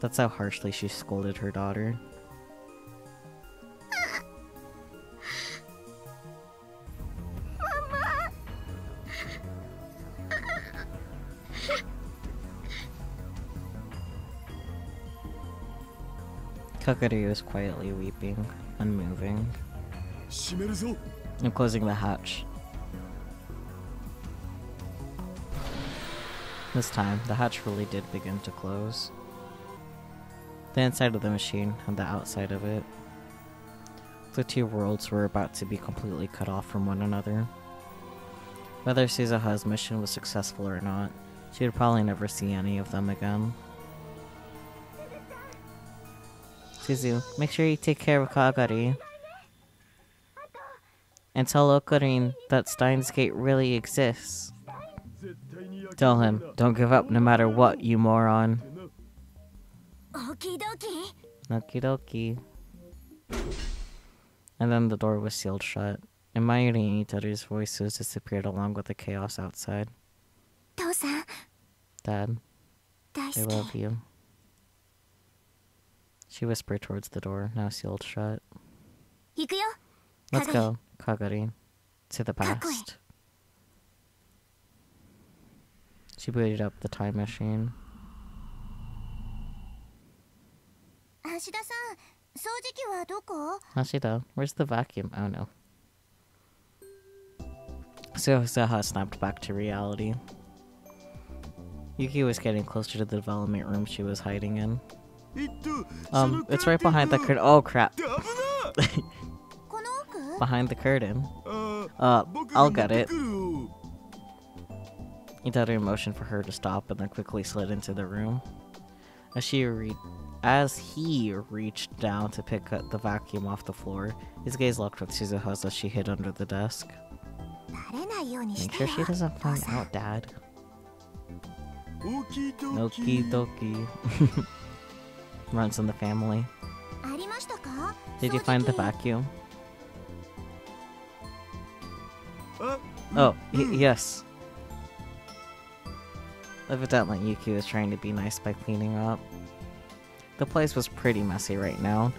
That's how harshly she scolded her daughter. Kaguri was quietly weeping, unmoving. I'm closing the hatch. This time, the hatch really did begin to close. The inside of the machine and the outside of it. The two worlds were about to be completely cut off from one another. Whether Suzuha's mission was successful or not, she would probably never see any of them again. Suzu, make sure you take care of Kaguri. And tell Okurin that Steins Gate really exists. Tell him, don't give up no matter what, you moron. Okie dokie. And then the door was sealed shut, and Mayuri and Itaru's voices disappeared along with the chaos outside. Dad, I love you. She whispered towards the door, now sealed shut. Let's go, Kaguri. To the past. She booted up the time machine. Ashida, where's the vacuum? Oh no. Suzuha snapped back to reality. Yuki was getting closer to the development room she was hiding in. It's right behind the curtain. Oh crap. Behind the curtain. I'll get it. Itaru motioned for her to stop and then quickly slid into the room. As he reached down to pick up the vacuum off the floor, his gaze locked with Suzuha's as she hid under the desk. Make sure she doesn't find out, Dad. Okie dokie. Runs in the family. Did you find the vacuum? Oh, yes. Evidently, Yuki was trying to be nice by cleaning up. The place was pretty messy right now.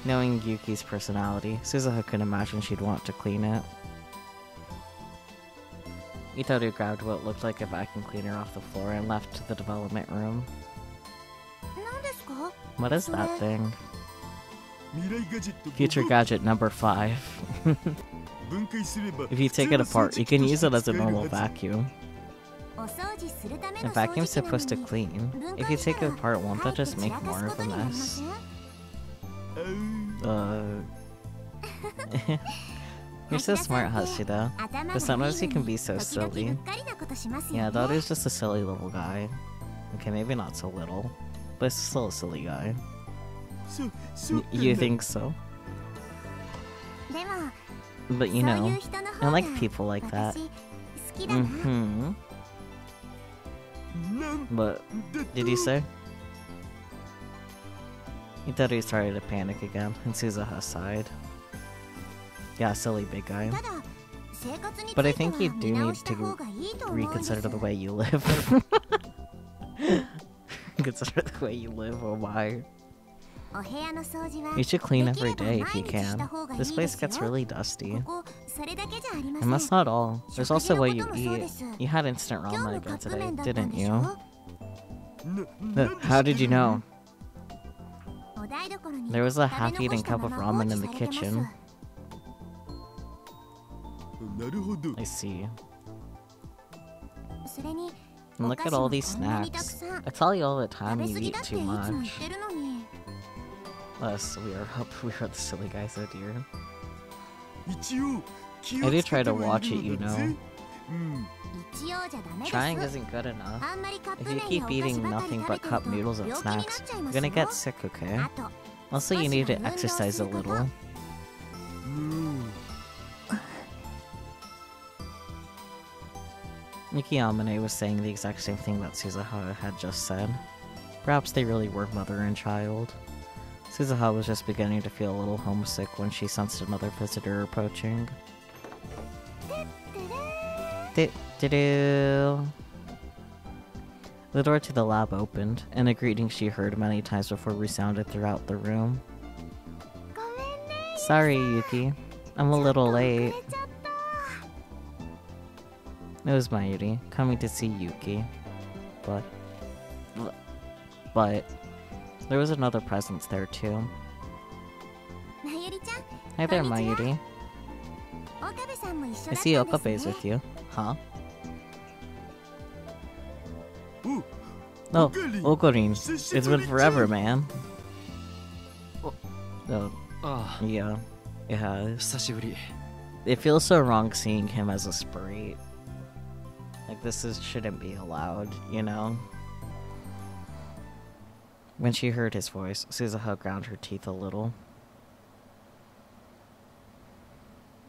Knowing Yuki's personality, Suzuha could imagine she'd want to clean it. Itaru grabbed what looked like a vacuum cleaner off the floor and left to the development room. What is that thing? Future gadget number 5. If you take it apart, you can use it as a normal vacuum. A vacuum's supposed to clean. If you take it apart, won't that just make more of a mess? You're so smart, Hashida. But sometimes you can be so silly. Yeah, Daru's just a silly little guy. Okay, maybe not so little, but still a silly guy. You think so? But you know, I like people like that. きだな。 Mm-hmm. なん What did he say? He thought he started to panic again, and Suzuha sighed. Yeah, silly big guy. ただ生活につい But I て think は you do 見直 need した方がいいと思うんです。 reconsider the way you live. Consider the way you live, oh my. お部屋の掃除は You should clean できれ every ば day 毎 if you 日し can. た方がいい This で place すよ。 gets really dusty. ここそれだけじゃありませ And ん。 that's not all. There's also what you 食事のこともそう eat. です。 You had instant 今日 ramen も again カップ today, 麺だったん didn't でし you? ょ。 How did you know? お台所に There was a 食べ残 half-eaten した cup ま of ま放 ramen 置 in さ the れてます。 kitchen. なるほど I see. それに And お look 菓 at 子 all も these こんなにたく snacks. さん。 I tell you all the 食 time べ you 過ぎ eat だってい too つも言 much. ってるのに。 Us, we are the silly guys, oh dear. 一応気 I を do つけ try て to はい watch る it, you のだ know. ぜ。うん 一応じゃダメです。 Trying isn't good enough. あんまりカッ If プ you 麺 keep やお菓子 eating ばかり nothing 食べ but てる cup と noodles and 病気になっ snacks, ちゃいま you're す gonna よ。 get sick, okay? あと Also, you need to exercise a little. うん Yuki Amane was saying the exact same thing that Suzuha had just said. Perhaps they really were mother and child. Suzuha was just beginning to feel a little homesick when she sensed another visitor approaching. Do-do-do. The door to the lab opened, and a greeting she heard many times before resounded throughout the room. ごめんね。 Sorry, Yuki. I'm a little 遅 late. れちゃった It was Mayuri, coming to see Yuki. But there was another presence there too. まゆりちゃん、 Hi there, こんにちは。 Mayuri. 岡部さんも一緒だ I ったん see です Okabe's ね。 with you. Huh? お No, おかり Okorin. 久し It's ぶ been り forever, じゃん man. Oh, あ yeah. It あ has. 久しぶり It feels so wrong seeing him as a sprite. Like, shouldn't be allowed, you know? When she heard his voice, Suzuha ground her teeth a little.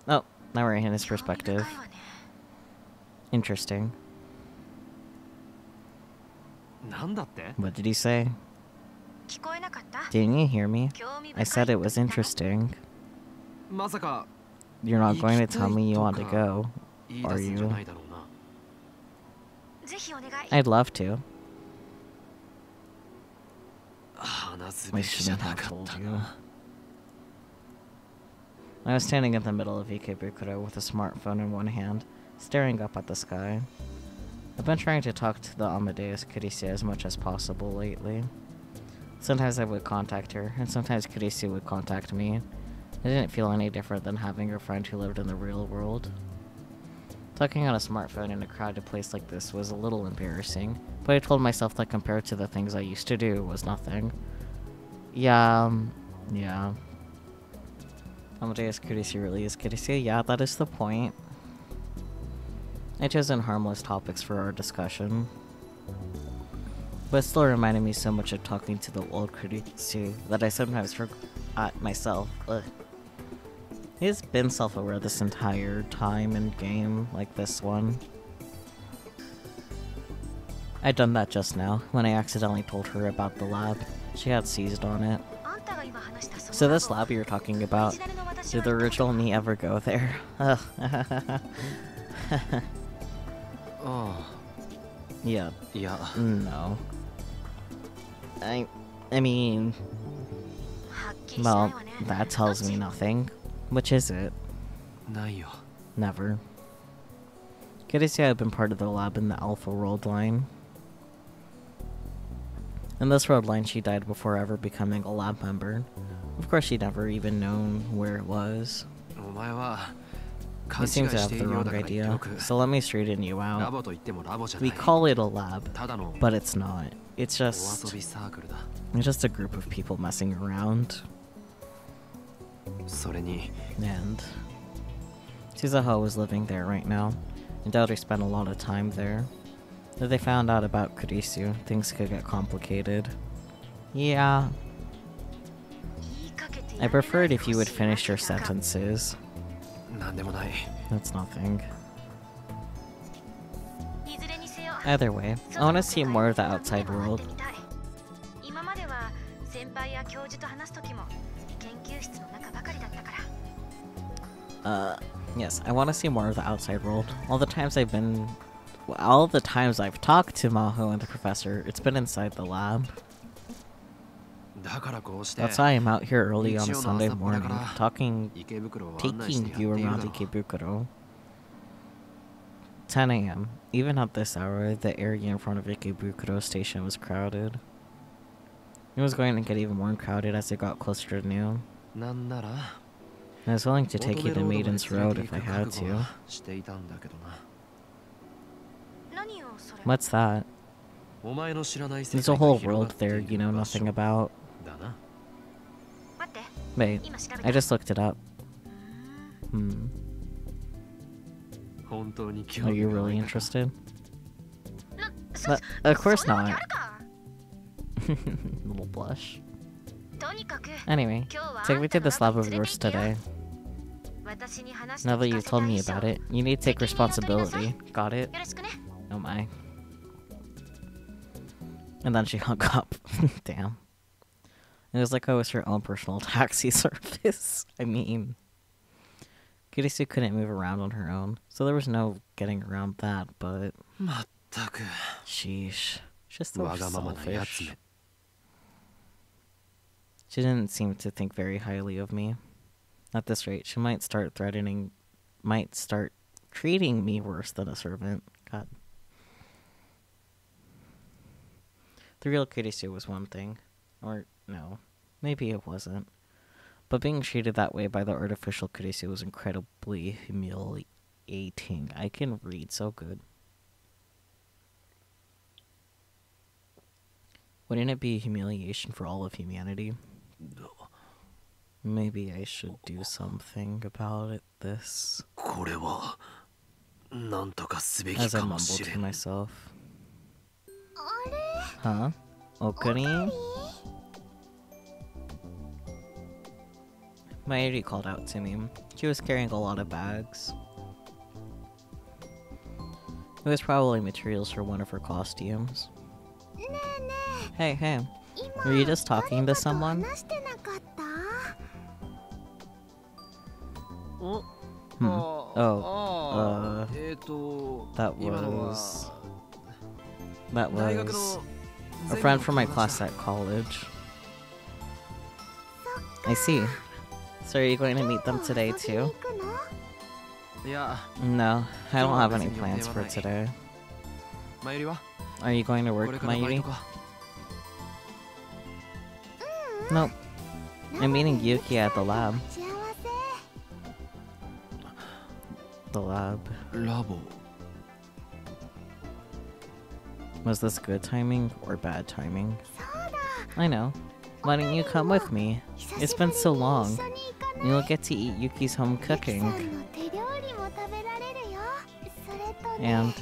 Oh, now we're in his perspective. Interesting. なんだって What did he say? 聞こえなかった Didn't you hear me? 興味深い I said it was interesting. まさか You're not going to tell me you want to go, 言い出すんじゃないだろうなぜひお願い I'd love to. 話す I べきじゃ shouldn't な have かっ told た you. な I was standing in the middle of Ikebukuro with a smartphone in one hand, staring up at the sky. I've been trying to talk to the Amadeus Kurisu as much as possible lately. Sometimes I would contact her, and sometimes Kurisu would contact me. It didn't feel any different than having a friend who lived in the real world. Talking on a smartphone in a crowded place like this was a little embarrassing, but I told myself that compared to the things I used to do, it was nothing. Yeah. Amadeus Kurisu really is Kurisu? Yeah, that is the point. I chosen harmless topics for our discussion. But it still reminded me so much of talking to the old Kurisu that I sometimes forgot myself. Ugh. He's been self-aware this entire time in game, like this one. I'd done that just now, when I accidentally told her about the lab. She had seized on it. あんたが今話したその So this lab you're talking オ about, リジナルの私 did は the original me ever go there? Ugh. あ Yeah, あいや no. I mean, はっきりしない well, わね that tells me nothing. Which is it? ないよ Never. Kurisu had been part of the lab in the Alpha World line. In this world line, she died before ever becoming a lab member. Of course, she'd never even known where it was. お前は You 勘違い seem to し have てい the るよう wrong だから言って idea, おく so let me straighten you ラ out. ボと言ってもラボじゃな We い call it a lab, ただの but it's not. It's お just 遊びサークルだ it's just a group of people messing around. それに And Suzuha was living there right now, and Doubter spent a lot of time there. If they found out about Kurisu, things could get complicated. Yeah, 言いかけて I やめない preferred で if you would ほしい finish your わけだが sentences. なんでもない That's nothing. Either way, I want to see more of the outside world. 今までは先輩や教授と話す時も研究室の中ばかりだったから。 Yes, I want to see more of the outside world. All the times I've talked to Maho and the professor, it's been inside the lab. That's why I'm out here early on a Sunday morning, taking you around Ikebukuro. 10 a.m. Even at this hour, the area in front of Ikebukuro station was crowded. It was going to get even more crowded as it got closer to noon. I was willing to take you to Maiden's Road if I had to. What's that? There's a whole world there you know nothing about. Wait, I just looked it up. Are you really interested? Of course not. Little blush. Anyway, take me to this lab of yours today. Now that you've told me about it, you need to take responsibility. Got it? Oh my. And then she hung up. Damn. It was like I was her own personal taxi service. I mean, Kurisu couldn't move around on her own, so there was no getting around that, but... Sheesh. Just so selfish. She didn't seem to think very highly of me. At this rate, she might start treating me worse than a servant. God. The real Kurisu was one thing. Or, no. Maybe it wasn't. But being treated that way by the artificial Kurisu was incredibly humiliating. I can read so good. Wouldn't it be humiliation for all of humanity? Maybe I should do something about it, this. As I mumbled to myself. Huh? Okuni? Mayuri called out to me. She was carrying a lot of bags. It was probably materials for one of her costumes. Hey, were you just talking to someone? That was a friend from my class at college. I see. So are you going to meet them today too? No, I don't have any plans for today. Are you going to work, Mayuri? Nope. I'm meeting Yuki at the lab. The lab. Was this good timing or bad timing? I know. Why don't you come with me? It's been so long. You'll get to eat Yuki's home cooking. And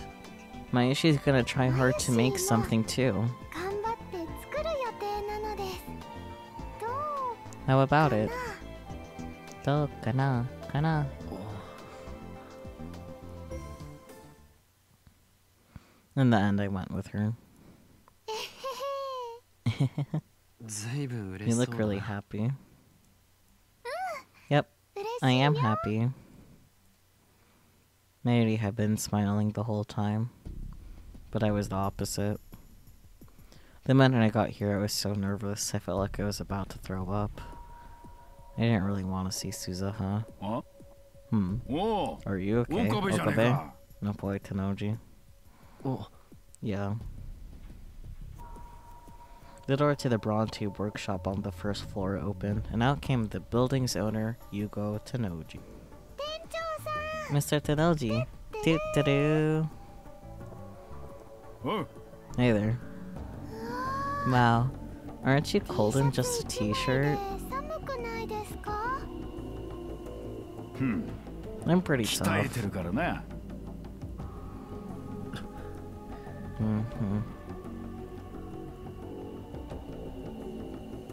Mayushi's gonna try hard to make something too. How about it? Do kana. In the end, I went with her. You look really happy. Yep, I am happy. Mayuri had been smiling the whole time, but I was the opposite. The minute I got here, I was so nervous, I felt like I was about to throw up. I didn't really want to see Suzuha. Are you okay, Okabe? No boy, Tanoji. Yeah. The door to the Brawn Tube workshop on the first floor opened, and out came the building's owner, Yugo Tanoji. Mr. Tanoji! Tutturu! Hey there. Wow. Aren't you cold in just a t-shirt? I'm pretty tough.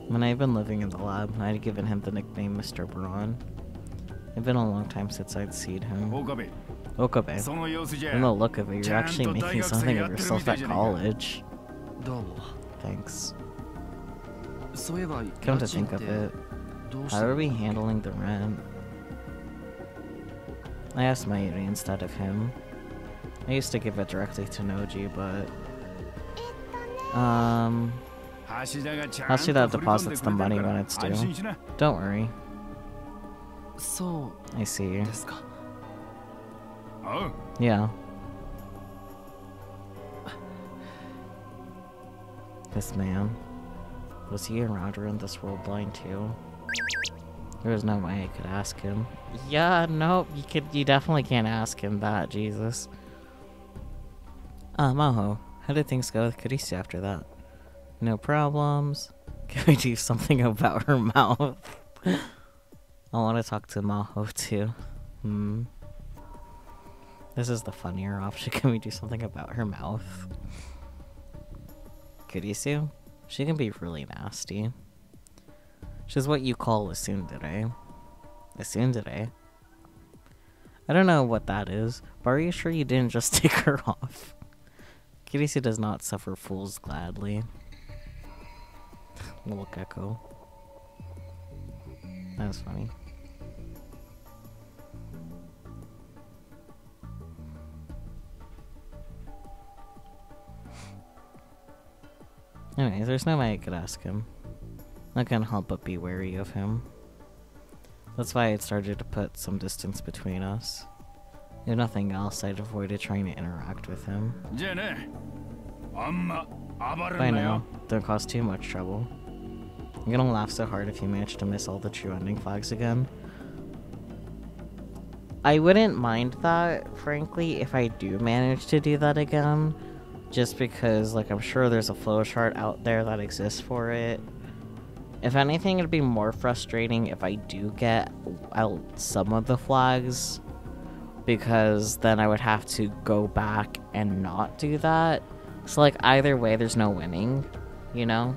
When I've been living in the lab, I'd given him the nickname Mr. Brawn. It's been a long time since I'd seen him. Okabe. その様子じゃ From the look of it, you're actually ちゃんと making 大学生 something や of ってる yourself みたい at じゃねえか。 college. どうも。 Thanks. そういえば Come to think of it, どうし how て are we handling the rent? I asked Mayuri instead of him. I used to give it directly to Noji, but... 橋田がちゃん Hashida と振り込んで deposits く the れて money るから when it's 安心 due. しな。 Don't worry. そ I see. うですか。おう。 Yeah. This man. Was he around or in this world blind too? There was no way I could ask him. Yeah, no, you definitely can't ask him that, Jesus. Maho, how did things go with Kurisu after that? No problems. Can we do something about her mouth? I want to talk to Maho too. This is the funnier option. Can we do something about her mouth? Kurisu? She can be really nasty. She's what you call a tsundere. A tsundere? I don't know what that is, but are you sure you didn't just take her off? Kurisu does not suffer fools gladly. Little gecko. That was funny. Anyways, there's no way I could ask him. I can't help but be wary of him. That's why I'd started to put some distance between us. If nothing else, I'd avoided trying to interact with him. じゃあね。あんま暴れ By んな now, よ。 don't cause too much trouble. I'm gonna laugh so hard if you manage to miss all the true ending flags again. I wouldn't mind that, frankly, if I do manage to do that again. Just because, like, I'm sure there's a flowchart out there that exists for it. If anything, it'd be more frustrating if I do get out some of the flags. Because then I would have to go back and not do that. So, like, either way, there's no winning, you know?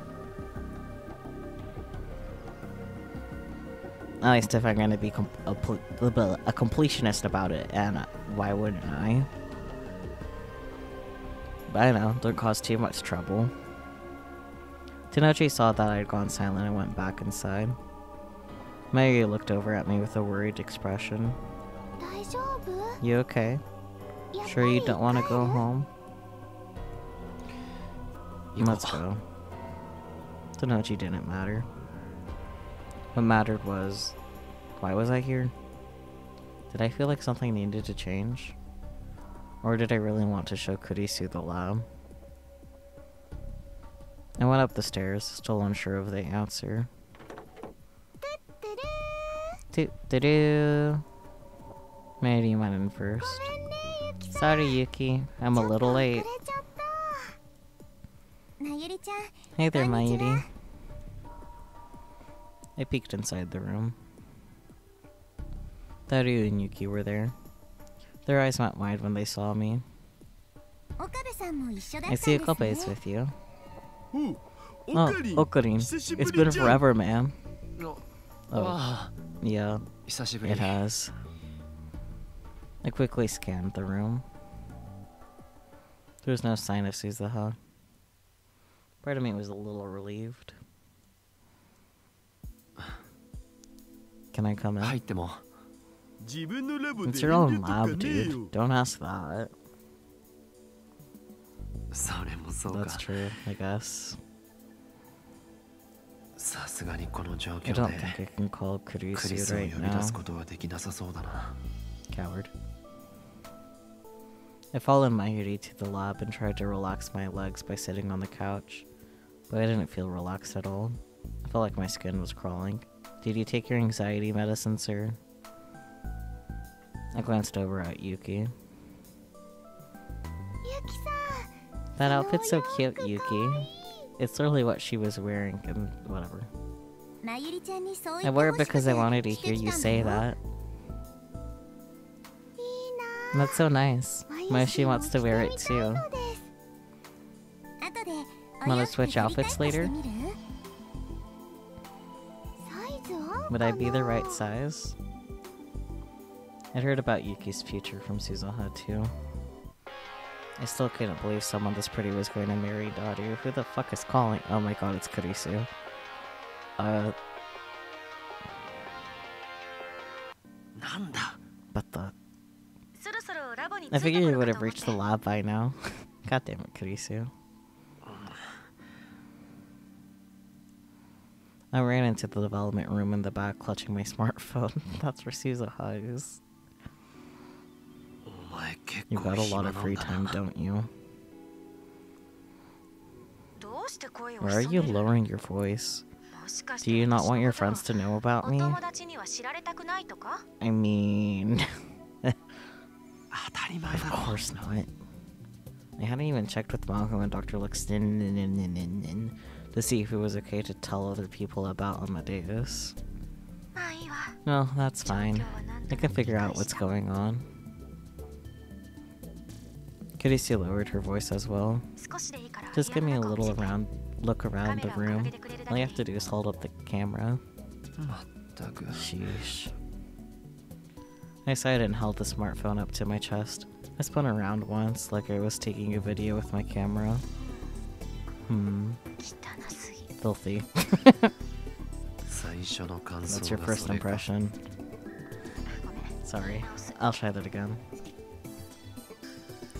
At least if I'm gonna be a completionist about it, and why wouldn't I? But I know, don't cause too much trouble. Tenochi saw that I had gone silent and went back inside. Mayuri looked over at me with a worried expression. 大丈夫？ You okay? やっぱり Sure you don't want to go 帰る？ home? 行こう Let's go. Tenochi didn't matter. What mattered was, why was I here? Did I feel like something needed to change? Or did I really want to show Kurisu the lab? I went up the stairs, still unsure of the answer. Toot-toot-doo. Mayuri went in first. Sorry, Yuki. I'm a little late. なゆりちゃん、 Hey there, こんにちは。 Mayuri. I peeked inside the room. Taru and Yuki were there. Their eyes went wide when they saw me. 岡部さんも一緒だったん I です see ね。 Okabe is with you. おう。 Oh, オカリン。 Okarin. 久しぶ It's り been じゃん。 forever, man. あ Oh, あ yeah, 久しぶり it has. I quickly scanned the room. There was no sign of Suzuha. Part of me was a little relieved. Can I come in? 入っても自分のラボで It's your own 遠慮とか lab, ねえ dude. よ。 Don't ask that. それもそう That's か true, I guess. さすがにこの状 I 況 don't で think I can call クリ Kurisu スを right 呼び出 now. すことはできなさそうだな Coward. I followed Mayuri to the lab and tried to relax my legs by sitting on the couch, but I didn't feel relaxed at all. I felt like my skin was crawling. Did you take your anxiety medicine, sir? I glanced over at Yuki. ゆきさん、 That outfit's so cute, かわいい。 Yuki. It's literally what she was wearing and whatever. まゆりちゃんにそう言 I って wore ほ it しく because て I wanted to 着て hear き you たんだ say よ。 that. いいな That's so nice. ぁ。 My she wants to wear it 着てみたい too. のです。後でお Wanna 洋服 switch 取り outfits 替えして later? みる？サイズ合う Would か I な be the right size? I'd heard about Yuki's future from Suzuha too. I still couldn't believe someone this pretty was going to marry Daru. Who the fuck is calling? Oh my god, it's Kurisu. But the... I figured you would have reached the lab by now. God damn it, Kurisu. I ran into the development room in the back, clutching my smartphone. That's where Suzuha is. You've got a lot of free time, don't you? Why are you lowering your voice? Do you not want your friends to know about me? I mean... Of course not. I hadn't even checked with Maho and Dr. Luxton to see if it was okay to tell other people about Amadeus. No, that's fine. I can figure out what's going on. Kurisu lowered her voice as well. Just give me a little look around the room. All you have to do is hold up the camera. Sheesh. I sighed and held the smartphone up to my chest. I spun around once, like I was taking a video with my camera. Filthy. That's your first impression. Sorry, I'll try that again.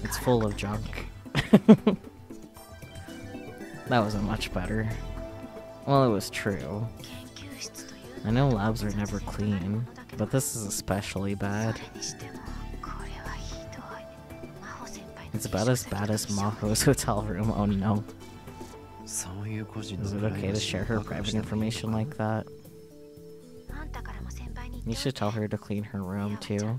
It's full of junk. That wasn't much better. Well, it was true. I know labs are never clean, but this is especially bad. It's about as bad as Maho's hotel room, oh no. Is it okay to share her private information like that? You should tell her to clean her room too.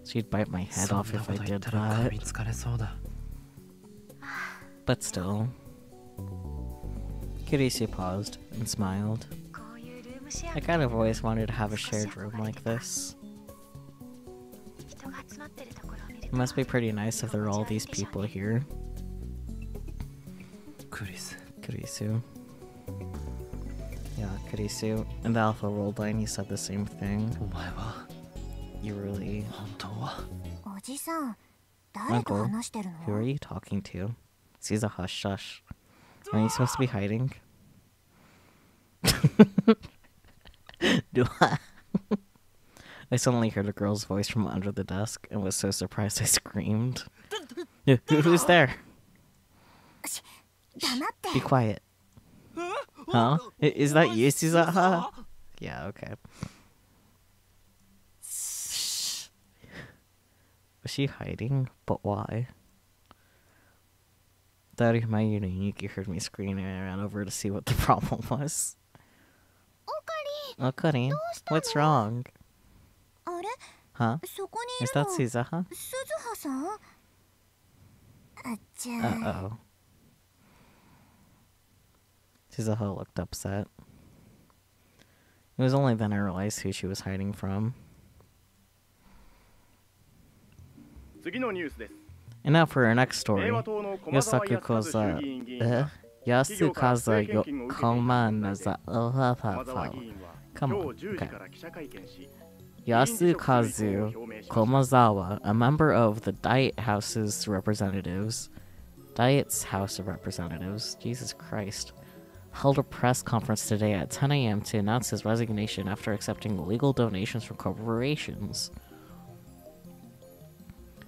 She'd bite my head off if I did that. But still. Kurisu paused and smiled. I kind of always wanted to have a shared room like this. It must be pretty nice if there are all these people here. Kurisu. Yeah, Kurisu. In the Alpha World line, he said the same thing. You really... Uncle, who are you talking to? She's a hush-shush. Are you supposed to be hiding? Do I? I suddenly heard a girl's voice from under the desk and was so surprised I screamed. Who's there? Be quiet. Huh? Is that you, Suzuha? Yeah, okay. Was she hiding? But why? Daddy, Mayuri and Yuki heard me screaming and I ran over to see what the problem was. Okari, what's wrong? Huh? Is that Suzuha? Uh-oh. Suzuha looked upset. It was only then I realized who she was hiding from. And now for our next story. Yasukaza Come on. Okay. Yasukazu Komazawa, a member of the Diet House's representatives. Diet's House of Representatives. Jesus Christ. Held a press conference today at 10 a.m. to announce his resignation after accepting illegal donations from corporations.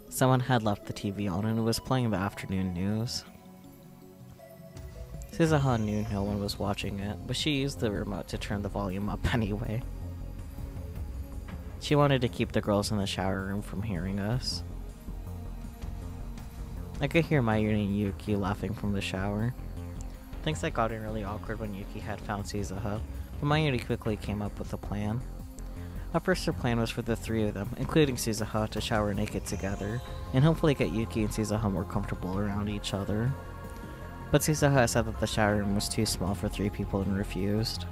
Someone had left the TV on and was playing the afternoon news. Suzuha knew no one was watching it, but she used the remote to turn the volume up anyway. She wanted to keep the girls in the shower room from hearing us. I could hear Mayuri and Yuki laughing from the shower. Things had gotten really awkward when Yuki had found Suzuha, but Mayuri quickly came up with a plan. At first her plan was for the three of them, including Suzuha, to shower naked together, and hopefully get Yuki and Suzuha more comfortable around each other. But Suzuha said that the shower room was too small for 3 people and refused.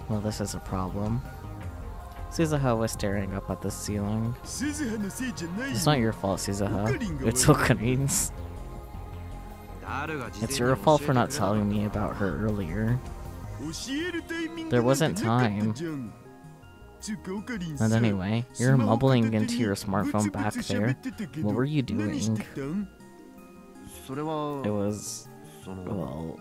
Well, this is a problem. Suzuha was staring up at the ceiling. It's not your fault, Suzuha. It's Okarin's. It's your fault for not telling me about her earlier. There wasn't time. And anyway, you're mumbling into your smartphone back there. What were you doing? It was... well...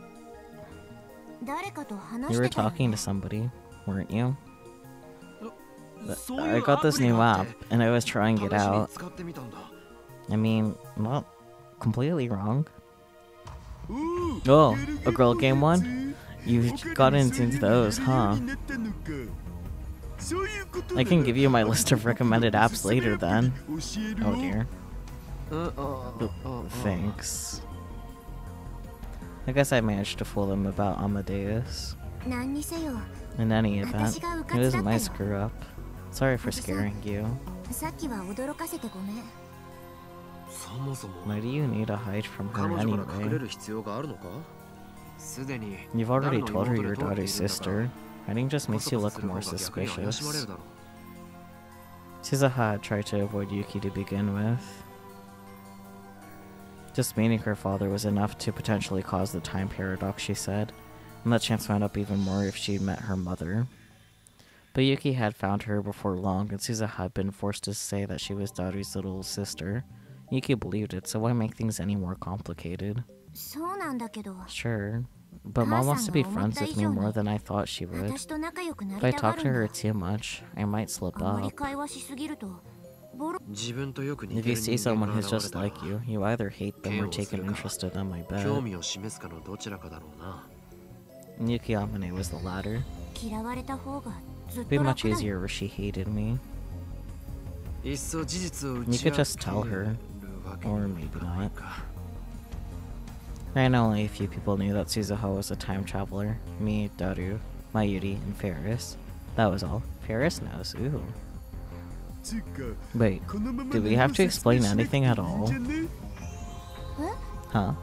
You were talking to somebody, weren't you? I got this new app, and I was trying it out. I mean, not completely wrong. Oh, a girl game one? You've gotten into those, huh? I can give you my list of recommended apps later then. Oh dear. Thanks. I guess I managed to fool them about Amadeus. In any event, it was my screw up. Sorry for scaring you. Why do you need to hide from her anyway? You've already told her your daughter's sister. Hiding just makes you look more suspicious. Shizuha tried to avoid Yuki to begin with. Just meeting her father was enough to potentially cause the time paradox, she said, and that chance went up even more if she'd met her mother. But Yuki had found her before long, and Shizuha had been forced to say that she was Daru's little sister. Yuki believed it, so why make things any more complicated? Sure, but Mom wants to be friends with me more than I thought she would. If I talk to her too much, I might slip up. If you see someone who's just like you, you either hate them or take an interest in them, I bet. Yuki Amane was the latter. It'd be much easier if she hated me. You could just tell her, or maybe not. I know only a few people knew that Shizuha was a time traveler. Me, Daru, Mayuri, and Ferris. That was all. Ferris knows, ooh. Wait, do we have to explain anything at all? Huh?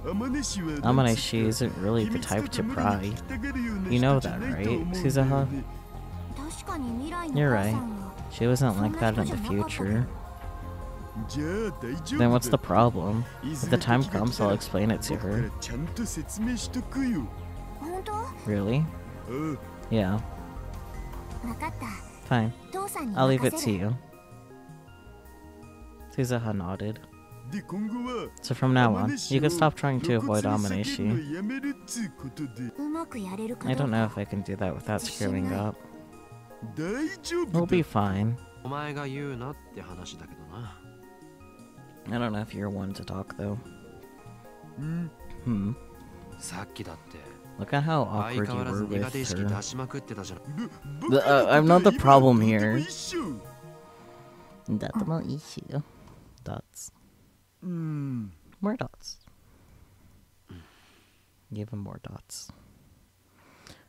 Amaneshi isn't really the type to pry. You know that, right, Shizuha? You're right. She wasn't like that in the future. Then what's the problem? If the time comes, I'll explain it to her. Really? Yeah. Fine. I'll leave it to you. Shizuha nodded. So from now on, you can stop trying to avoid Amaneshi. I don't know if I can do that without screwing up. We'll be fine. I don't know if you're one to talk though. Look at how awkward you were with her. I'm not the problem here. That's no issue. Dots. More dots. Give him more dots.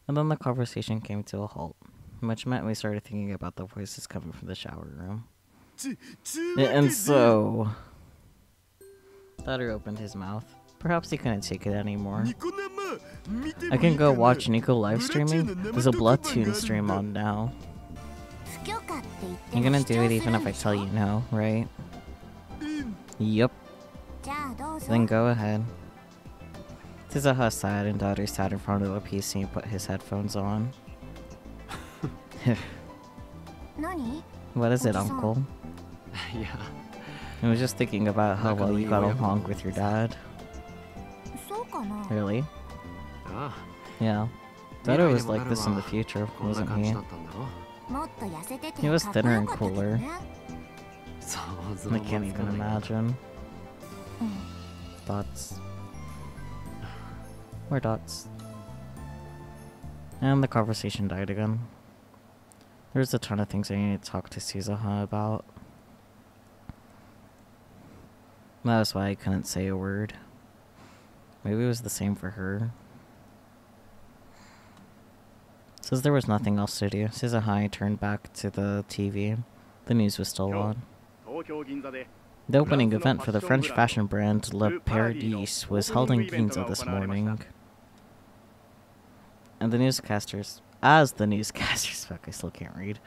And then the conversation came to a halt, which meant we started thinking about the voices coming from the shower room. And so... Tutturu opened his mouth. Perhaps he couldn't take it anymore. I can go watch Nico live streaming? There's a Bloodtoon stream on now. You're gonna do it even if I tell you no, right? Yup. Then go ahead. Shizuha sighed and Daru sat in front of the PC and put his headphones on. What is it, Uncle? Yeah. I was just thinking about how well you got along with your dad. Really? Yeah. Daru was like this in the future, wasn't he? He was thinner and cooler. I can't even imagine. Dots. More dots. And the conversation died again. There's a ton of things I need to talk to Shizuha about. That's why I couldn't say a word. Maybe it was the same for her. Since there was nothing else to do, Shizuha turned back to the TV. The news was still on. The opening event for the French fashion brand Le Paradis was held in Ginza this morning. And the newscasters... fuck, I still can't read.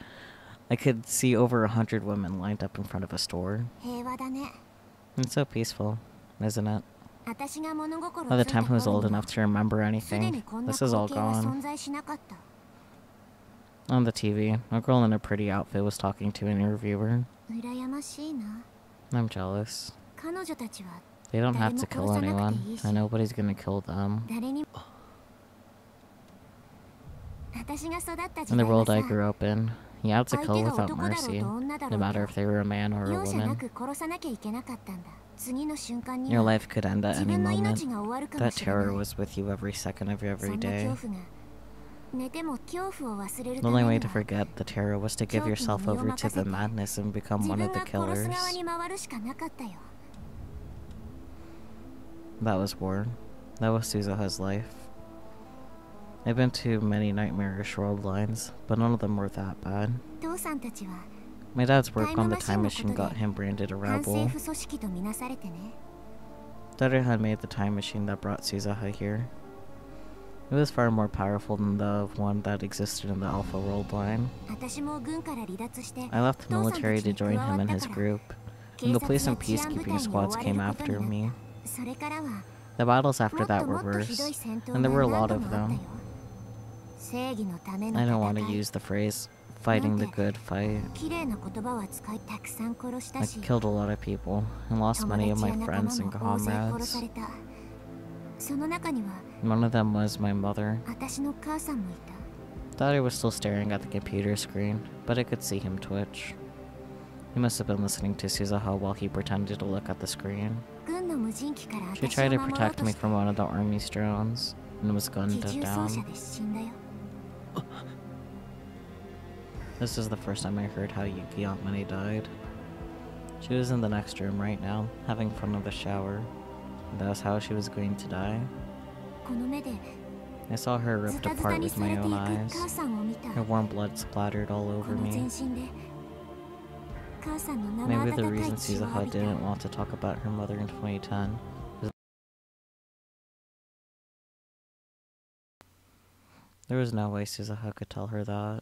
I could see over 100 women lined up in front of a store. It's so peaceful, isn't it? By the time he was old enough to remember anything, this is all gone. On the TV, a girl in a pretty outfit was talking to an interviewer. I'm jealous. They don't have to kill anyone, and nobody's gonna kill them. In the world I grew up in, you had to kill without mercy, no matter if they were a man or a woman. Your life could end at any moment. That terror was with you every second of every day. The only way to forget the terror was to give yourself over to the madness and become one of the killers. That was war. That was Suzuha's life. I've been to many nightmarish world lines, but none of them were that bad. My dad's work on the time machine got him branded a rebel. Dada had made the time machine that brought Suzuha here. It was far more powerful than the one that existed in the Alpha world line. I left the military to join him in his group, and the police and peacekeeping squads came after me. The battles after that were worse, and there were a lot of them. I don't want to use the phrase, fighting the good fight. I killed a lot of people, and lost many of my friends and comrades. One of them was my mother. Daddy was still staring at the computer screen, but I could see him twitch. He must have been listening to Suzuha while he pretended to look at the screen. She tried to protect me from one of the army's drones, and was gunned down. This is the first time I heard how Yuki Aunt Minnie died. She was in the next room right now, having fun with the shower. That was how she was going to die. I saw her ripped apart with my own eyes. Her warm blood splattered all over me. Maybe the reason Suzuha didn't want to talk about her mother in 2010 was there was no way Suzuha could tell her that.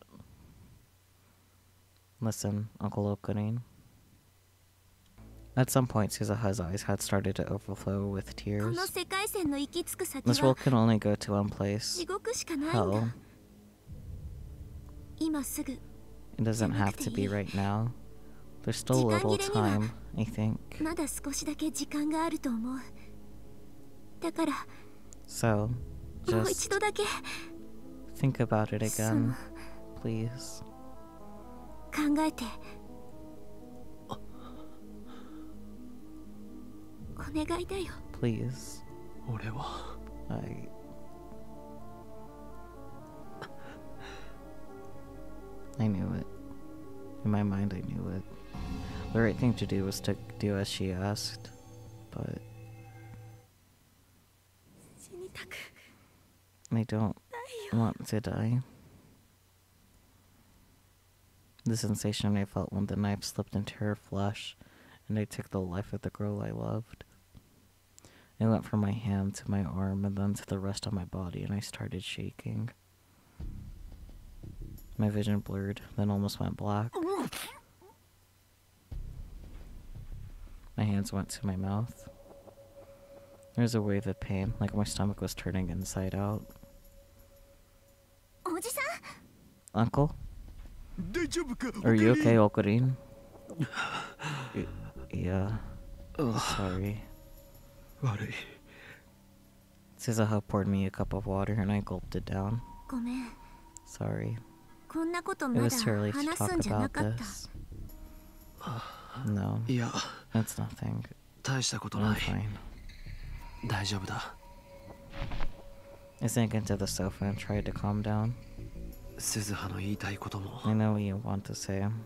Listen, Uncle Okurin. At some point, Suzuha's eyes had started to overflow with tears. This world can only go to one place. Hell. It doesn't have to be right now. There's still a little time, I think. So, just think about it again, please. Please. I knew it. In my mind, I knew it. The right thing to do was to do as she asked, but I don't want to die. The sensation I felt when the knife slipped into her flesh and I took the life of the girl I loved. It went from my hand to my arm and then to the rest of my body, and I started shaking. My vision blurred, then almost went black. My hands went to my mouth. There was a wave of pain, like my stomach was turning inside out. Uncle? Are you okay, Okurin? Yeah. Sorry. Suzuha poured me a cup of water and I gulped it down. Sorry. It was too early to talk about this. No, that's nothing. I'm fine. I sank into the sofa and tried to calm down. I know what you want to say and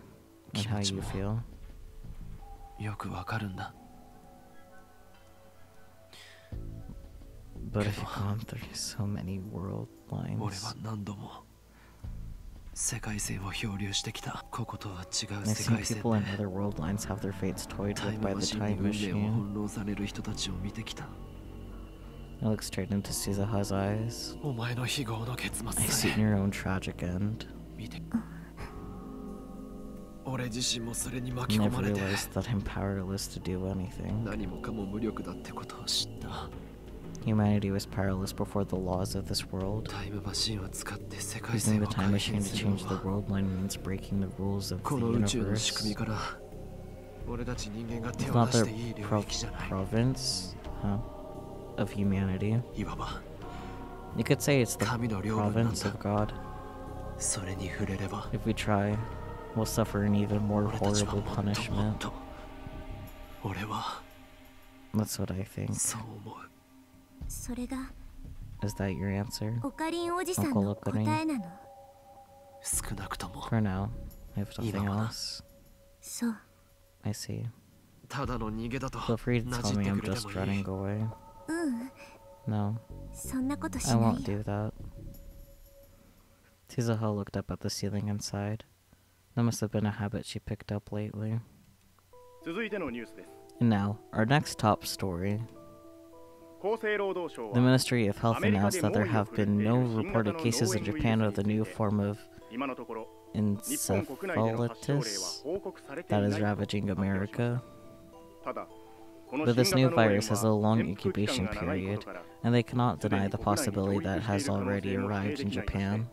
how you feel. But I've gone through so many world lines. I've seen people in other world lines have their fates toyed with by the time machine. I looked straight into Suzuha's eyes. I've seen your own tragic end. 俺自身もそれに I 巻き込 never まれて realized that I'm powerless to do anything. 何もかも無力だってことを知った。 Humanity was powerless before the laws of this world. タイムマシンを使って世界 Using 線 the を time 改 machine 変 to するの change the は world line means breaking the rules of こ the の宇宙の仕組み universe. から俺たち人間が手 It's を not 出し the ていい領 pro 域じゃない。 province, of humanity. いわば You could say it's the 神の領分なん province だ。 of God. それに触れれば If we try, we'll suffer an even more 俺たちは horrible もっともっ punishment. と俺は That's what I think. そう思う。それが Is that your answer? オカリンおじさんの答えなの。少なくとも For now, I have nothing 今はな。 else. そう I see. ただの逃げだと Feel free to な tell じっ me て I'm くれて just もいい。 running away. うん No, そんなことし I ない won't よ。 do that. Tizuha looked up at the ceiling inside. That must have been a habit she picked up lately. 続いてのニュースです。 And now, our next top story. 厚生労働省 The は Ministry of Health announced that there have been no reported cases in Japan of the new form of 今のところ日本国内での発症例は encephalitis 報告されてい that ない is と ravaging 発表しました America. ただこの But this 新 new 型脳炎 virus has a は long 潜伏期間 incubation が長いこと period, から and they cannot すで deny に the 国内に possibility 上 that 陸してい has る可能 already 性も否定 arrived で in きないとして Japan.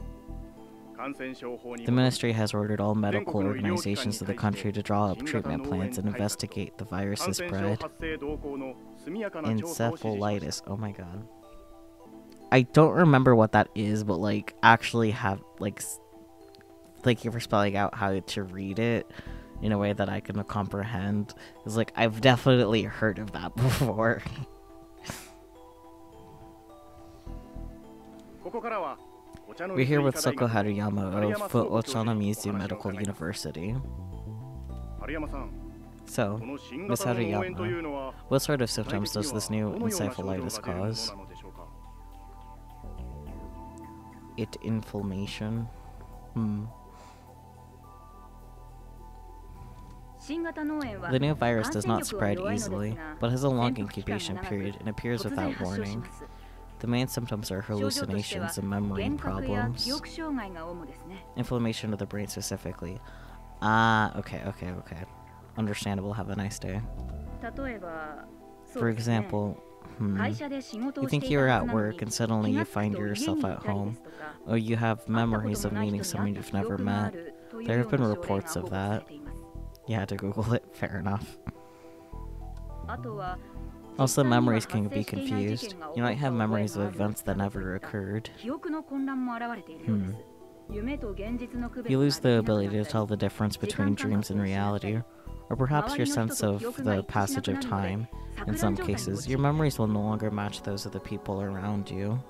感染症法に The 基づき ministry has ordered all 全 medical 国の医療機関に organizations of the 対 country して to draw up 新型 treatment 脳炎 plans and 対策と investigate the 感 virus's 染症 spread. 発生動向の速やかな調査を指示しました Encephalitis. Oh my god. I don't remember what that is, but like actually have thank you for spelling out how to read it in a way that I can comprehend. It's like I've definitely heard of that before. ここからはお茶の We're here 水 with 医科大 Soko 学 Haruyama 春 of 山総合教授に Ochana-Mizu お話を Medical 伺います University. 春山さん So, この新 Miss 型の脳炎という Haruyama, のは what sort of 具体 symptoms 的 does に this は new どのような症状が encephalitis 出るもの cause? なのでしょうか It inflammation. The new virus does not spread easily, but has a long incubation period and appears without warning. The main symptoms are hallucinations and memory problems. Inflammation of the brain specifically. Okay. Understandable, have a nice day. For example, you think you are at work and suddenly you find yourself at home, or you have memories of meeting someone you've never met. There have been reports of that. You had to Google it, fair enough. Also, memories can be confused. You might have memories of events that never occurred. You lose the ability to tell the difference between dreams and reality, or perhaps your sense of the passage of time. In some cases, your memories will no longer match those of the people around you.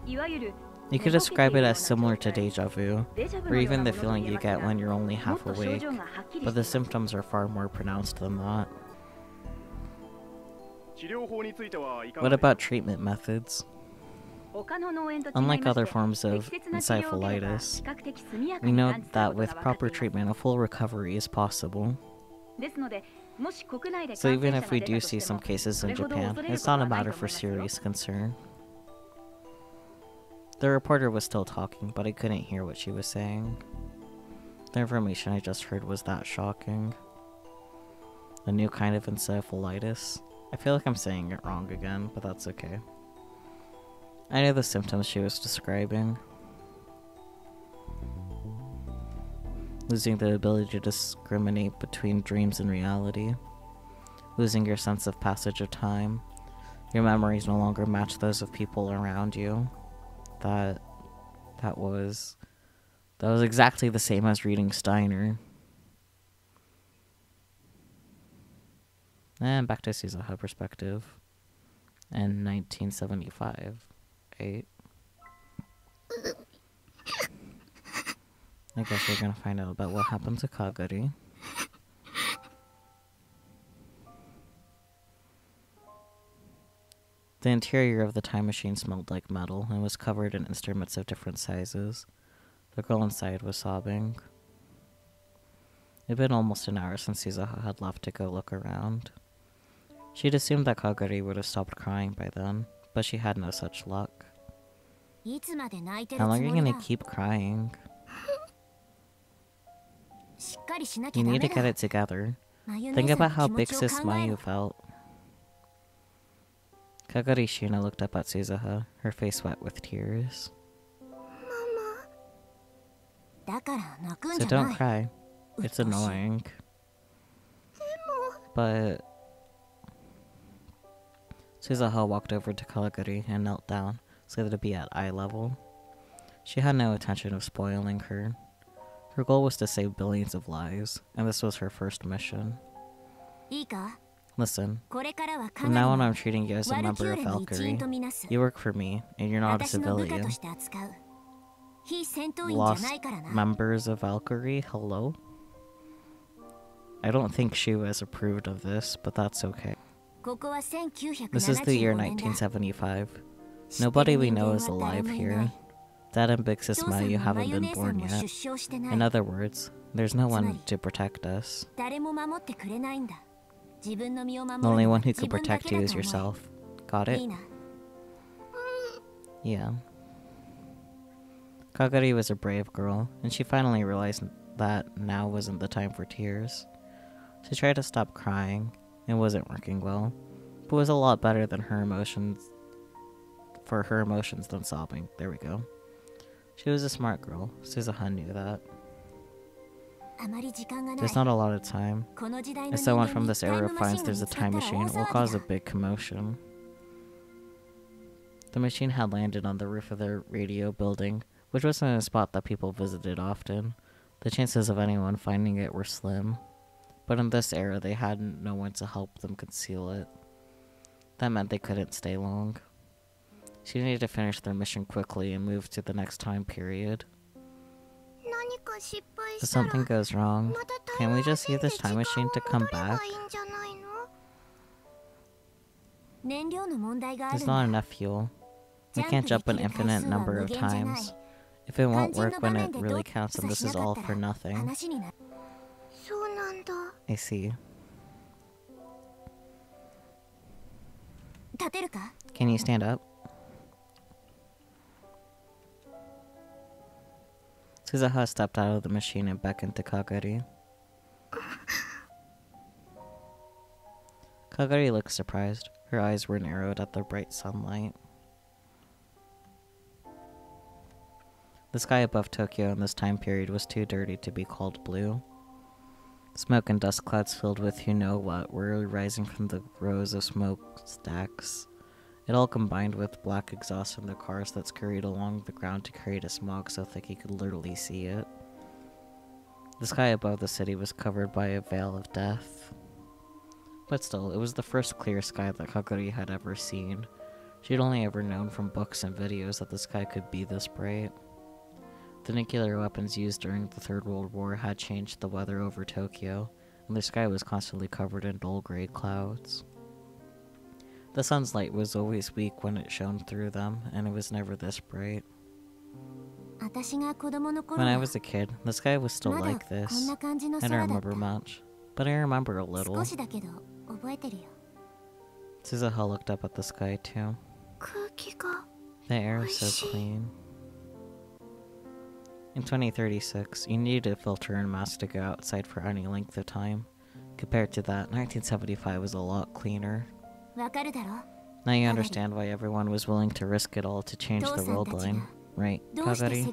You could describe it as similar to deja vu, or even the feeling you get when you're only half awake, but the symptoms are far more pronounced than that. What about treatment methods? Unlike other forms of encephalitis, we know that with proper treatment, a full recovery is possible. So even if we do see some cases in Japan, it's not a matter for serious concern. The reporter was still talking, but I couldn't hear what she was saying. The information I just heard was that shocking. A new kind of encephalitis. I feel like I'm saying it wrong again, but that's okay. I know the symptoms she was describing. Losing the ability to discriminate between dreams and reality. Losing your sense of passage of time. Your memories no longer match those of people around you. That was exactly the same as reading Steiner. And back to Suzuha perspective. In 1975. 8. I guess we're gonna find out about what happened to Kagari. The interior of the time machine smelled like metal and was covered in instruments of different sizes. The girl inside was sobbing. It had been almost an hour since Suzuha had left to go look around. She'd assumed that Kagari would have stopped crying by then, but she had no such luck. How long are you gonna keep crying? You need to get it together. Think about how big sis Mayu felt. Kagari Shina looked up at Suzuha, her face wet with tears. So don't cry. It's annoying. But Suzuha walked over to Kagari and knelt down, so that to be at eye level. She had no intention of spoiling her. Her goal was to save billions of lives, and this was her first mission. Listen, from now on I'm treating you as a member of Valkyrie. You work for me, and you're not a civilian. Lost members of Valkyrie? Hello? I don't think Shu has approved of this, but that's okay. This is the year 1975. Nobody we know is alive here. Dad and Big Sis Mayu haven't been born yet. In other words, there's no one to protect us. The only one who could protect you is yourself. Got it? Yeah. Kagari was a brave girl, and she finally realized that now wasn't the time for tears. She tried to stop crying. It wasn't working well, but was a lot better than her emotions than sobbing. There we go. She was a smart girl. Suzuha knew that. There's not a lot of time. If someone from this era finds there's a time machine, it will cause a big commotion. The machine had landed on the roof of the radio building, which wasn't a spot that people visited often. The chances of anyone finding it were slim. But in this era, they had no one to help them conceal it. That meant they couldn't stay long. She needed to finish their mission quickly and move to the next time period. If something goes wrong, can't we just use this time machine to come back? There's not enough fuel. We can't jump an infinite number of times. If it won't work when it really counts, then this is all for nothing. I see. Can you stand up? Suzuha stepped out of the machine and beckoned to Kagari. Kagari looked surprised. Her eyes were narrowed at the bright sunlight. The sky above Tokyo in this time period was too dirty to be called blue. Smoke and dust clouds filled with who know what were rising from the rows of smokestacks. It all combined with black exhaust from the cars that scurried along the ground to create a smog so thick you could literally see it. The sky above the city was covered by a veil of death. But still, it was the first clear sky that Kagari had ever seen. She'd only ever known from books and videos that the sky could be this bright. The nuclear weapons used during the Third World War had changed the weather over Tokyo, and the sky was constantly covered in dull gray clouds. The sun's light was always weak when it shone through them, and it was never this bright. When I was a kid, the sky was still like this. I don't remember much, but I remember a little. Suzuha looked up at the sky too. The air is so clean. In 2036, you needed a filter and mask to go outside for any length of time. Compared to that, 1975 was a lot cleaner. Now you understand why everyone was willing to risk it all to change the world line, right, Kagari?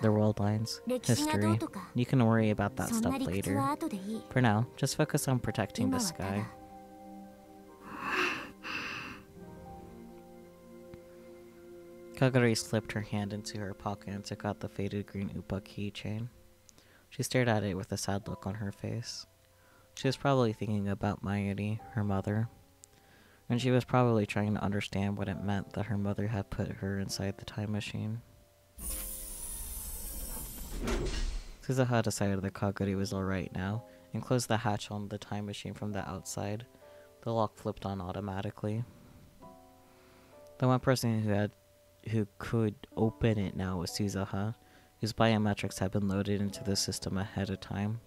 The world lines, history. You can worry about that stuff later. For now, just focus on protecting the sky. Kagari slipped her hand into her pocket and took out the faded green Upa keychain. She stared at it with a sad look on her face. She was probably thinking about Mayuri, her mother, and she was probably trying to understand what it meant that her mother had put her inside the time machine. Suzuha decided that Kagari was alright now, and closed the hatch on the time machine from the outside. The lock flipped on automatically. The one person who could open it now was Suzuha, whose biometrics had been loaded into the system ahead of time.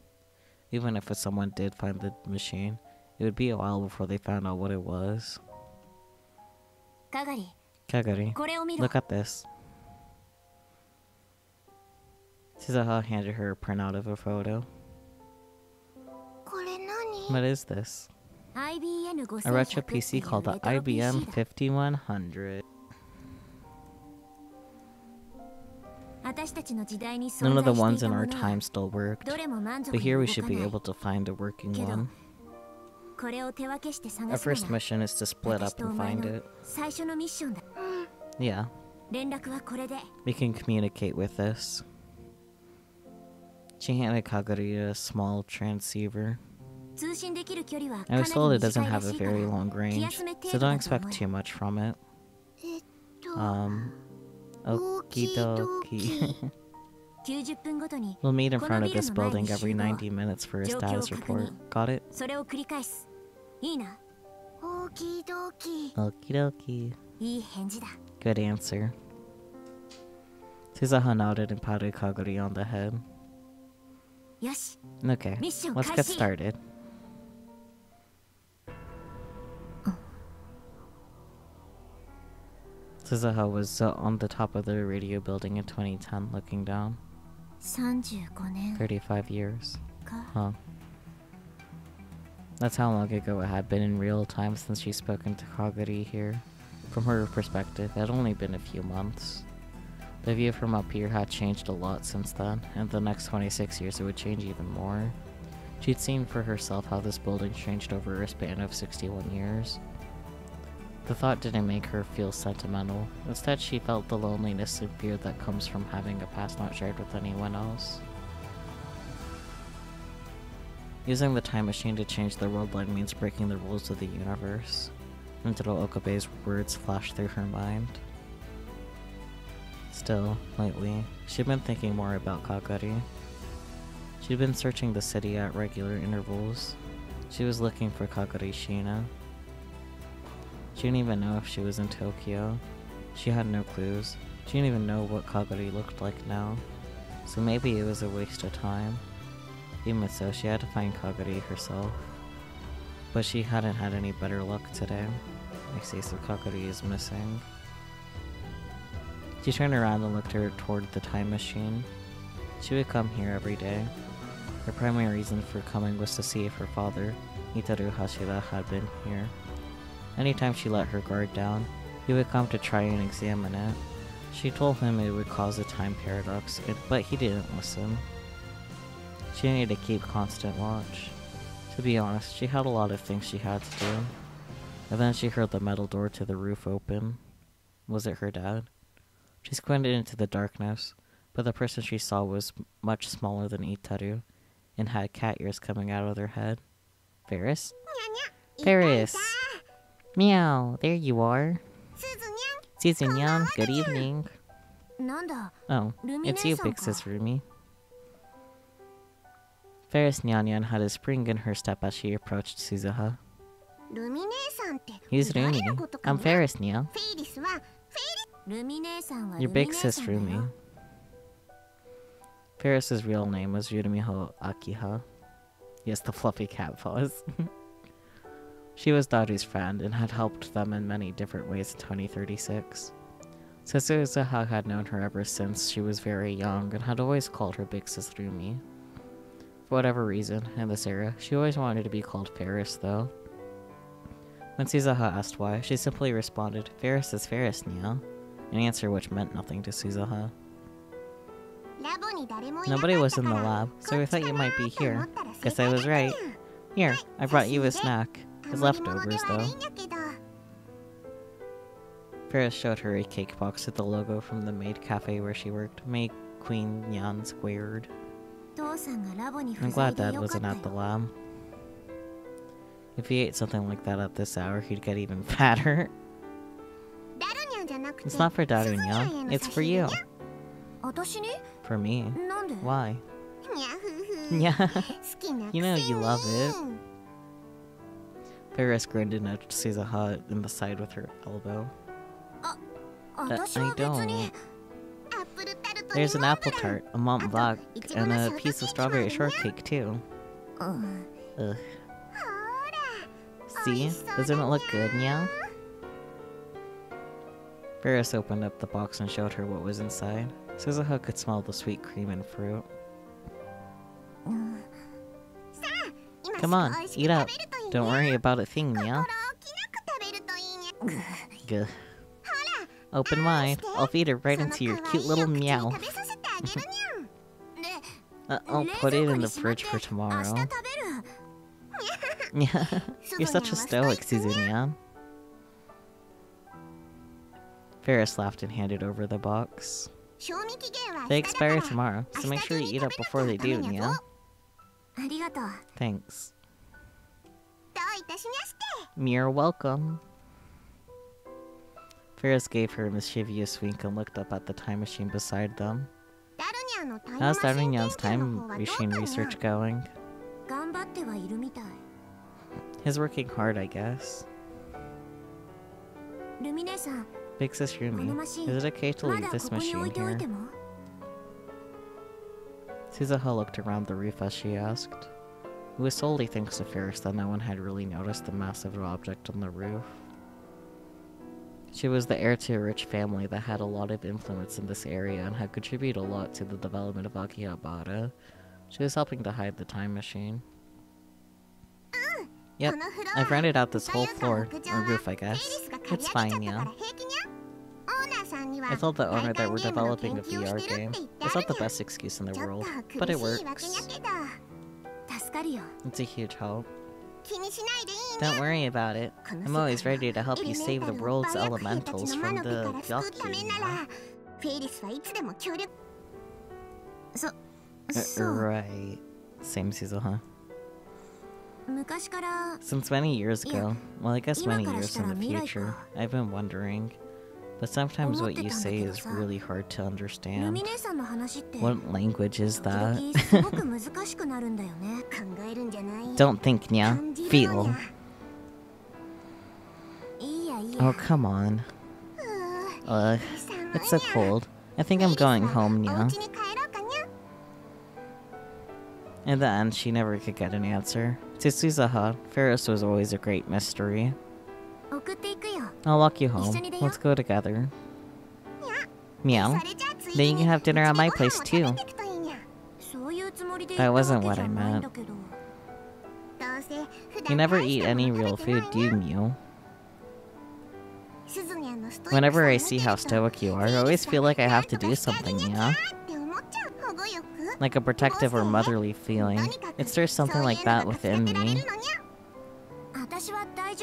Even if someone did find the machine, it would be a while before they found out what it was. Kagari, look at this. Suzuha handed her a printout of a photo. これ何？ What is this? IBM A retro PC called the IBM 5100. None of the ones in our time still worked, but here we should be able to find a working one. Our first mission is to split up and find it. Yeah. We can communicate with this. She handed Kagari a small transceiver. I was told it doesn't have a very long range, so don't expect too much from it. Okie dokie. We'll meet in front of this building every 90 minutes for a status report. Got it? Okie dokie. Good answer. Suzuha nodded and patted Kagari on the head. Okay, let's get started. Suzuha was on the top of the radio building in 2010 looking down. 35 years. Huh. That's how long ago it had been in real time since she's spoken to Kagari here. From her perspective, it had only been a few months. The view from up here had changed a lot since then, and the next 26 years it would change even more. She'd seen for herself how this building changed over a span of 61 years. The thought didn't make her feel sentimental. Instead, she felt the loneliness and fear that comes from having a past not shared with anyone else. Using the time machine to change the world line means breaking the rules of the universe. Until Okabe's words flashed through her mind. Still, lately, she'd been thinking more about Kagari. She'd been searching the city at regular intervals. She was looking for Kagari Shina. She didn't even know if she was in Tokyo. She had no clues. She didn't even know what Kagari looked like now. So maybe it was a waste of time. Even so, she had to find Kagari herself. But she hadn't had any better luck today. I see, so Kagari is missing. She turned around and looked toward the time machine. She would come here every day. Her primary reason for coming was to see if her father, Tutturu Hashira, had been here. Anytime she let her guard down, he would come to try and examine it. She told him it would cause a time paradox, but he didn't listen. She needed to keep constant watch. To be honest, she had a lot of things she had to do. And then she heard the metal door to the roof open. Was it her dad? She squinted into the darkness, but the person she saw was much smaller than Itaru, and had cat ears coming out of their head. Ferris? Ferris! Meow, there you are. Suzu-nyan, good evening. Oh, it's you, big sis Rumi. Ferris Nyan had a spring in her step as she approached Suzuha. He's Rumi. I'm Ferris, Nya. Your big sis Rumi. Ferris's real name was Yurumiho Akiha. Yes, the fluffy cat paws. She was Daru's friend and had helped them in many different ways in 2036. So Suzuha had known her ever since she was very young and had always called her big sis Rumi. For whatever reason, in this era, she always wanted to be called Ferris, though. When Suzuha asked why, she simply responded, "Ferris is Ferris, Nya," an answer which meant nothing to Suzuha. Nobody was in the lab, so we thought you might be here. Guess I was right. Here, I brought you a snack. It's leftovers, though. Ferris showed her a cake box with the logo from the maid cafe where she worked, May Queen Nyan squared. I'm glad Dad wasn't at the lab. If he ate something like that at this hour, he'd get even fatter. It's not for Daru-nyan, it's for you. For me? Why? Yeah, you know you love it. Ferris grinned and nudged Suzuha in the side with her elbow. I don't. There's an apple tart, a Mont Blanc, and a piece of strawberry shortcake too. Ugh. See? Doesn't it look good, Nya? Ferris opened up the box and showed her what was inside. Suzuha could smell the sweet cream and fruit. Come on, eat up. Don't worry about a thing, meow. Gah. Open wide. I'll feed it right into your cute little meow. I'll put it in the fridge for tomorrow. Yeah, you're such a stoic, Suzumiya. Ferris laughed and handed over the box. They expire tomorrow, so make sure you eat up before they do, Nia. Thanks. You're welcome. Ferris gave her a mischievous wink and looked up at the time machine beside them. How's Darunyan's time machine research going? He's working hard, I guess. Big Sis Rumi, is it okay to leave this machine here? Suzuha looked around the roof as she asked. It was solely thanks to Ferris that no one had really noticed the massive object on the roof. She was the heir to a rich family that had a lot of influence in this area and had contributed a lot to the development of Akihabara. She was helping to hide the time machine. Yep, I've rented out this whole floor, or roof I guess. It's fine, yeah. I told the owner that we're developing a VR game. It's not the best excuse in the world, but it works. It's a huge help. Don't worry about it. I'm always ready to help you save the world's elementals from the Gyaku. Right. Same Suzuha. Since many years ago, well I guess many years in the future, I've been wondering. But sometimes what you say is really hard to understand. What language is that? Don't think, Nya. Feel. Oh, come on. It's so cold. I think I'm going home, Nya. In the end, she never could get an answer. To Suzuha, Ferris was always a great mystery. I'll walk you home. Let's go together. Meow. Then you can have dinner at my place too. That wasn't what I meant. You never eat any real food, do you, Mew? Whenever I see how stoic you are, I always feel like I have to do something, yeah? Like a protective or motherly feeling. It's there's something like that within me.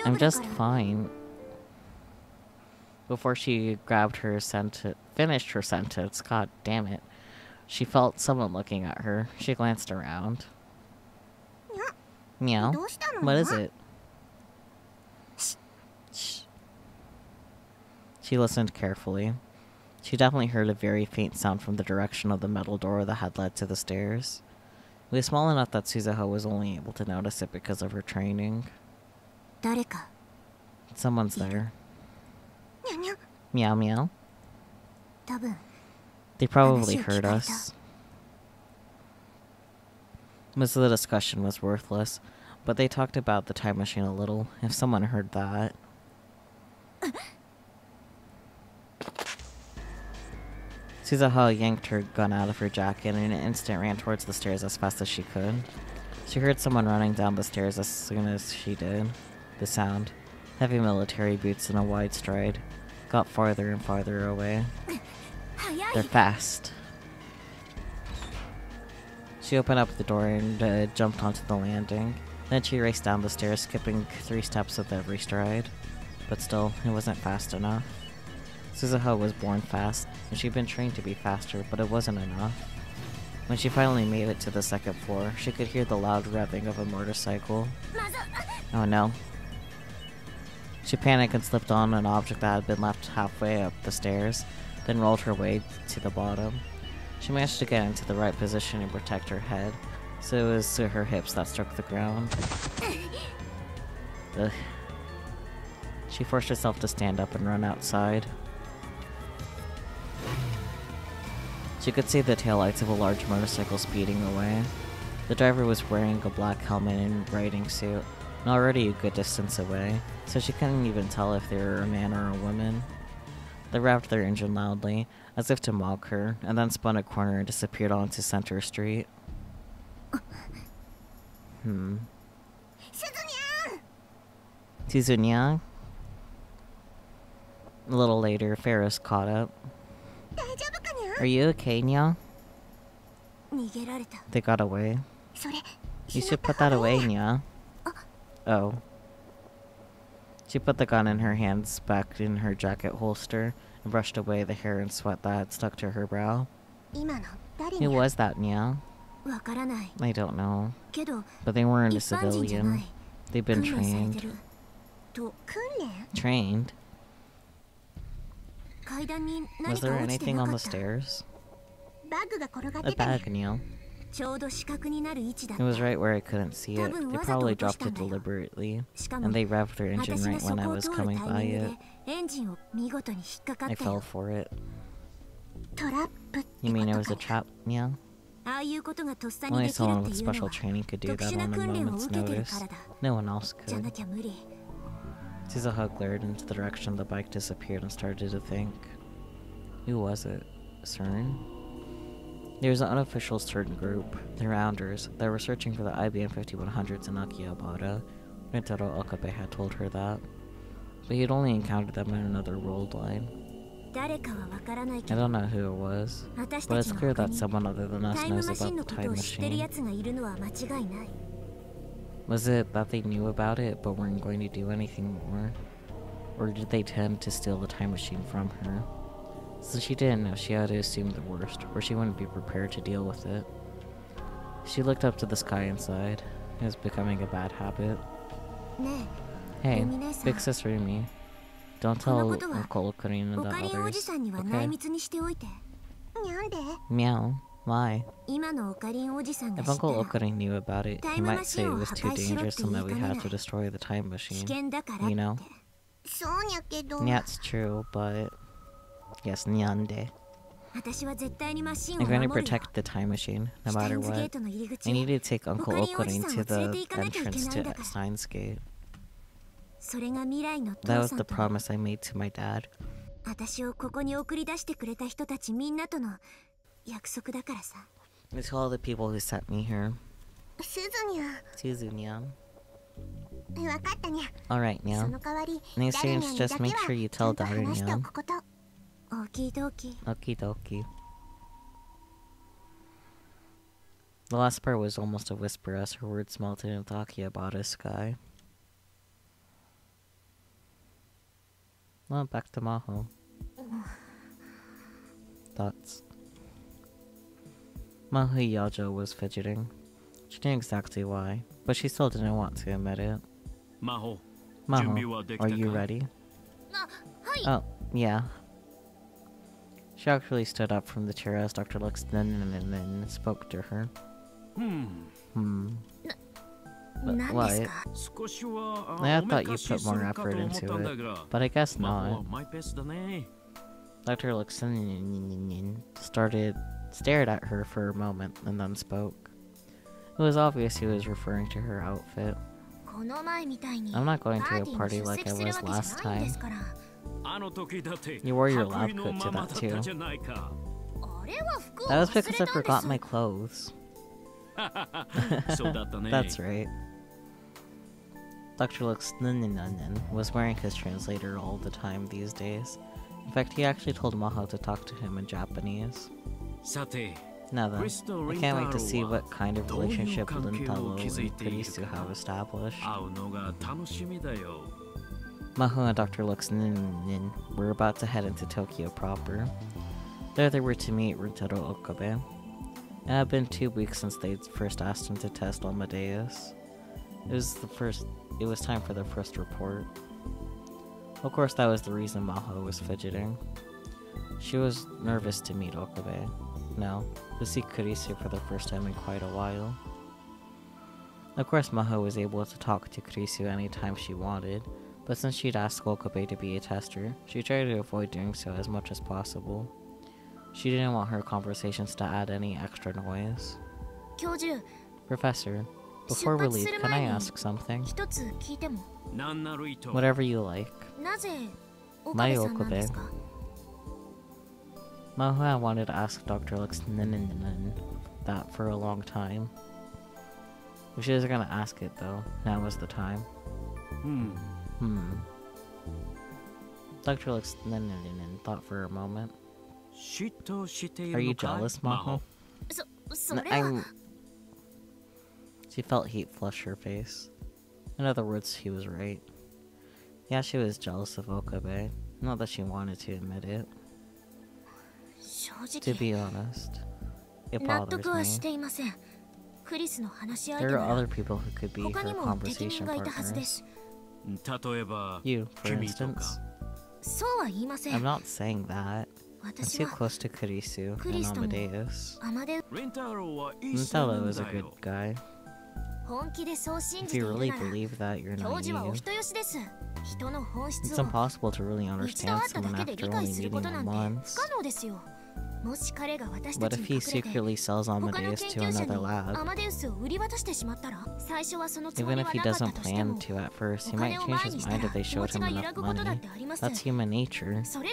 I'm just fine. Before she grabbed her finished her sentence, god damn it, she felt someone looking at her. She glanced around. Meow? What is it? Shh. She listened carefully. She definitely heard a very faint sound from the direction of the metal door that had led to the stairs. It was small enough that Suzuha was only able to notice it because of her training. Someone's there. Meow meow. They probably heard us. Most of the discussion was worthless, but they talked about the time machine a little, if someone heard that. Suzuha yanked her gun out of her jacket and in an instant ran towards the stairs as fast as she could. She heard someone running down the stairs as soon as she did. The sound, heavy military boots in a wide stride, got farther and farther away. They're fast. She opened up the door and jumped onto the landing. Then she raced down the stairs, skipping 3 steps with every stride. But still, it wasn't fast enough. Suzuha was born fast, and she'd been trained to be faster, but it wasn't enough. When she finally made it to the 2nd floor, she could hear the loud revving of a motorcycle. Oh no. She panicked and slipped on an object that had been left halfway up the stairs, then rolled her way to the bottom. She managed to get into the right position and protect her head, so it was to her hips that struck the ground. Ugh. She forced herself to stand up and run outside. She could see the taillights of a large motorcycle speeding away. The driver was wearing a black helmet and riding suit, and already a good distance away, so she couldn't even tell if they were a man or a woman. They revved their engine loudly, as if to mock her, and then spun a corner and disappeared onto Center Street. Suzunya? A little later, Ferris caught up. Are you okay, Nya? They got away. You should put that away, Nya. Oh. She put the gun in her hands back in her jacket holster and brushed away the hair and sweat that had stuck to her brow. Who was that, Nya? I don't know. But they weren't a civilian. They've been trained. Trained? Was there anything on the stairs? A bag, Nya. It was right where I couldn't see it. They probably dropped it deliberately, and they revved their engine right when I was coming by it. I fell for it. You mean it was a trap, Nya? Only someone with special training could do that on a moment's notice. No one else could. Shizuha glared into the direction the bike disappeared and started to think. Who was it? CERN? There was an unofficial CERN group, the Rounders, that were searching for the IBM 5100s in Akihabara. Rintaro Okabe had told her that. But he had only encountered them in another world line. I don't know who it was, but it's clear that someone other than us knows about the time machine. Was it that they knew about it but weren't going to do anything more? Or did they tend to steal the time machine from her? Since she didn't know, she had to assume the worst, or she wouldn't be prepared to deal with it. She looked up to the sky and sighed. It was becoming a bad habit. Hey, Big Sis Rumi. Don't tell Uncle Ocarina and the others, okay? Meow. Why? If Uncle Ocarina knew about it, he might say it was too dangerous and that we had to destroy the time machine. You know? Yeah, it's true, but... Yes, Nyande. I'm going to protect the time machine, no matter what. I need to take Uncle Ocarina to the entrance to Steins Gate. That was the promise I made to my dad. It's all the people who sent me here. Suzunya. Alright, Nya. In exchange, just make sure you tell Daughter, Nya. Okie dokie. The last part was almost a whisper as her words melted into Akihabara's sky. Well, back to Maho. Thoughts. Maho Yajo was fidgeting. She knew exactly why, but she still didn't want to admit it. Maho, are you ready? Oh, yeah. She actually stood up from the chair as Dr. Lux then spoke to her. But what? I thought you put more effort into it, but I guess not. Dr. Lux stared at her for a moment and then spoke. It was obvious he was referring to her outfit. I'm not going to a party like I was last time. You wore your lab coat to that too. That was because I forgot my clothes. That's right. Dr. Lux was wearing his translator all the time these days. In fact, he actually told Maho to talk to him in Japanese. Now then, I can't wait to see what kind of relationship Rintaro and Kurisu have established. Maho and Dr. Lux were about to head into Tokyo proper. There they were to meet Rintaro Okabe. It had been 2 weeks since they'd first asked him to test Amadeus. It was time for their first report. Of course, that was the reason Maho was fidgeting. She was nervous to meet Okabe. No, to see Kurisu for the first time in quite a while. Of course, Maho was able to talk to Kurisu anytime she wanted, but since she'd asked Okabe to be a tester, she tried to avoid doing so as much as possible. She didn't want her conversations to add any extra noise. Professor, before we leave, can I ask something? Whatever you like. My Okabe. Maho wanted to ask Dr. Luxninen that for a long time. If she was gonna ask it though, now was the time. Dr. Luxninen thought for a moment. Are you jealous, Maho? She felt heat flush her face. In other words, he was right. Yeah, she was jealous of Okabe. Not that she wanted to admit it. To be honest, it bothers me. There are other people who could be her conversation partners. You, for instance. I'm not saying that. I'm too close to Kurisu and Amadeus. Rintaro is a good guy. If you really believe that, you're naive. It's impossible to really understand someone after only meeting them once. What if he secretly sells Amadeus to another lab? Even if he doesn't plan to at first, he might change his mind if they showed him enough money. That's human nature. Let's say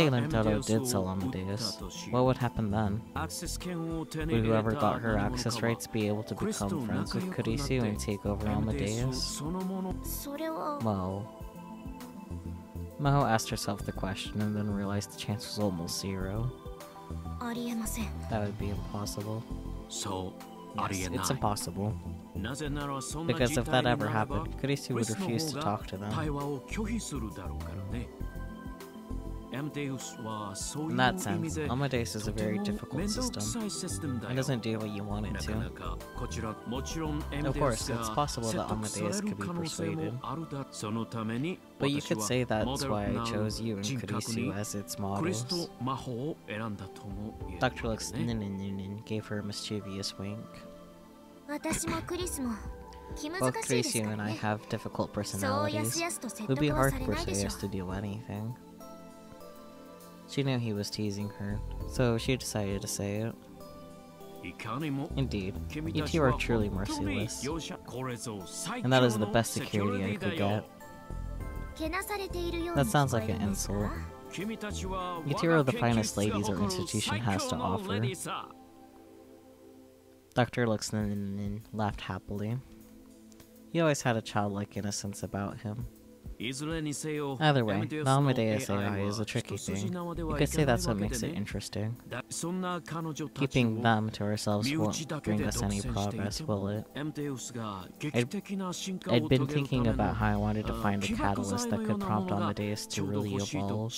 Rintaro did sell Amadeus. What would happen then? Would whoever got her access rights be able to become friends with Kurisu and take over Amadeus? Well... Maho asked herself the question and then realized the chance was almost 0. That would be impossible. Yes, it's impossible. Because if that ever happened, Kurisu would refuse to talk to them. In that sense, Amadeus is a very difficult system. It doesn't do what you want it to. Of course, it's possible that Amadeus could be persuaded. But you could say that's why I chose you and Kurisu as its models. Dr. Luxninen gave her a mischievous wink. Both Kurisu and I have difficult personalities. It would be hard to persuade us to do anything. She knew he was teasing her, so she decided to say it. Indeed, you two are truly merciless, and that is the best security I could get. That sounds like an insult. You two are the finest ladies our institution has to offer. Dr. Luxninen laughed happily. He always had a childlike innocence about him. Either way, the Amadeus AI is a tricky thing. You could say that's what makes it interesting. Keeping them to ourselves won't bring us any progress, will it? I'd been thinking about how I wanted to find a catalyst that could prompt Amadeus to really evolve.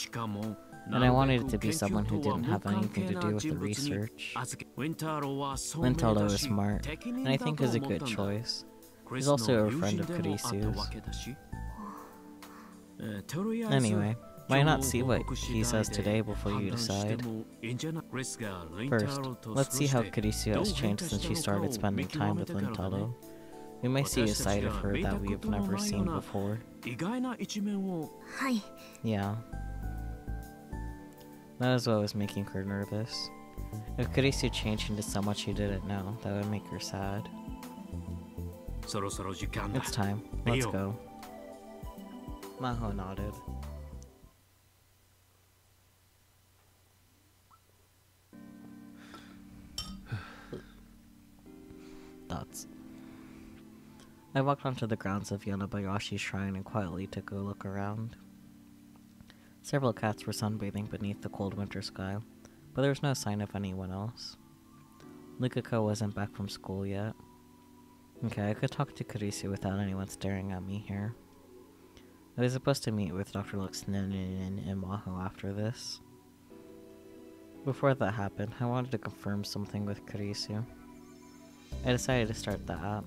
And I wanted it to be someone who didn't have anything to do with the research. Rintaro is smart, and I think is a good choice. He's also a friend of Kurisu's. Anyway, why not see what he says today before you decide? First, let's see how Kurisu has changed since she started spending time with Rintaro. We may see a side of her that we have never seen before. Yeah. That is what was making her nervous. If Kurisu changed into someone she didn't know, that would make her sad. It's time. Let's go. Maho nodded. Thoughts. I walked onto the grounds of Yonebayashi's shrine and quietly took a look around. Several cats were sunbathing beneath the cold winter sky, but there was no sign of anyone else. Likako wasn't back from school yet. Okay, I could talk to Kurisu without anyone staring at me here. I was supposed to meet with Dr. Luxninen and Maho after this. Before that happened, I wanted to confirm something with Kurisu. I decided to start the app.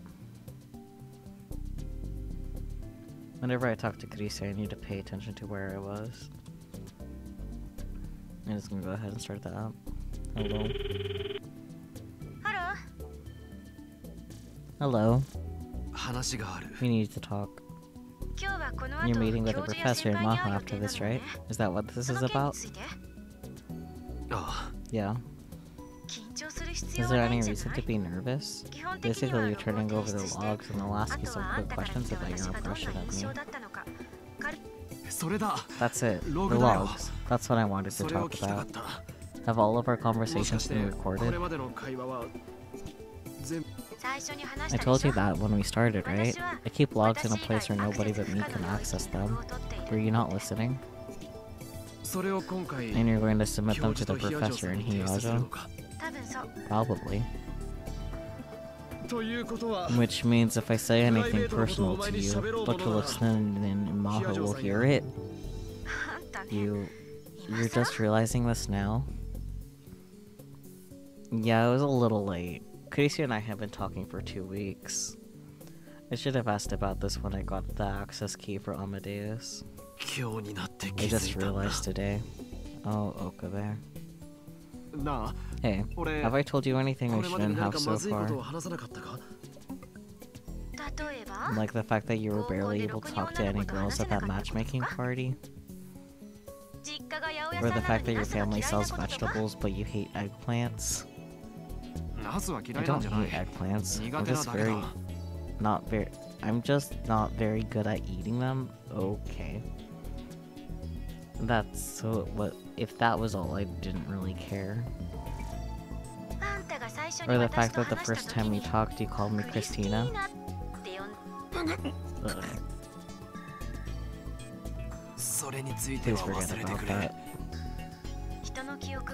Whenever I talk to Kurisu, I need to pay attention to where I was. I'm just gonna go ahead and start the app. Hello. Hello. We need to talk. You're meeting with the professor and Maho after this, right? Is that what this is about? Yeah. Is there any reason to be nervous? Basically, you're turning over the logs and I'll ask you some quick questions about your impression of me. That's it. The logs. That's what I wanted to talk about. Have all of our conversations been recorded? I told you that when we started, right? I keep logs in a place where nobody but me can access them. Were you not listening? And you're going to submit them to the professor in Hiyajo? Probably. Which means if I say anything personal to you, Dr. Luxton and Maho will hear it. You're just realizing this now? Yeah, it was a little late. Casey and I have been talking for 2 weeks. I should have asked about this when I got the access key for Amadeus. I just realized today. Oh, Okabe. Hey, have I told you anything I shouldn't have so far? Like the fact that you were barely able to talk to any girls at that matchmaking party? Or the fact that your family sells vegetables but you hate eggplants? I don't hate eggplants. I'm just not very good at eating them. Okay. That's so what if that was all, I didn't really care. Or the fact that the first time we talked you called me Christina. Ugh. Please forget about that.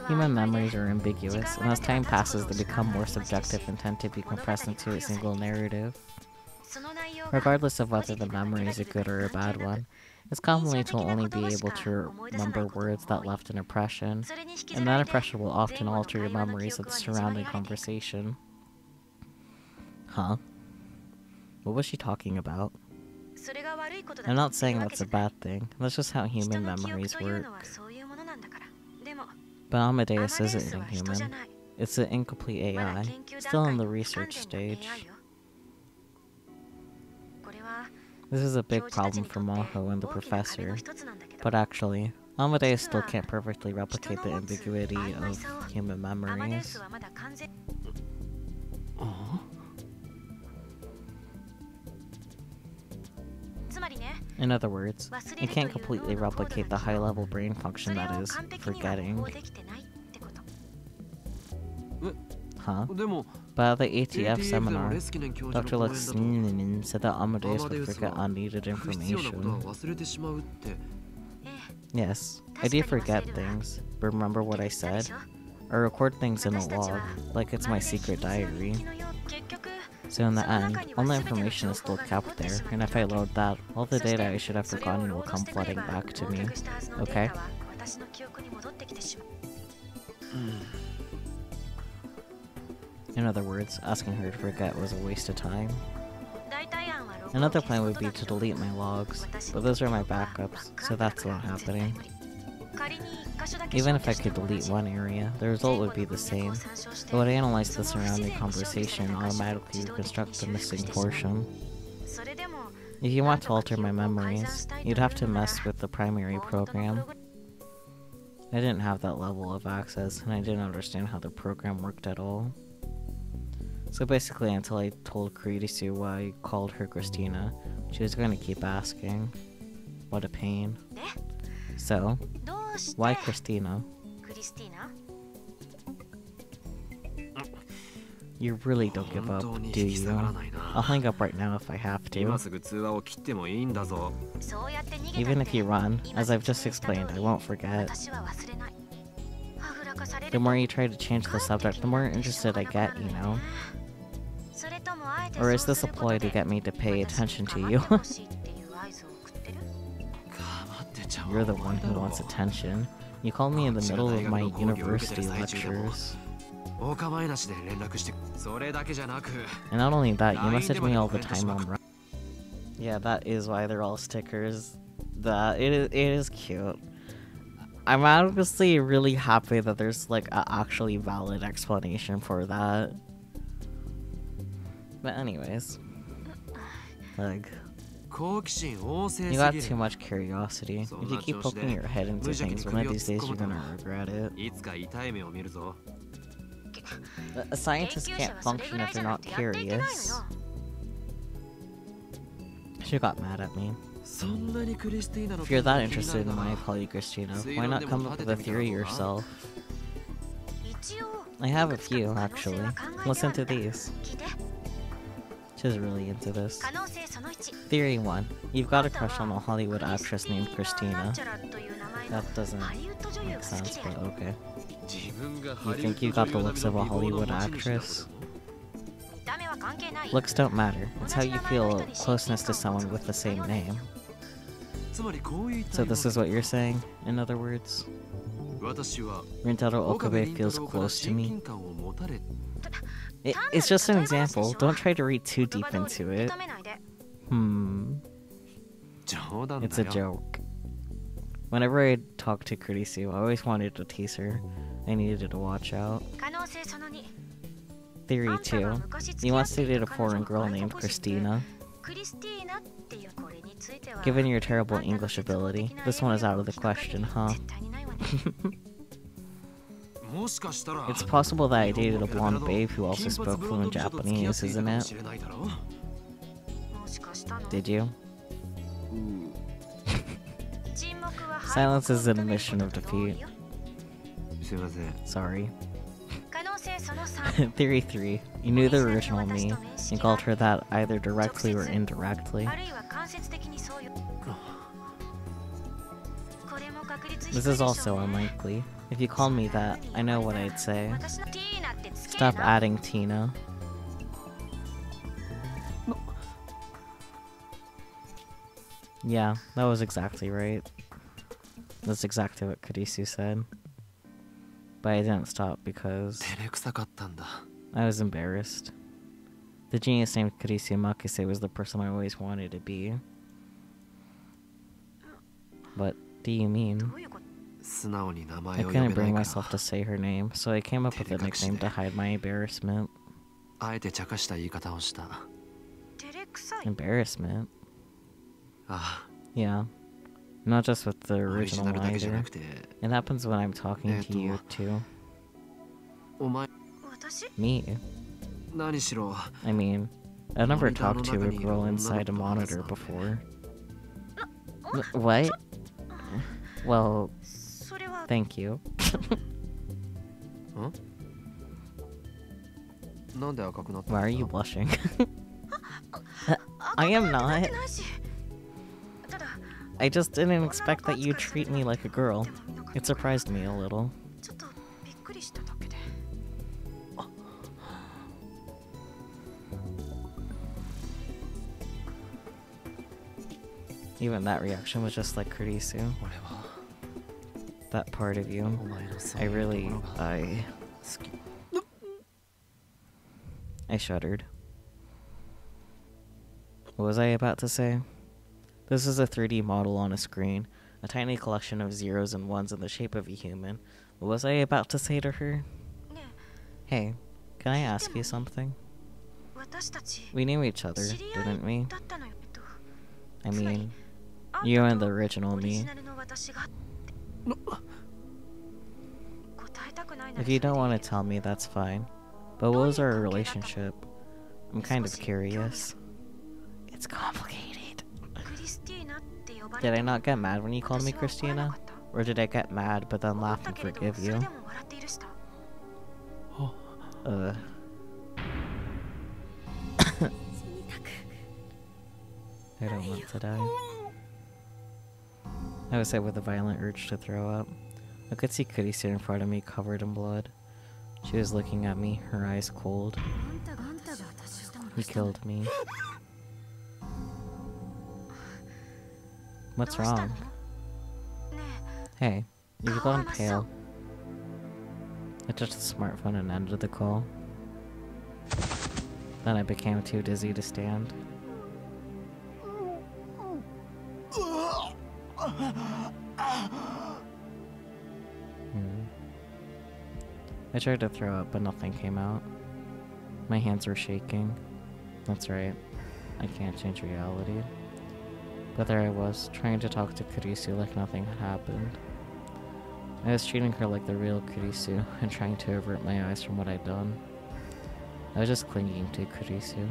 Human memories are ambiguous, and as time passes they become more subjective and tend to be compressed into a single narrative. Regardless of whether the memory is a good or a bad one, it's commonly to only be able to remember words that left an impression, and that impression will often alter your memories of the surrounding conversation. Huh? What was she talking about? I'm not saying that's a bad thing, that's just how human memories work. But Amadeus isn't a human. It's an incomplete AI, still in the research stage. This is a big problem for Maho and the professor, but actually, Amadeus still can't perfectly replicate the ambiguity of human memories. In other words, it can't completely replicate the high-level brain function that is forgetting. Huh? But at the ATF seminar, Dr. Luxton said that Amadeus would forget unneeded information. Yes, I do forget things, but remember what I said? I record things in a log, like it's my secret diary. So in the end, all the information is still kept there, and if I load that, all the data I should have forgotten will come flooding back to me. Okay? In other words, asking her to forget was a waste of time. Another plan would be to delete my logs, but those are my backups, so that's not happening. Even if I could delete one area, the result would be the same. It would analyze the surrounding conversation and automatically reconstruct the missing portion. If you want to alter my memories, you'd have to mess with the primary program. I didn't have that level of access, and I didn't understand how the program worked at all. So basically, until I told Kurisu why I called her Christina, she was going to keep asking. What a pain. So, why Christina? You really don't give up, do you? I'll hang up right now if I have to. Even if you run, as I've just explained, I won't forget. The more you try to change the subject, the more interested I get, you know? Or is this a ploy to get me to pay attention to you? You're the one who wants attention. You called me in the middle of my university lectures. And not only that, you message me all the time on Reddit. Yeah, that is why they're all stickers. It is cute. I'm honestly really happy that there's like an actually valid explanation for that. But anyways, like, you got too much curiosity. If you keep poking your head into things, one of these days you're gonna regret it. A scientist can't function if they're not curious. She got mad at me. If you're that interested in why I call you Christina, why not come up with a theory yourself? I have a few, actually. Listen to these. She's really into this. Theory 1. You've got a crush on a Hollywood actress named Christina. That doesn't make sense, but okay. You think you got the looks of a Hollywood actress? Looks don't matter. It's how you feel closeness to someone with the same name. So this is what you're saying, in other words? Rintaro Okabe feels close to me. It's just an example. Don't try to read too deep into it. It's a joke. Whenever I talk to Kurisu, I always wanted to tease her. I needed to watch out. Theory 2. He wants to date a foreign girl named Christina. Given your terrible English ability, this one is out of the question, huh? It's possible that I dated a blonde babe who also spoke fluent Japanese, isn't it? Did you? Silence is an admission of defeat. Sorry. Theory 3. You knew the original me, and called her that either directly or indirectly. This is also unlikely. If you called me that, I know what I'd say. Stop adding Tina. Yeah, that was exactly right. That's exactly what Kurisu said. But I didn't stop because I was embarrassed. The genius named Kurisu Makise was the person I always wanted to be. What do you mean? I couldn't bring myself to say her name, so I came up with a nickname to hide my embarrassment. Embarrassment? Yeah. Not just with the original either. It happens when I'm talking to you, too. Me? I mean, I've never talked to a girl inside a monitor before. What? Well, thank you. Why are you blushing? I am not. I just didn't expect that you'd treat me like a girl. It surprised me a little. Even that reaction was just like Kurisu. That part of you. I shuddered. What was I about to say? This is a 3D model on a screen, a tiny collection of zeros and ones in the shape of a human. What was I about to say to her? Hey, can I ask you something? We knew each other, didn't we? I mean, you and the original me. If you don't want to tell me, that's fine. But what was our relationship? I'm kind of curious. It's complicated. Did I not get mad when you called me Christina? Or did I get mad but then laugh and forgive you? I don't want to die. I was hit with a violent urge to throw up. I could see Kurisu in front of me, covered in blood. She was looking at me, her eyes cold. He killed me. What's wrong? Hey, you've gone pale. I touched the smartphone and ended the call. Then I became too dizzy to stand. I tried to throw up, but nothing came out. My hands were shaking. That's right. I can't change reality. But there I was, trying to talk to Kurisu like nothing had happened. I was treating her like the real Kurisu, and trying to avert my eyes from what I'd done. I was just clinging to Kurisu.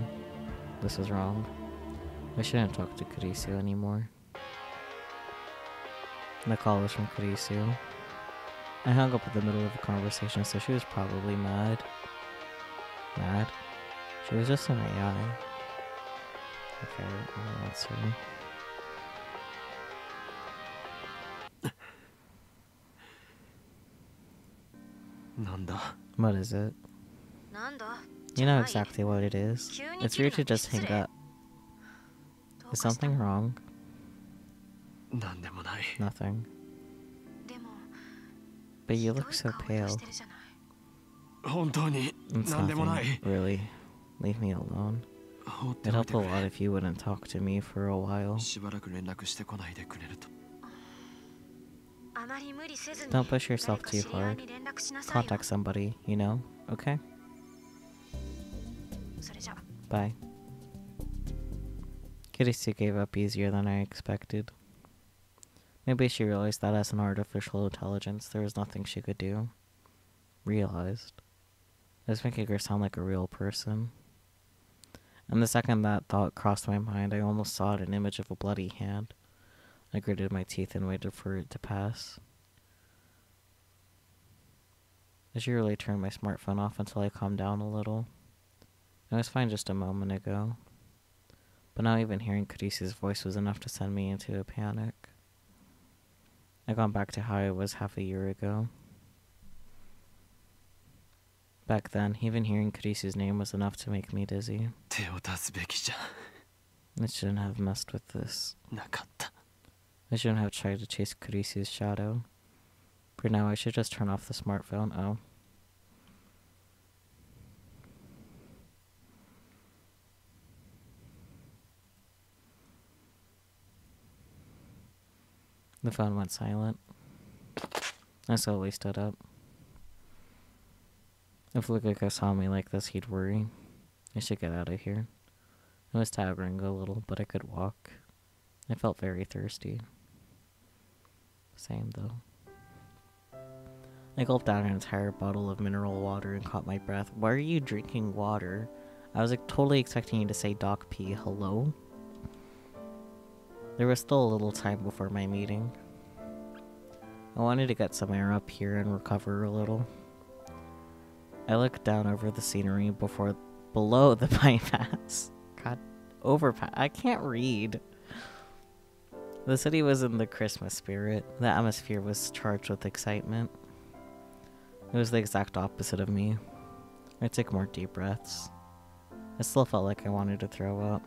This was wrong. I shouldn't talk to Kurisu anymore. The call was from Kurisu. I hung up in the middle of a conversation, so she was probably mad. Mad? She was just an AI. Okay, I'll answer. What is it? なんだ You know exactly what it is. It's rude to just hang up. Is something wrong? なんでもない。 Nothing. でも But you look so ひどい顔 pale. してるじゃない。本当に It's なんでもない。 nothing, really. Leave me alone. 放って It'd おいて help く a lot れ。 if you wouldn't talk to me for a while. しばらく連絡してこないでくれると。あまり無理せずに Don't push yourself 誰か too 知り合い hard. に連絡しなさいよ。 Contact somebody, you know? Okay? それじゃ Bye. Kurisu gave up easier than I expected. Maybe she realized that as an artificial intelligence, there was nothing she could do. Realized. It was making her sound like a real person. And the second that thought crossed my mind, I almost saw an image of a bloody hand. I gritted my teeth and waited for it to pass. I surely turned my smartphone off until I calmed down a little. I was fine just a moment ago. But now even hearing Kurisu's voice was enough to send me into a panic. I gone back to how I was half a year ago. Back then, even hearing Kurisu's name was enough to make me dizzy. 手を出すべきじゃ I shouldn't have messed with this. なかった。 I shouldn't have tried to chase Kurisu's shadow. For now, I should just turn off the smartphone. Oh. The phone went silent. I slowly stood up. If Luka saw me like this, he'd worry. I should get out of here. I was staggering a little, but I could walk. I felt very thirsty. Same, though. I gulped down an entire bottle of mineral water and caught my breath. Why are you drinking water? I was like, totally expecting you to say Doc P. Hello? There was still a little time before my meeting. I wanted to get some air up here and recover a little. I looked down over the scenery below the bypass. God, overpass. I can't read. The city was in the Christmas spirit. The atmosphere was charged with excitement. It was the exact opposite of me. I took more deep breaths. I still felt like I wanted to throw up.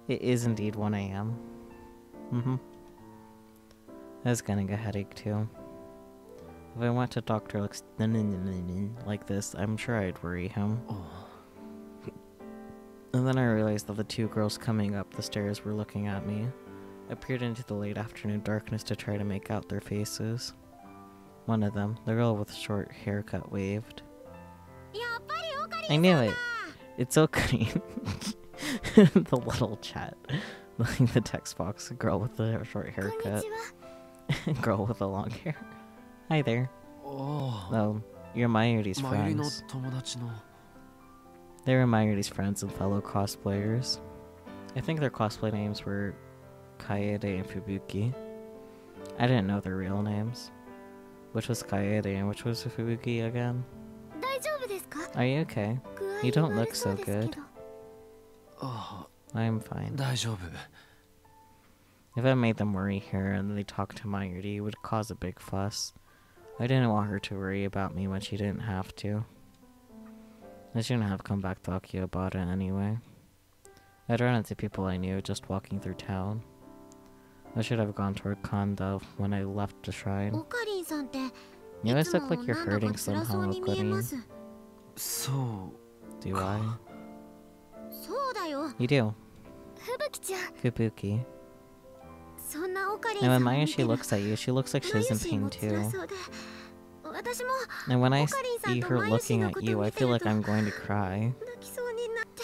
It is indeed 1 a.m. I was getting a headache too. If I went to Dr. like this, I'm sure I'd worry him. And then I realized that the two girls coming up the stairs were looking at me. I peered into the late afternoon darkness to try to make out their faces. One of them, the girl with the short haircut, waved. I knew it. It's okay. The little chat. Like the text box, girl with the short haircut. Girl with the long hair. Hi there. Oh, you're Mayuri's マユリの friends. 友達の They were Mayuri's friends and fellow cosplayers. I think their cosplay names were Kaede and Fubuki. I didn't know their real names. Which was Kaede and which was Fubuki again? 大丈夫ですか？ Are you okay? 具合 You don't 悪 look そ so うですけ good. ど。あ I'm あ fine. 大丈夫 If I made them worry here and they talked to Mayuri, it would cause a big fuss. I didn't want her to worry about me when she didn't have to. I shouldn't have come back to Akihabara anyway. I'd run into people I knew just walking through town. I should have gone toward Kanda when I left the shrine. オカリンさんって You い always つ look も like you're なんだか hurting 辛そう somehow, に見えま Okarin. す。そう Do I? そうだよ、 You do. ふぶきちゃん。 Fubuki. そんなオカリン And さ when んを見て Mayushi る looks at you, she looks like マ she's ユ in シ pain も辛 too. そうで、私も And when I オカリンさん see と her マユシ looking の at こと you, 見 I て feel る like と I'm going to cry. 泣きそうになって、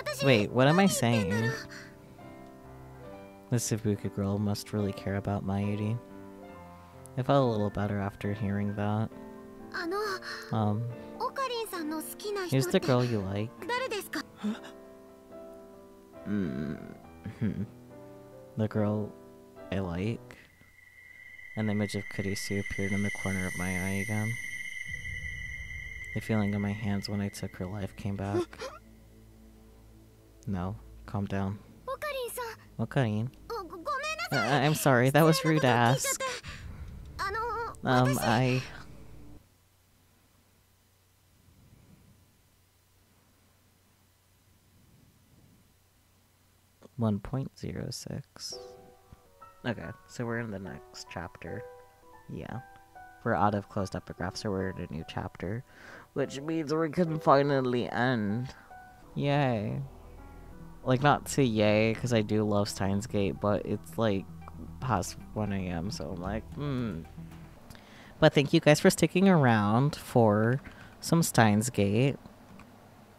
私 Wait, what am I 何言ってんだろ saying? う。 This Fubuki girl must really care about Mayuri. I felt a little better after hearing that. あの、 オカリンさんの好きな人 Who's っ the て girl you like? 誰ですか？ The girl I like? An image of Kurisu appeared in the corner of my eye again. The feeling in my hands when I took her life came back. No, calm down. オカリンさん Wakarin? ごめんなさい I'm sorry, that was rude to ask. 私 I... .06. Okay, so we're in the next chapter. Yeah. We're out of closed epigraph, so we're in a new chapter. Which means we can finally end. Yay. Like, not to yay, because I do love Steins Gate, but it's like past 1 a.m., so I'm like, But thank you guys for sticking around for some Steins Gate.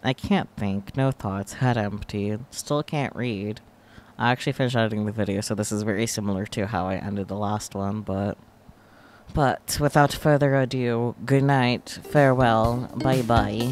I can't think, no thoughts, head empty, still can't read. I actually finished editing the video, so this is very similar to how I ended the last one, but without further ado, good night, farewell, bye-bye.